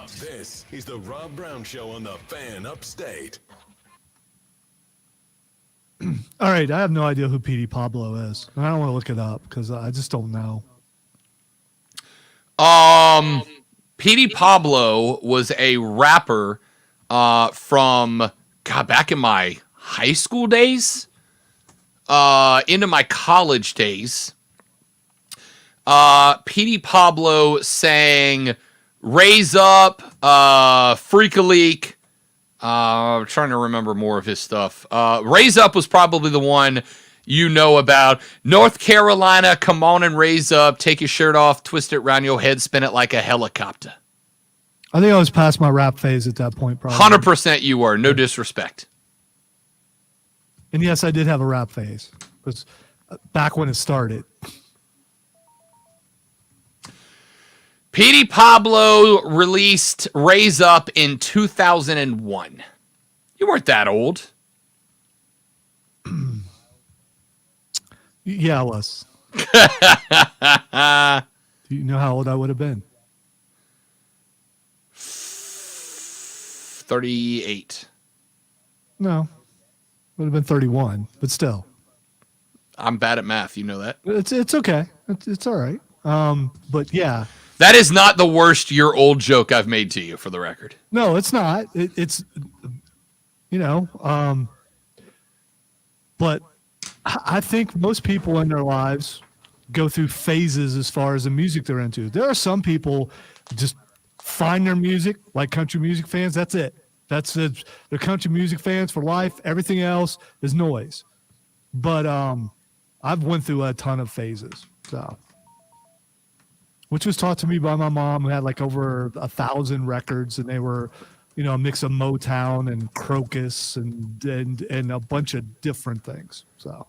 This is the Rob Brown Show on the Fan Upstate. All right, I have no idea who P.D. Pablo is. And I don't want to look it up because I just don't know. P.D. Pablo was a rapper from, back in my high school days, into my college days. P.D. Pablo sang Raise Up, Freak a Leak. I'm trying to remember more of his stuff. Raise Up was probably the one you know about. North Carolina, come on and raise up. Take your shirt off, twist it around your head, spin it like a helicopter. I think I was past my rap phase at that point, probably. 100% you were. No disrespect. And yes, I did have a rap phase. It was back when it started. P.D. Pablo released Raise Up in 2001. You weren't that old. Yeah, I was. Do you know how old I would have been? 38. No. Would have been 31, but still. I'm bad at math. You know that. It's okay. It's all right. But yeah. That is not the worst year old joke I've made to you, for the record. No, it's not. It's, but I think most people in their lives go through phases as far as the music they're into. There are some people just find their music, like country music fans. That's it. That's it. They're country music fans for life. Everything else is noise. But I've went through a ton of phases, so. Which was taught to me by my mom, who had like over 1,000 records, and they were, a mix of Motown and Crocus and a bunch of different things. So,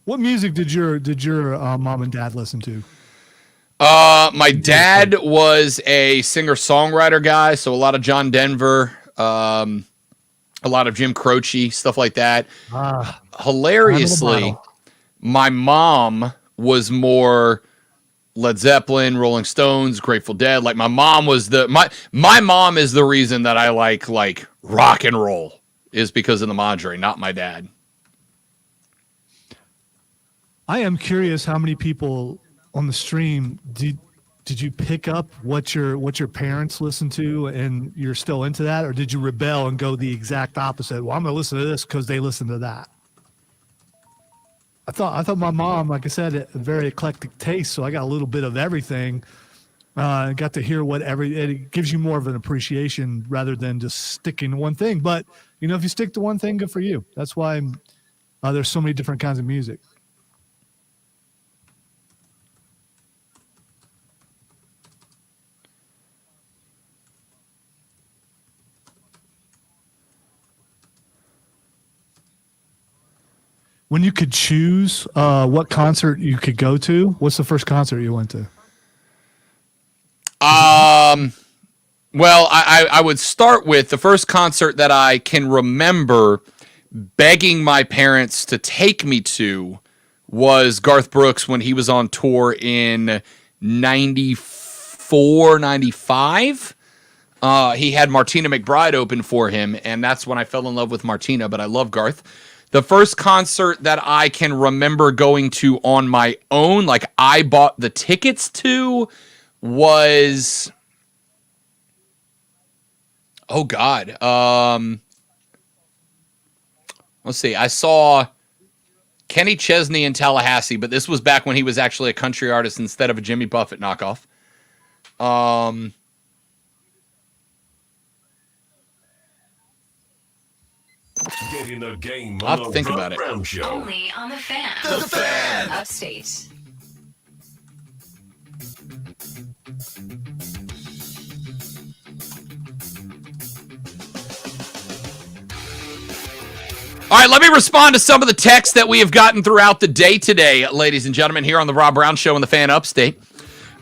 what music did your mom and dad listen to? My dad was a singer-songwriter guy, so a lot of John Denver, a lot of Jim Croce, stuff like that. Hilariously, my mom was more Led Zeppelin, Rolling Stones, Grateful Dead. Like my mom was my mom is the reason that I like rock and roll, is because of the Madre, not my dad. I am curious how many people on the stream did you pick up what your parents listened to and you're still into that, or did you rebel and go the exact opposite? Well, I'm going to listen to this because they listen to that. I thought my mom, like I said, had a very eclectic taste, so I got a little bit of everything. Got to hear it gives you more of an appreciation rather than just sticking to one thing. But, if you stick to one thing, good for you. That's why there's so many different kinds of music. When you could choose what concert you could go to, what's the first concert you went to? Well, I would start with the first concert that I can remember begging my parents to take me to was Garth Brooks when he was on tour in 94, 95. He had Martina McBride open for him, and that's when I fell in love with Martina, but I love Garth. The first concert that I can remember going to on my own, like I bought the tickets to, was... Oh, God. Let's see. I saw Kenny Chesney in Tallahassee, but this was back when he was actually a country artist instead of a Jimmy Buffett knockoff. Get in the game. I'll have to think about it. Only on the Fan. The Fan. Upstate. All right, let me respond to some of the texts that we have gotten throughout the day today, ladies and gentlemen, here on the Rob Brown Show on the Fan Upstate.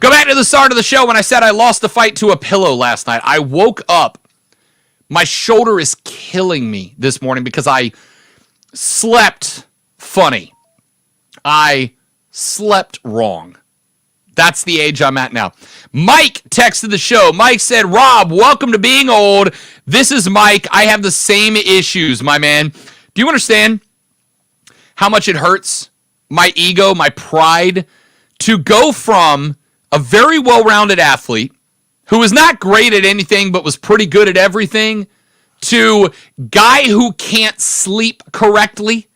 Go back to the start of the show when I said I lost the fight to a pillow last night. I woke up. My shoulder is killing me this morning because I slept funny. I slept wrong. That's the age I'm at now. Mike texted the show. Mike said, Rob, welcome to being old. This is Mike. I have the same issues, my man. Do you understand how much it hurts my ego, my pride, to go from a very well-rounded athlete who was not great at anything but was pretty good at everything to guy who can't sleep correctly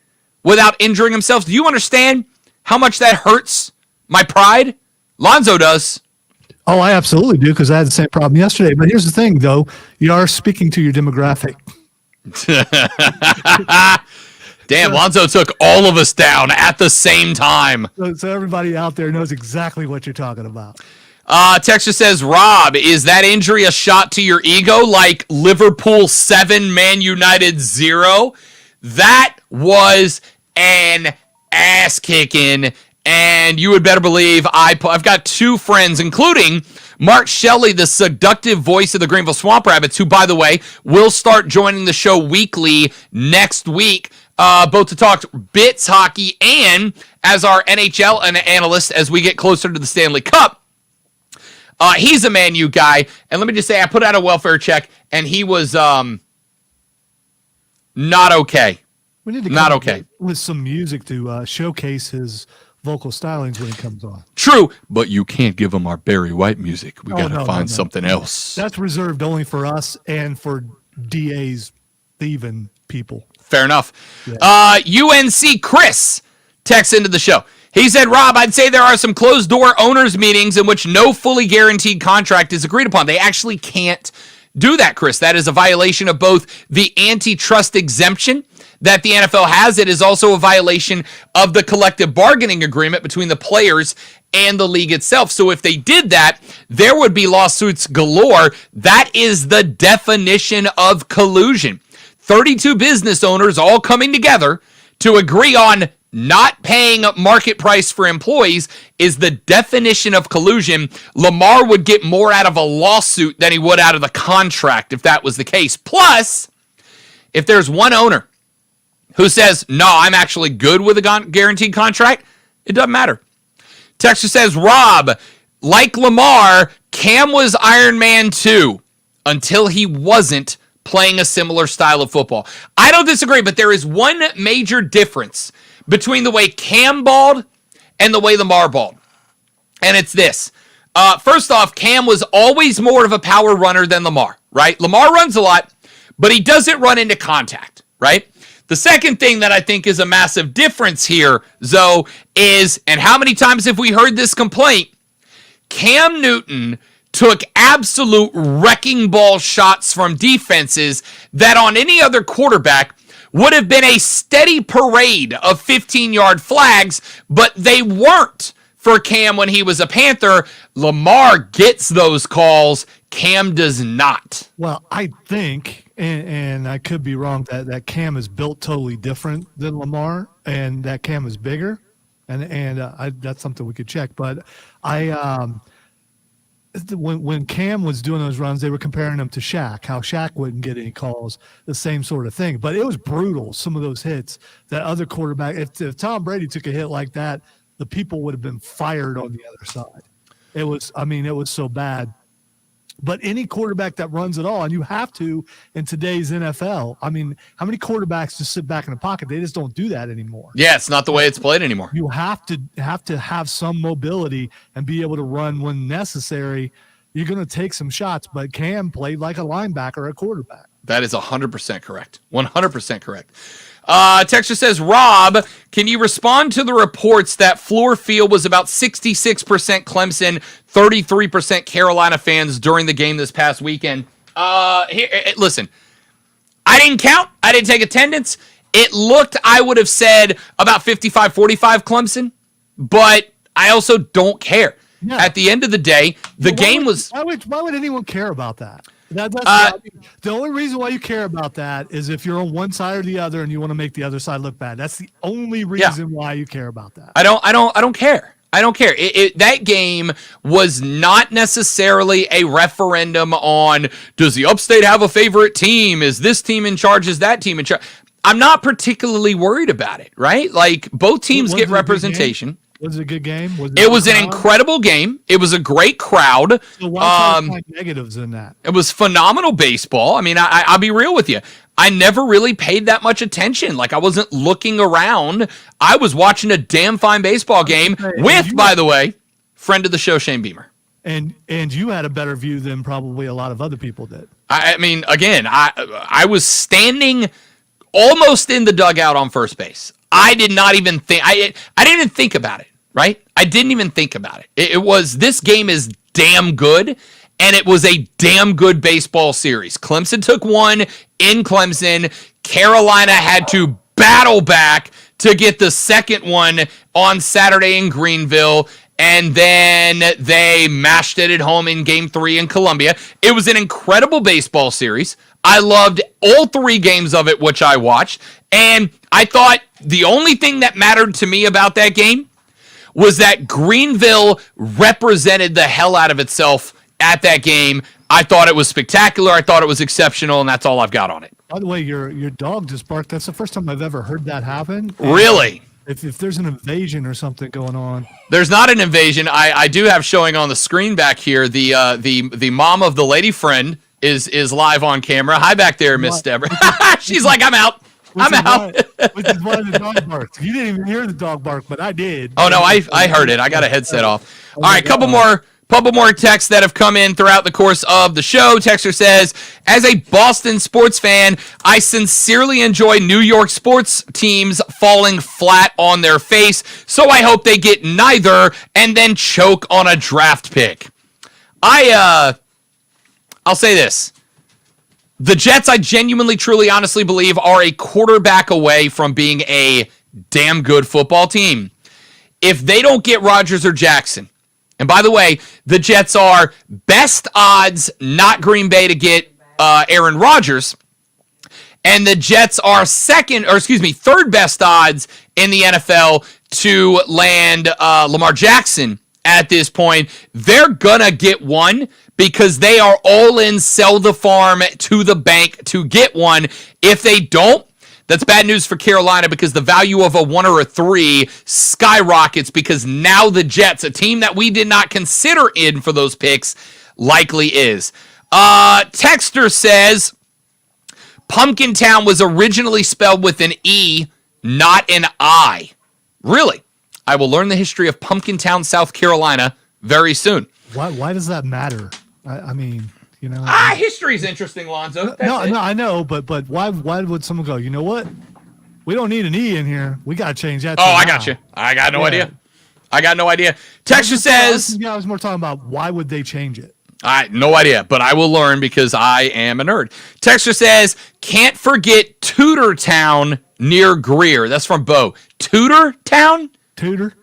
without injuring himself? Do you understand how much that hurts my pride? Lonzo does. Oh, I absolutely do, because I had the same problem yesterday. But here's the thing, though. You are speaking to your demographic. Damn, Lonzo took all of us down at the same time. So everybody out there knows exactly what you're talking about. Texas says, Rob, is that injury a shot to your ego like Liverpool 7, Man United 0? That was an ass-kicking, and you would better believe I've got two friends, including Mark Shelley, the seductive voice of the Greenville Swamp Rabbits, who, by the way, will start joining the show weekly next week, both to talk Bits hockey and as our NHL analyst as we get closer to the Stanley Cup. He's a Man U guy, and let me just say, I put out a welfare check, and he was not okay. We need to not come okay with some music to showcase his vocal stylings when he comes on. True, but you can't give him our Barry White music. We got to find something else. That's reserved only for us and for DA's thieving people. Fair enough. Yeah. UNC Chris texts into the show. He said, Rob, I'd say there are some closed-door owners meetings in which no fully guaranteed contract is agreed upon. They actually can't do that, Chris. That is a violation of both the antitrust exemption that the NFL has. It is also a violation of the collective bargaining agreement between the players and the league itself. So if they did that, there would be lawsuits galore. That is the definition of collusion. 32 business owners all coming together to agree on not paying market price for employees is the definition of collusion. Lamar would get more out of a lawsuit than he would out of the contract if that was the case. Plus, if there's one owner who says, no, I'm actually good with a guaranteed contract, it doesn't matter. Texas says, Rob, like Lamar, Cam was Iron Man 2 until he wasn't playing a similar style of football. I don't disagree, but there is one major difference between the way Cam balled and the way Lamar balled. And it's this. First off, Cam was always more of a power runner than Lamar, right? Lamar runs a lot, but he doesn't run into contact, right? The second thing that I think is a massive difference here, Zoe, is, and how many times have we heard this complaint, Cam Newton took absolute wrecking ball shots from defenses that on any other quarterback would have been a steady parade of 15-yard flags, but they weren't for Cam when he was a Panther. Lamar gets those calls. Cam does not. Well, I think, and I could be wrong, that Cam is built totally different than Lamar, and that Cam is bigger, and that's something we could check. But when Cam was doing those runs, they were comparing him to Shaq, how Shaq wouldn't get any calls, the same sort of thing. But it was brutal, some of those hits that other quarterback. If Tom Brady took a hit like that, the people would have been fired on the other side. It was so bad. But any quarterback that runs at all, and you have to in today's NFL. I mean, how many quarterbacks just sit back in the pocket? They just don't do that anymore. Yeah, it's not the way it's played anymore. You have to have some mobility and be able to run when necessary. You're going to take some shots, but Cam played like a linebacker or a quarterback. That is 100% correct. 100% correct. Texture says, Rob, can you respond to the reports that Fluor Field was about 66% Clemson, 33% Carolina fans during the game this past weekend? Listen, I didn't count. I didn't take attendance. It looked, I would have said, about 55-45 Clemson, but I also don't care. Yeah. At the end of the day, the game was... Why would anyone care about that? That's the only reason why you care about that is if you're on one side or the other and you want to make the other side look bad. That's the only reason why you care about that. I don't care. I don't care. That game was not necessarily a referendum on, does the Upstate have a favorite team? Is this team in charge? Is that team in charge? I'm not particularly worried about it, right? Like, both teams get representation. Was it a good game? It was an incredible game. It was a great crowd. So why find negatives in that? It was phenomenal baseball. I mean, I'll be real with you. I never really paid that much attention. Like, I wasn't looking around. I was watching a damn fine baseball game with, by the way, friend of the show, Shane Beamer. And you had a better view than probably a lot of other people did. I mean, again, I was standing almost in the dugout on first base. I did not even think, I didn't even think about it, right? I didn't even think about it. It was, this game is damn good, and it was a damn good baseball series. Clemson took one in Clemson. Carolina had to battle back to get the second one on Saturday in Greenville, and then they mashed it at home in Game 3 in Columbia. It was an incredible baseball series. I loved all three games of it, which I watched, and I thought the only thing that mattered to me about that game was that Greenville represented the hell out of itself at that game. I thought it was spectacular. I thought it was exceptional, and that's all I've got on it. By the way, your dog just barked. That's the first time I've ever heard that happen. Really? If there's an invasion or something going on. There's not an invasion. I do have showing on the screen back here. The mom of the lady friend is live on camera. Hi back there, Miss Deborah. She's like, I'm out. I'm out. Which is why the dog barked. You didn't even hear the dog bark, but I did. Oh no, I heard it. I got a headset off. All right, couple more texts that have come in throughout the course of the show. Texter says, as a Boston sports fan, I sincerely enjoy New York sports teams falling flat on their face, so I hope they get neither and then choke on a draft pick. I'll say this. The Jets, I genuinely, truly, honestly believe, are a quarterback away from being a damn good football team. If they don't get Rodgers or Jackson, and by the way, the Jets are best odds, not Green Bay, to get Aaron Rodgers, and the Jets are third best odds in the NFL to land Lamar Jackson at this point. They're gonna get one because they are all in, sell the farm to the bank to get one. If they don't, that's bad news for Carolina because the value of a 1 or a 3 skyrockets because now the Jets, a team that we did not consider in for those picks, likely is. Texter says, Pumpkin Town was originally spelled with an E, not an I. Really? I will learn the history of Pumpkin Town, South Carolina very soon. Why does that matter? I mean, you know. History's interesting, Lonzo. No, I know, but why would someone go, you know what? We don't need an E in here. We got to change that. I got you. I got no idea. Texture says. I was more talking about why would they change it? No idea, but I will learn because I am a nerd. Texter says, can't forget Tudor Town near Greer. That's from Bo. Tudor Town? Tudor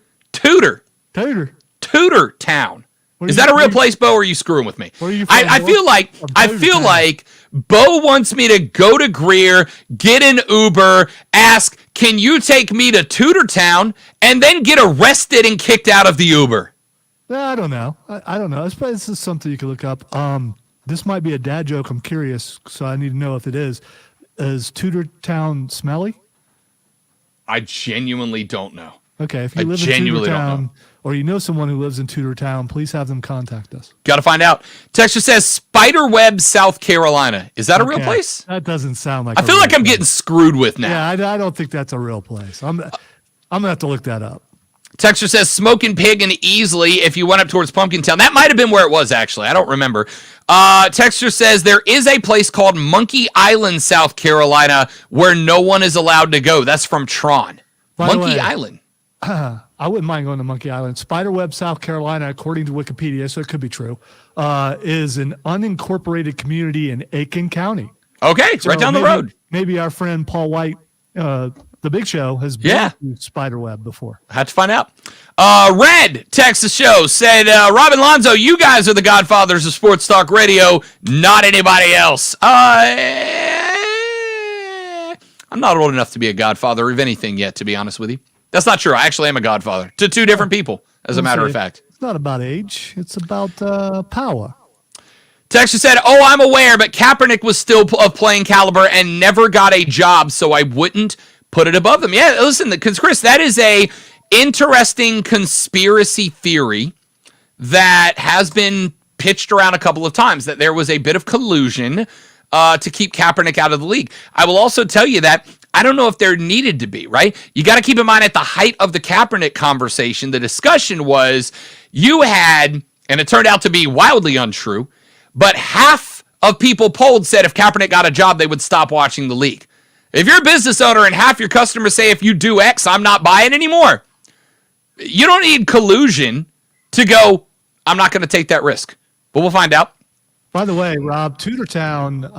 Town. Is that a real place, Bo, or are you screwing with me? I feel like Bo wants me to go to Greer, get an Uber, ask, can you take me to Tudor Town, and then get arrested and kicked out of the Uber. I don't know. I don't know. This is something you can look up. This might be a dad joke. I'm curious, so I need to know if it is. Is Tudor Town smelly? I genuinely don't know. Okay, if you live in Tudor Town or you know someone who lives in Tudor Town, please have them contact us. Got to find out. Texture says Spiderweb, South Carolina. Is that a real place? That doesn't sound like. I feel like I'm getting screwed with now. Yeah, I don't think that's a real place. I'm gonna have to look that up. Texture says Smoking Pig and Easley if you went up towards Pumpkin Town. That might have been where it was, actually. I don't remember. Texture says there is a place called Monkey Island, South Carolina, where no one is allowed to go. That's from Tron. Monkey Island. I wouldn't mind going to Monkey Island. Spiderweb, South Carolina, according to Wikipedia, so it could be true, is an unincorporated community in Aiken County. Okay, it's right down the road. Maybe our friend Paul White, the Big Show, has been to Spiderweb before. I have to find out. Red, Texas Show, said, Robin Lonzo, you guys are the godfathers of sports talk radio, not anybody else. I'm not old enough to be a godfather of anything yet, to be honest with you. That's not true. I actually am a godfather to two different people, as a matter of fact. It's not about age. It's about power. Texas said, I'm aware, but Kaepernick was still of playing caliber and never got a job, so I wouldn't put it above them. Yeah, listen, because Chris, that is a interesting conspiracy theory that has been pitched around a couple of times, that there was a bit of collusion to keep Kaepernick out of the league. I will also tell you that I don't know if there needed to be, right? You got to keep in mind at the height of the Kaepernick conversation, the discussion was you had, and it turned out to be wildly untrue, but half of people polled said if Kaepernick got a job, they would stop watching the league. If you're a business owner and half your customers say if you do X, I'm not buying anymore, you don't need collusion to go, I'm not going to take that risk. But we'll find out. By the way, Rob, Tudor Town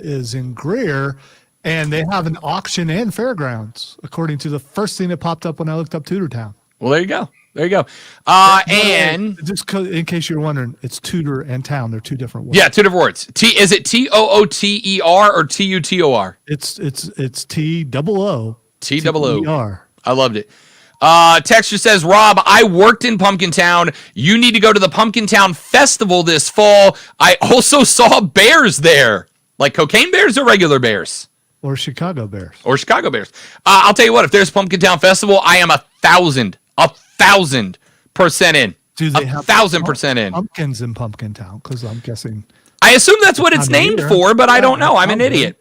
is in Greer, and they have an auction and fairgrounds, according to the first thing that popped up when I looked up Tudor Town. Well, there you go. There you go. And just in case you're wondering, it's Tudor and Town. They're two different words. Yeah, two different words. Is it Tooter or Tutor? It's T-O-O. T-O-O. I loved it. Texture says, Rob, I worked in Pumpkin Town. You need to go to the Pumpkin Town Festival this fall. I also saw bears there. Like cocaine bears or regular bears? Or Chicago Bears. I'll tell you what, if there's Pumpkin Town Festival, I am 1,000% in. Do they have 1,000% in. Pumpkins in Pumpkin Town? Because I'm guessing. I assume that's what it's named for, but I don't know. I'm an idiot.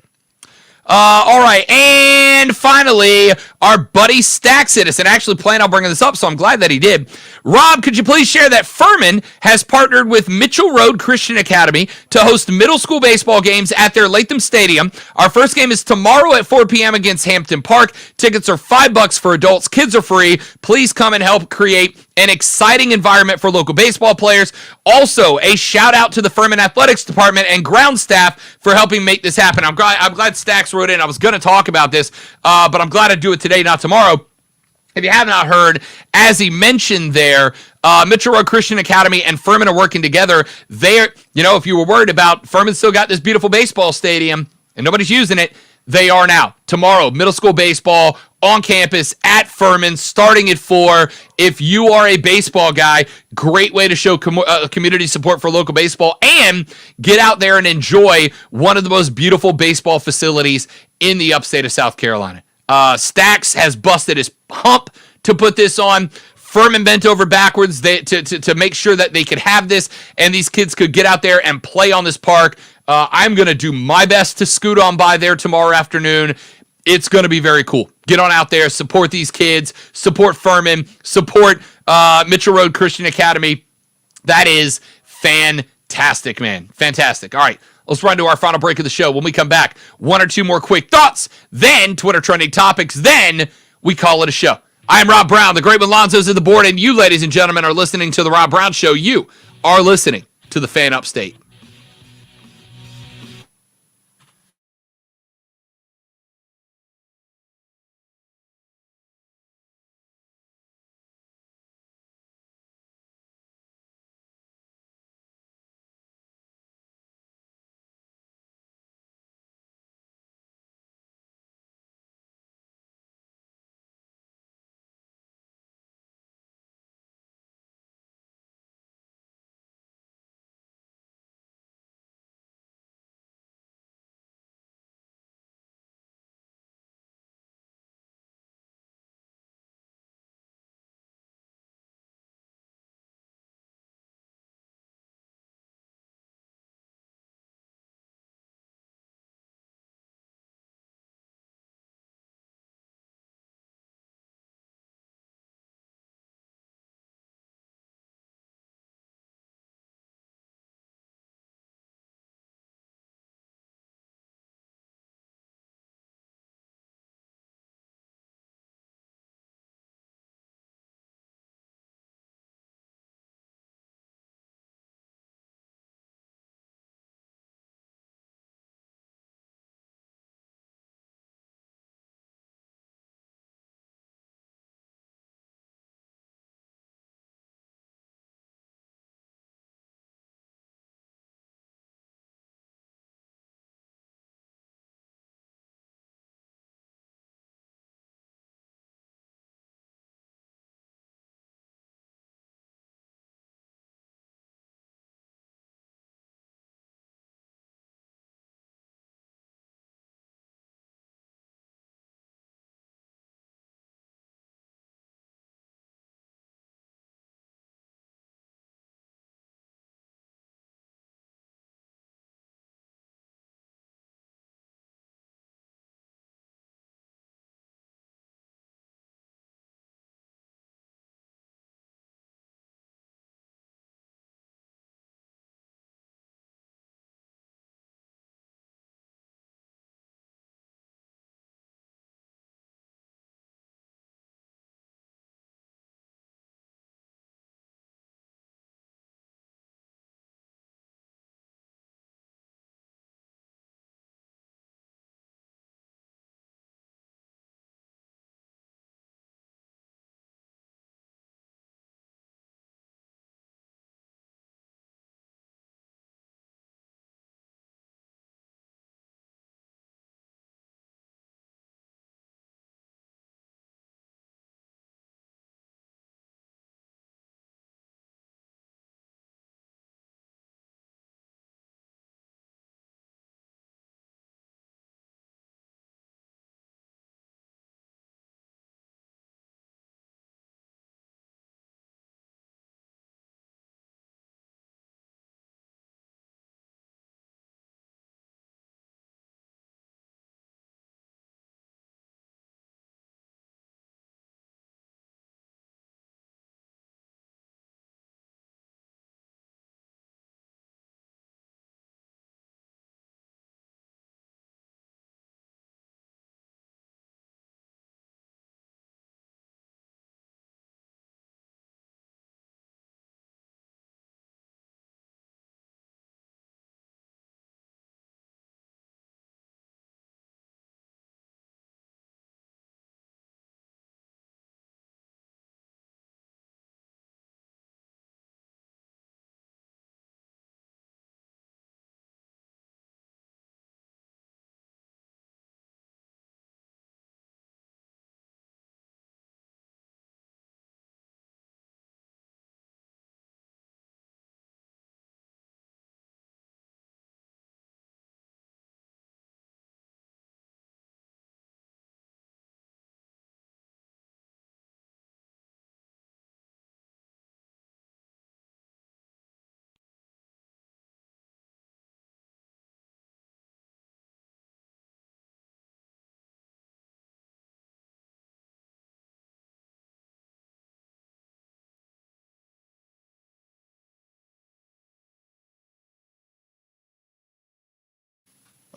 All right, and finally, our buddy Stack Citizen actually planned on bringing this up, so I'm glad that he did. Rob, could you please share that Furman has partnered with Mitchell Road Christian Academy to host middle school baseball games at their Latham Stadium. Our first game is tomorrow at 4 p.m. against Hampton Park. Tickets are $5 for adults. Kids are free. Please come and help create an exciting environment for local baseball players. Also, a shout out to the Furman Athletics Department and ground staff for helping make this happen. I'm glad Stacks wrote in. I was going to talk about this, but I'm glad I do it today, not tomorrow. If you have not heard, as he mentioned there, Mitchell Road Christian Academy and Furman are working together. If you were worried about Furman still got this beautiful baseball stadium and nobody's using it, they are now. Tomorrow, middle school baseball on campus at Furman, starting at 4. If you are a baseball guy, great way to show community support for local baseball and get out there and enjoy one of the most beautiful baseball facilities in the upstate of South Carolina. Stacks has busted his hump to put this on. Furman bent over backwards to make sure that they could have this and these kids could get out there and play on this park. I'm going to do my best to scoot on by there tomorrow afternoon. It's going to be very cool. Get on out there, support these kids, support Furman, support Mitchell Road Christian Academy. That is fantastic, man. Fantastic. All right, let's run to our final break of the show. When we come back, one or two more quick thoughts, then Twitter trending topics, then we call it a show. I am Rob Brown. The great Malonzo's at the board, and you, ladies and gentlemen, are listening to The Rob Brown Show. You are listening to to the Fan Upstate.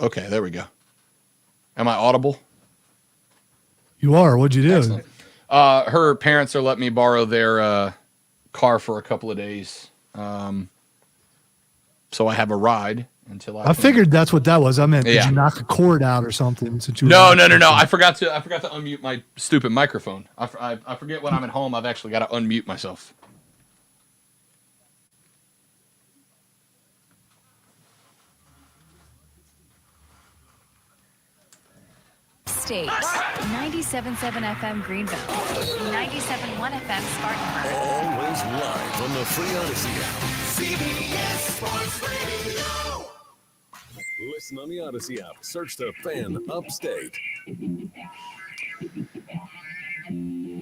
Okay, there we go. Am I audible? You are. What'd you do? Excellent. Her parents are letting me borrow their car for a couple of days. so I have a ride until I figured that's what that was. I meant, Yeah. did you knock a cord out or something? Since you were No. not- I forgot to unmute my stupid microphone. I forget when I'm at home. I've actually got to unmute myself. State 97.7 FM Greenville, 97.1 FM Spartanburg. Always live on the free Odyssey app. CBS Sports Radio. Listen on the Odyssey app. Search the Fan Upstate.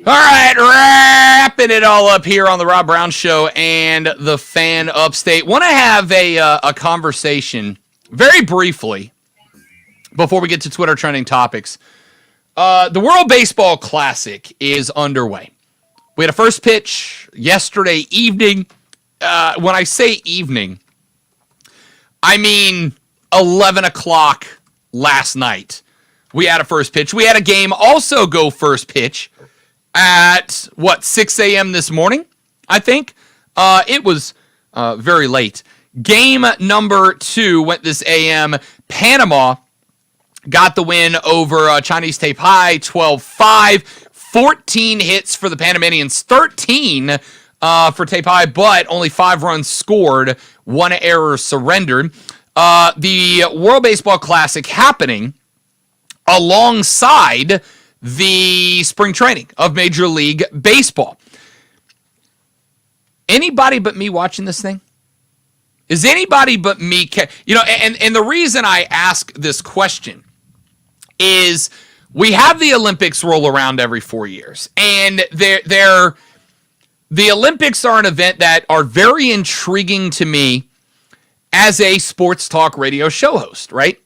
All right, wrapping it all up here on the Rob Brown Show and the Fan Upstate. Want to have a conversation very briefly before we get to Twitter trending topics. The World Baseball Classic is underway. We had a first pitch yesterday evening. When I say evening, I mean 11 o'clock last night. We had a first pitch. We had a game also go first pitch at, 6 a.m. this morning, I think. It was very late. Game number 2 went this a.m. Panama got the win over Chinese Taipei, 12-5. 14 hits for the Panamanians, 13 for Taipei, but only 5 runs scored, 1 error surrendered. The World Baseball Classic happening alongside the spring training of Major League Baseball. Anybody but me watching this thing? Is anybody but me? And the reason I ask this question is we have the Olympics roll around every 4 years, and the Olympics are an event that are very intriguing to me as a sports talk radio show host, right?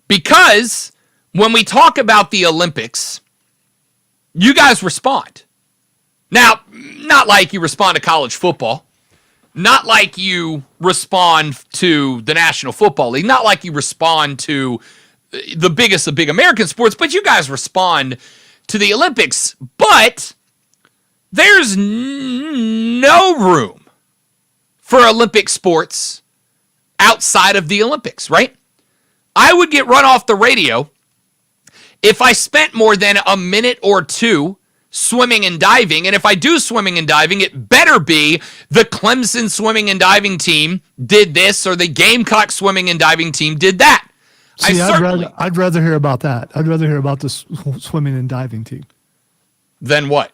Because when we talk about the Olympics, you guys respond. Now, not like you respond to college football, not like you respond to the National Football League, not like you respond to the biggest of big American sports, but you guys respond to the Olympics. But there's no room for Olympic sports outside of the Olympics, right? I would get run off the radio if I spent more than a minute or two swimming and diving. And if I do swimming and diving, it better be the Clemson swimming and diving team did this or the Gamecock swimming and diving team did that. See, I'd rather hear about that. I'd rather hear about the swimming and diving team Then what?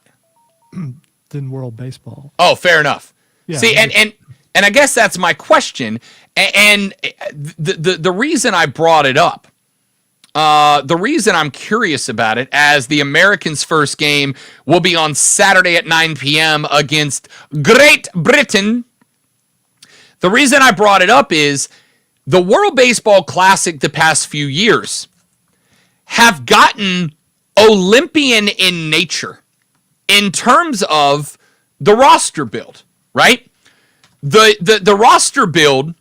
than World Baseball. Oh, fair enough. Yeah, See, and I guess that's my question. And the reason I brought it up, the reason I'm curious about it, as the Americans' first game will be on Saturday at 9 p.m. against Great Britain. The reason I brought it up is the World Baseball Classic the past few years have gotten Olympian in nature in terms of the roster build, right? The roster build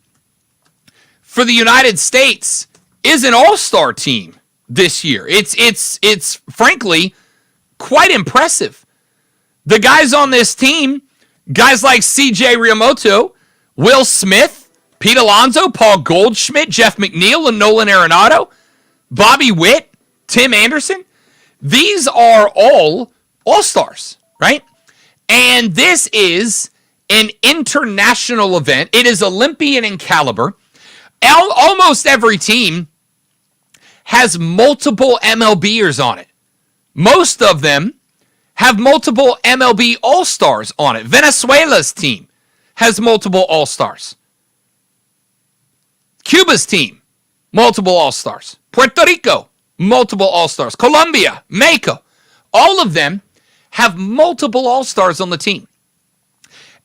for the United States is an all-star team this year. It's frankly quite impressive. The guys on this team, guys like C.J. Riamoto, Will Smith, Pete Alonso, Paul Goldschmidt, Jeff McNeil, and Nolan Arenado, Bobby Witt, Tim Anderson, these are all all-stars, right? And this is an international event. It is Olympian in caliber. Almost every team has multiple MLBers on it. Most of them have multiple MLB All-Stars on it. Venezuela's team has multiple All-Stars. Cuba's team, multiple All-Stars. Puerto Rico, multiple All-Stars. Colombia, Mexico, all of them have multiple All-Stars on the team.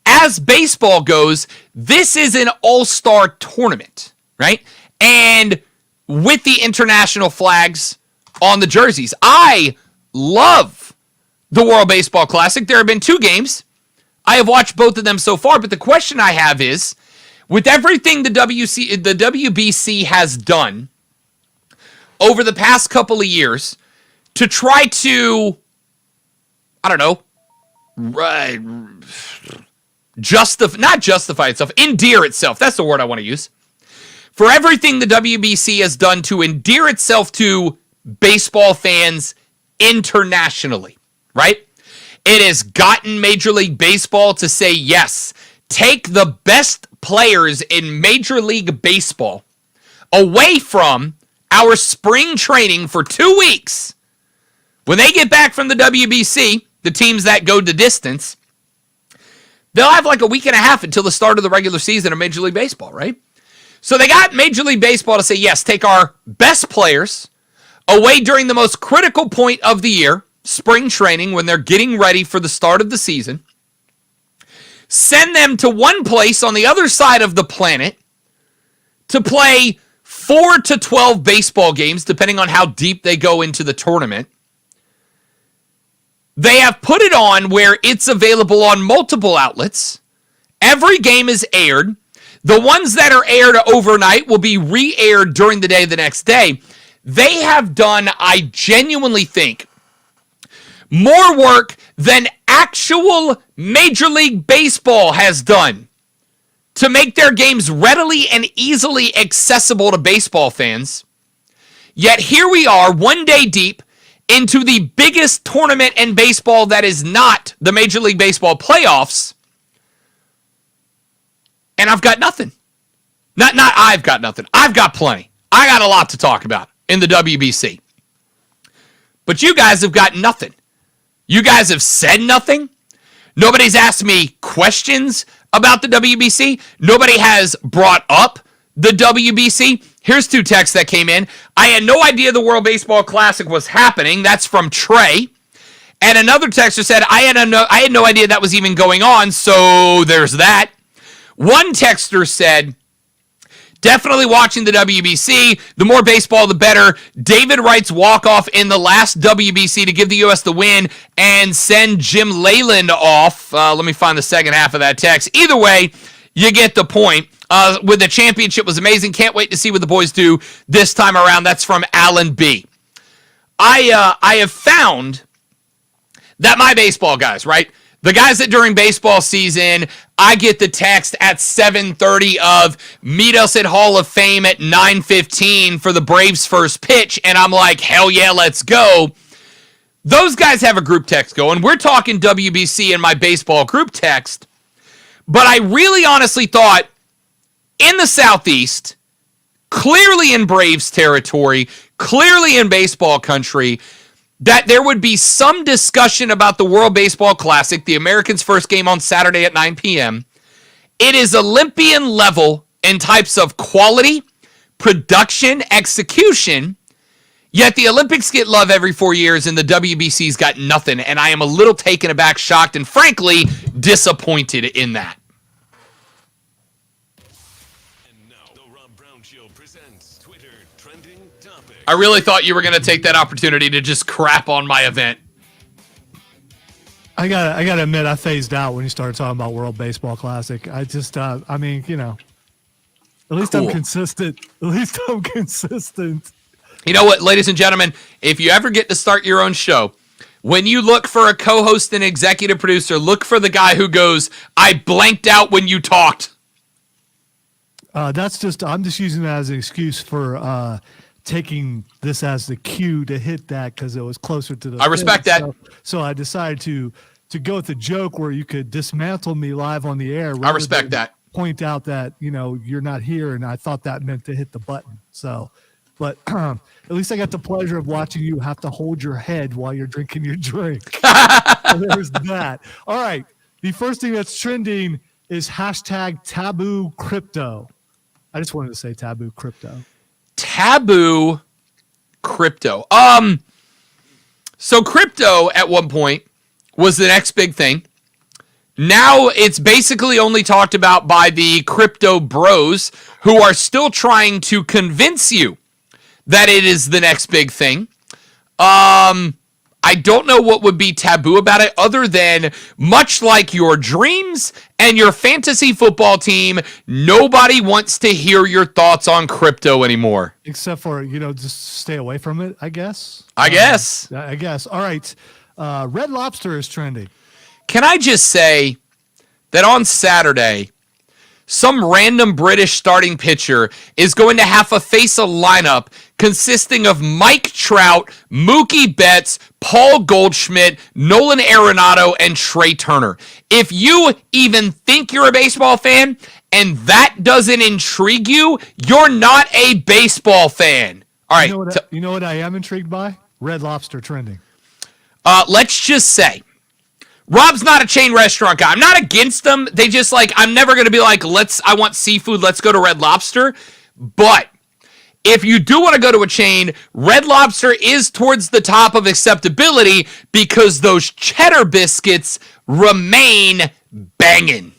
As baseball goes, this is an all-star tournament, right? And with the international flags on the jerseys. I love the World Baseball Classic. There have been 2 games. I have watched both of them so far, but the question I have is, with everything the WBC has done over the past couple of years to try to, not justify itself, endear itself. That's the word I want to use. For everything the WBC has done to endear itself to baseball fans internationally, right? It has gotten Major League Baseball to say, yes, take the best players in Major League Baseball away from our spring training for 2 weeks. When they get back from the WBC, the teams that go the distance, they'll have like a week and a half until the start of the regular season of Major League Baseball, right? So they got Major League Baseball to say, yes, take our best players away during the most critical point of the year, spring training, when they're getting ready for the start of the season. Send them to one place on the other side of the planet to play 4 to 12 baseball games, depending on how deep they go into the tournament. They have put it on where it's available on multiple outlets. Every game is aired. The ones that are aired overnight will be re-aired during the day the next day. They have done, I genuinely think, more work than actual Major League Baseball has done to make their games readily and easily accessible to baseball fans. Yet here we are, 1 day deep into the biggest tournament in baseball that is not the Major League Baseball playoffs, and I've got nothing. Not I've got nothing. I've got plenty. I got a lot to talk about in the WBC. But you guys have got nothing. You guys have said nothing. Nobody's asked me questions about the WBC. Nobody has brought up the WBC. Here's 2 texts that came in. I had no idea the World Baseball Classic was happening. That's from Trey. And another texter said, I had no idea that was even going on, so there's that. One texter said, definitely watching the WBC. The more baseball, the better. David Wright's walk-off in the last WBC to give the U.S. the win and send Jim Leyland off. Let me find the second half of that text. Either way, you get the point. With the championship was amazing. Can't wait to see what the boys do this time around. That's from Alan B. I have found that my baseball guys, right? The guys that during baseball season, I get the text at 7:30 of meet us at Hall of Fame at 9:15 for the Braves' first pitch, and I'm like, hell yeah, let's go. Those guys have a group text going. We're talking WBC in my baseball group text, but I really honestly thought in the Southeast, clearly in Braves territory, clearly in baseball country, that there would be some discussion about the World Baseball Classic, the Americans' first game on Saturday at 9 p.m. It is Olympian level in types of quality, production, execution, yet the Olympics get love every 4 years and the WBC's got nothing, and I am a little taken aback, shocked, and frankly, disappointed in that. I really thought you were going to take that opportunity to just crap on my event. I gotta admit, I phased out when you started talking about World Baseball Classic. I just, I mean, you know, at least Cool. I'm consistent. At least I'm consistent. You know what, ladies and gentlemen, if you ever get to start your own show, when you look for a co-host and executive producer, look for the guy who goes, I blanked out when you talked. I'm just using that as an excuse for taking this as the cue to hit that because it was closer to the. I respect that. So I decided to go with the joke where you could dismantle me live on the air. I respect that. Point out that you're not here, and I thought that meant to hit the button. So, but at least I got the pleasure of watching you have to hold your head while you're drinking your drink. So there's that. All right, the first thing that's trending is hashtag taboo crypto. I just wanted to say taboo crypto. Taboo crypto. So crypto at one point was the next big thing. Now it's basically only talked about by the crypto bros who are still trying to convince you that it is the next big thing. I don't know what would be taboo about it other than much like your dreams and your fantasy football team, nobody wants to hear your thoughts on crypto anymore. Except for, just stay away from it, I guess. I guess. All right. Red Lobster is trending. Can I just say that on Saturday, some random British starting pitcher is going to have to face a lineup consisting of Mike Trout, Mookie Betts, Paul Goldschmidt, Nolan Arenado, and Trey Turner. If you even think you're a baseball fan and that doesn't intrigue you, you're not a baseball fan. All right. You know what I am intrigued by? Red Lobster trending. Let's just say, Rob's not a chain restaurant guy. I'm not against them. They just I'm never going to be like, I want seafood, let's go to Red Lobster. But if you do want to go to a chain, Red Lobster is towards the top of acceptability because those cheddar biscuits remain banging.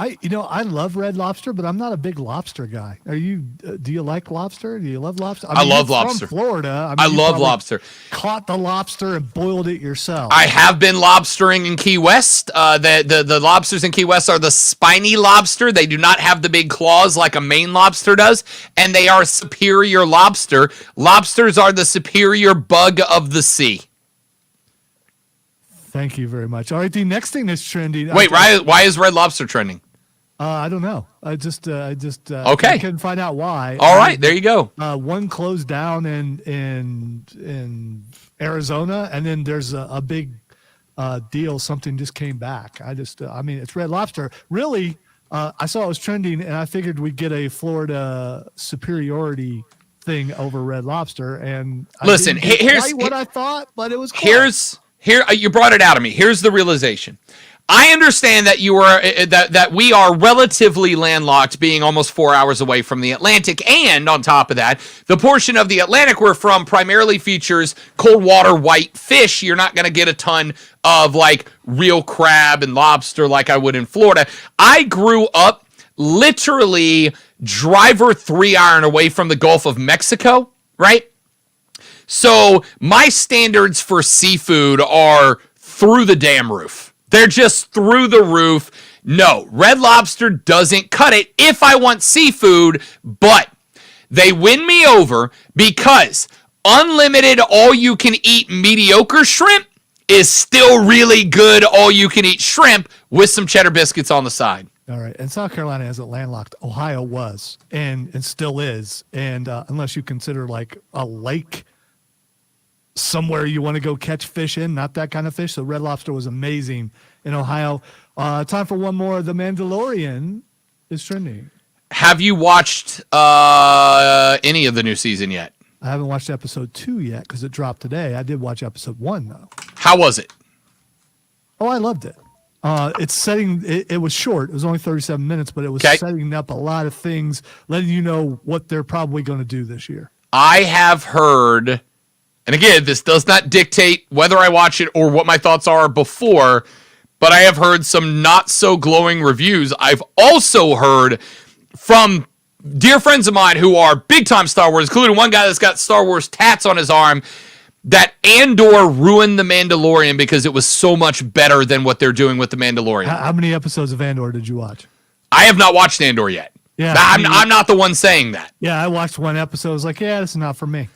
I love Red Lobster, but I'm not a big lobster guy. Are you? Do you like lobster? Do you love lobster? I love lobster. From Florida. I love lobster. Caught the lobster and boiled it yourself. I have been lobstering in Key West. The lobsters in Key West are the spiny lobster. They do not have the big claws like a Maine lobster does, and they are superior lobster. Lobsters are the superior bug of the sea. Thank you very much. All right, the next thing that's trending. Wait, why is Red Lobster trending? I don't know. I just okay. I couldn't find out why. All right, there you go. One closed down in Arizona, and then there's a big deal. Something just came back. It's Red Lobster. Really, I saw it was trending, and I figured we'd get a Florida superiority thing over Red Lobster. And listen, here's what I thought, but it was close. Here you brought it out of me. Here's the realization. I understand that that we are relatively landlocked, being almost 4 hours away from the Atlantic, and on top of that, the portion of the Atlantic we're from primarily features cold water white fish. You're not going to get a ton of real crab and lobster like I would in Florida. I grew up literally driver 3-iron away from the Gulf of Mexico, right? So my standards for seafood are through the damn roof. They're just through the roof. No, Red Lobster doesn't cut it if I want seafood, but they win me over because unlimited all-you-can-eat mediocre shrimp is still really good all-you-can-eat shrimp with some cheddar biscuits on the side. All right, and South Carolina isn't landlocked. Ohio was and still is, and unless you consider a lake somewhere you want to go catch fish in, not that kind of fish. So Red Lobster was amazing in Ohio. Time for one more. The Mandalorian is trending. Have you watched any of the new season yet? I haven't watched episode 2 yet because it dropped today. I did watch episode 1 though. How was it? Oh, I loved it. It was short. It was only 37 minutes, but it was setting up a lot of things, letting you know what they're probably going to do this year. I have heard, and again, this does not dictate whether I watch it or what my thoughts are before, but I have heard some not so glowing reviews. I've also heard from dear friends of mine who are big time Star Wars, including one guy that's got Star Wars tats on his arm, that Andor ruined The Mandalorian because it was so much better than what they're doing with The Mandalorian. How many episodes of Andor did you watch? I have not watched Andor yet. Yeah, I'm not the one saying that. Yeah, I watched one episode. I was like, yeah, this is not for me.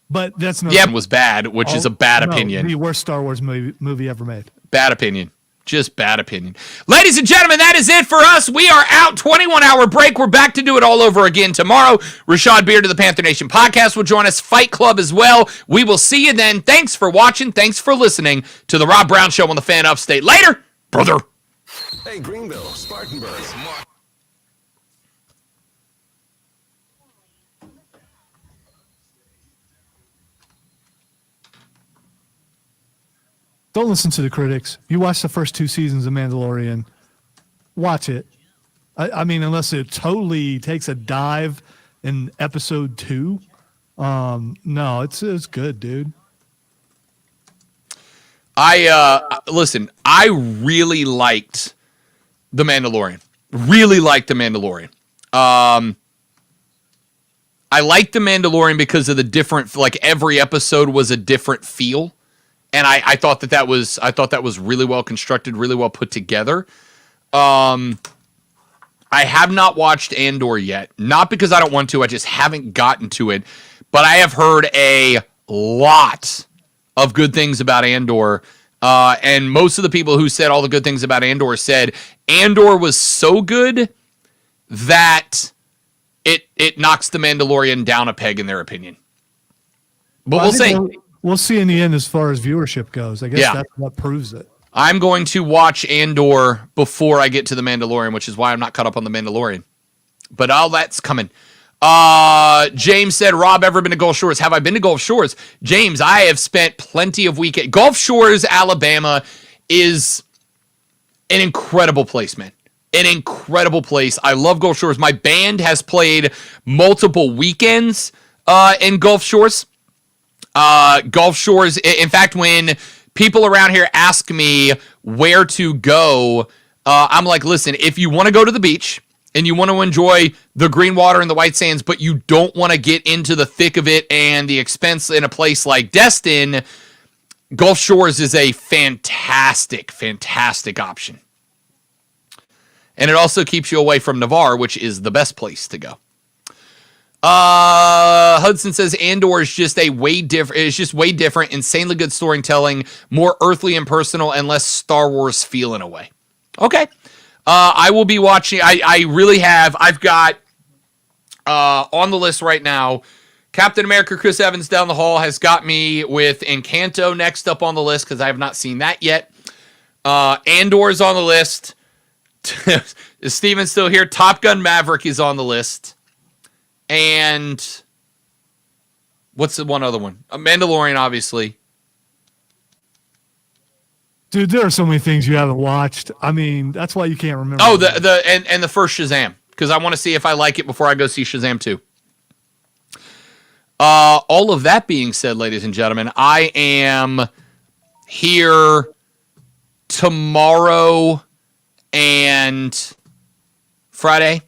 But that's no. Yeah, it was bad, which is a bad opinion. The worst Star Wars movie ever made. Bad opinion. Just bad opinion. Ladies and gentlemen, that is it for us. We are out. 21-hour break. We're back to do it all over again tomorrow. Rashad Beard of the Panther Nation podcast will join us. Fight Club as well. We will see you then. Thanks for watching. Thanks for listening to the Rob Brown Show on the Fan Upstate. Later, brother. Hey, Greenville, Spartanburg. Don't listen to the critics. You watch the first 2 seasons of Mandalorian. Watch it. I mean, unless it totally takes a dive in episode 2. No, it's good, dude. Listen, I really liked The Mandalorian. Really liked The Mandalorian. I liked The Mandalorian because of the different, every episode was a different feel. And I thought that was really well constructed, really well put together. I have not watched Andor yet, not because I don't want to. I just haven't gotten to it. But I have heard a lot of good things about Andor And most of the people who said all the good things about Andor said Andor was so good that it knocks The Mandalorian down a peg in their opinion. But we'll see. We'll see in the end as far as viewership goes. I guess that's what proves it. I'm going to watch Andor before I get to The Mandalorian, which is why I'm not caught up on The Mandalorian. But all that's coming. James said, Rob, ever been to Gulf Shores? Have I been to Gulf Shores? James, I have spent plenty of weekend. Gulf Shores, Alabama is an incredible place, man. An incredible place. I love Gulf Shores. My band has played multiple weekends in Gulf Shores. Gulf Shores, in fact, when people around here ask me where to go, I'm like, listen, if you want to go to the beach and you want to enjoy the green water and the white sands, but you don't want to get into the thick of it and the expense in a place like Destin, Gulf Shores is a fantastic, fantastic option. And it also keeps you away from Navarre, which is the best place to go. Hudson says Andor is just way different, insanely good storytelling, more earthly and personal, and less Star Wars feel in a way. Okay. I will be watching. I really have. I've got on the list right now, Captain America Chris Evans down the hall has got me with Encanto next up on the list because I have not seen that yet. Andor's on the list. Is Steven still here? Top Gun Maverick is on the list. And what's the one other one? Mandalorian, obviously. Dude, there are so many things you haven't watched. I mean, that's why you can't remember. Oh, the first Shazam, because I want to see if I like it before I go see Shazam 2. All of that being said, ladies and gentlemen, I am here tomorrow and Friday.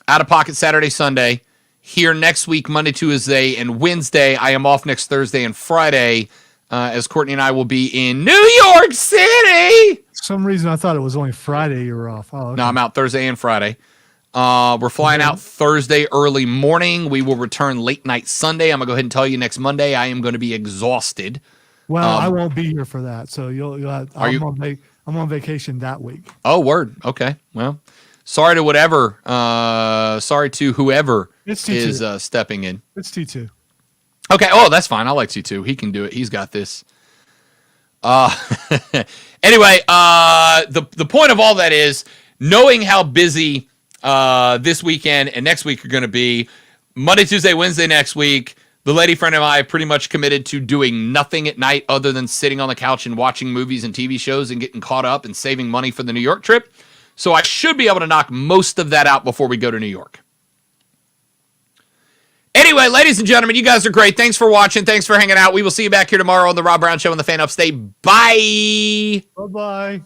Out of pocket Saturday, Sunday. Here next week, Monday, Tuesday, and Wednesday. I am off next Thursday and Friday, as Courtney and I will be in New York City. For some reason, I thought it was only Friday you were off. Oh, okay. No, I'm out Thursday and Friday. We're flying out Thursday early morning. We will return late night Sunday. I'm going to go ahead and tell you next Monday I am going to be exhausted. Well, I won't be here for that, so you'll have, I'm on vacation that week. Oh, word. Okay. Well, sorry to whoever is stepping in. It's T2. Okay. Oh, that's fine. I like T2. He can do it. He's got this. Anyway, the point of all that is knowing how busy this weekend and next week are going to be. Monday, Tuesday, Wednesday next week. The lady friend of mine pretty much committed to doing nothing at night other than sitting on the couch and watching movies and TV shows and getting caught up and saving money for the New York trip. So I should be able to knock most of that out before we go to New York. Anyway, ladies and gentlemen, you guys are great. Thanks for watching. Thanks for hanging out. We will see you back here tomorrow on the Rob Brown Show on the Fan Upstate. Bye. Bye-bye.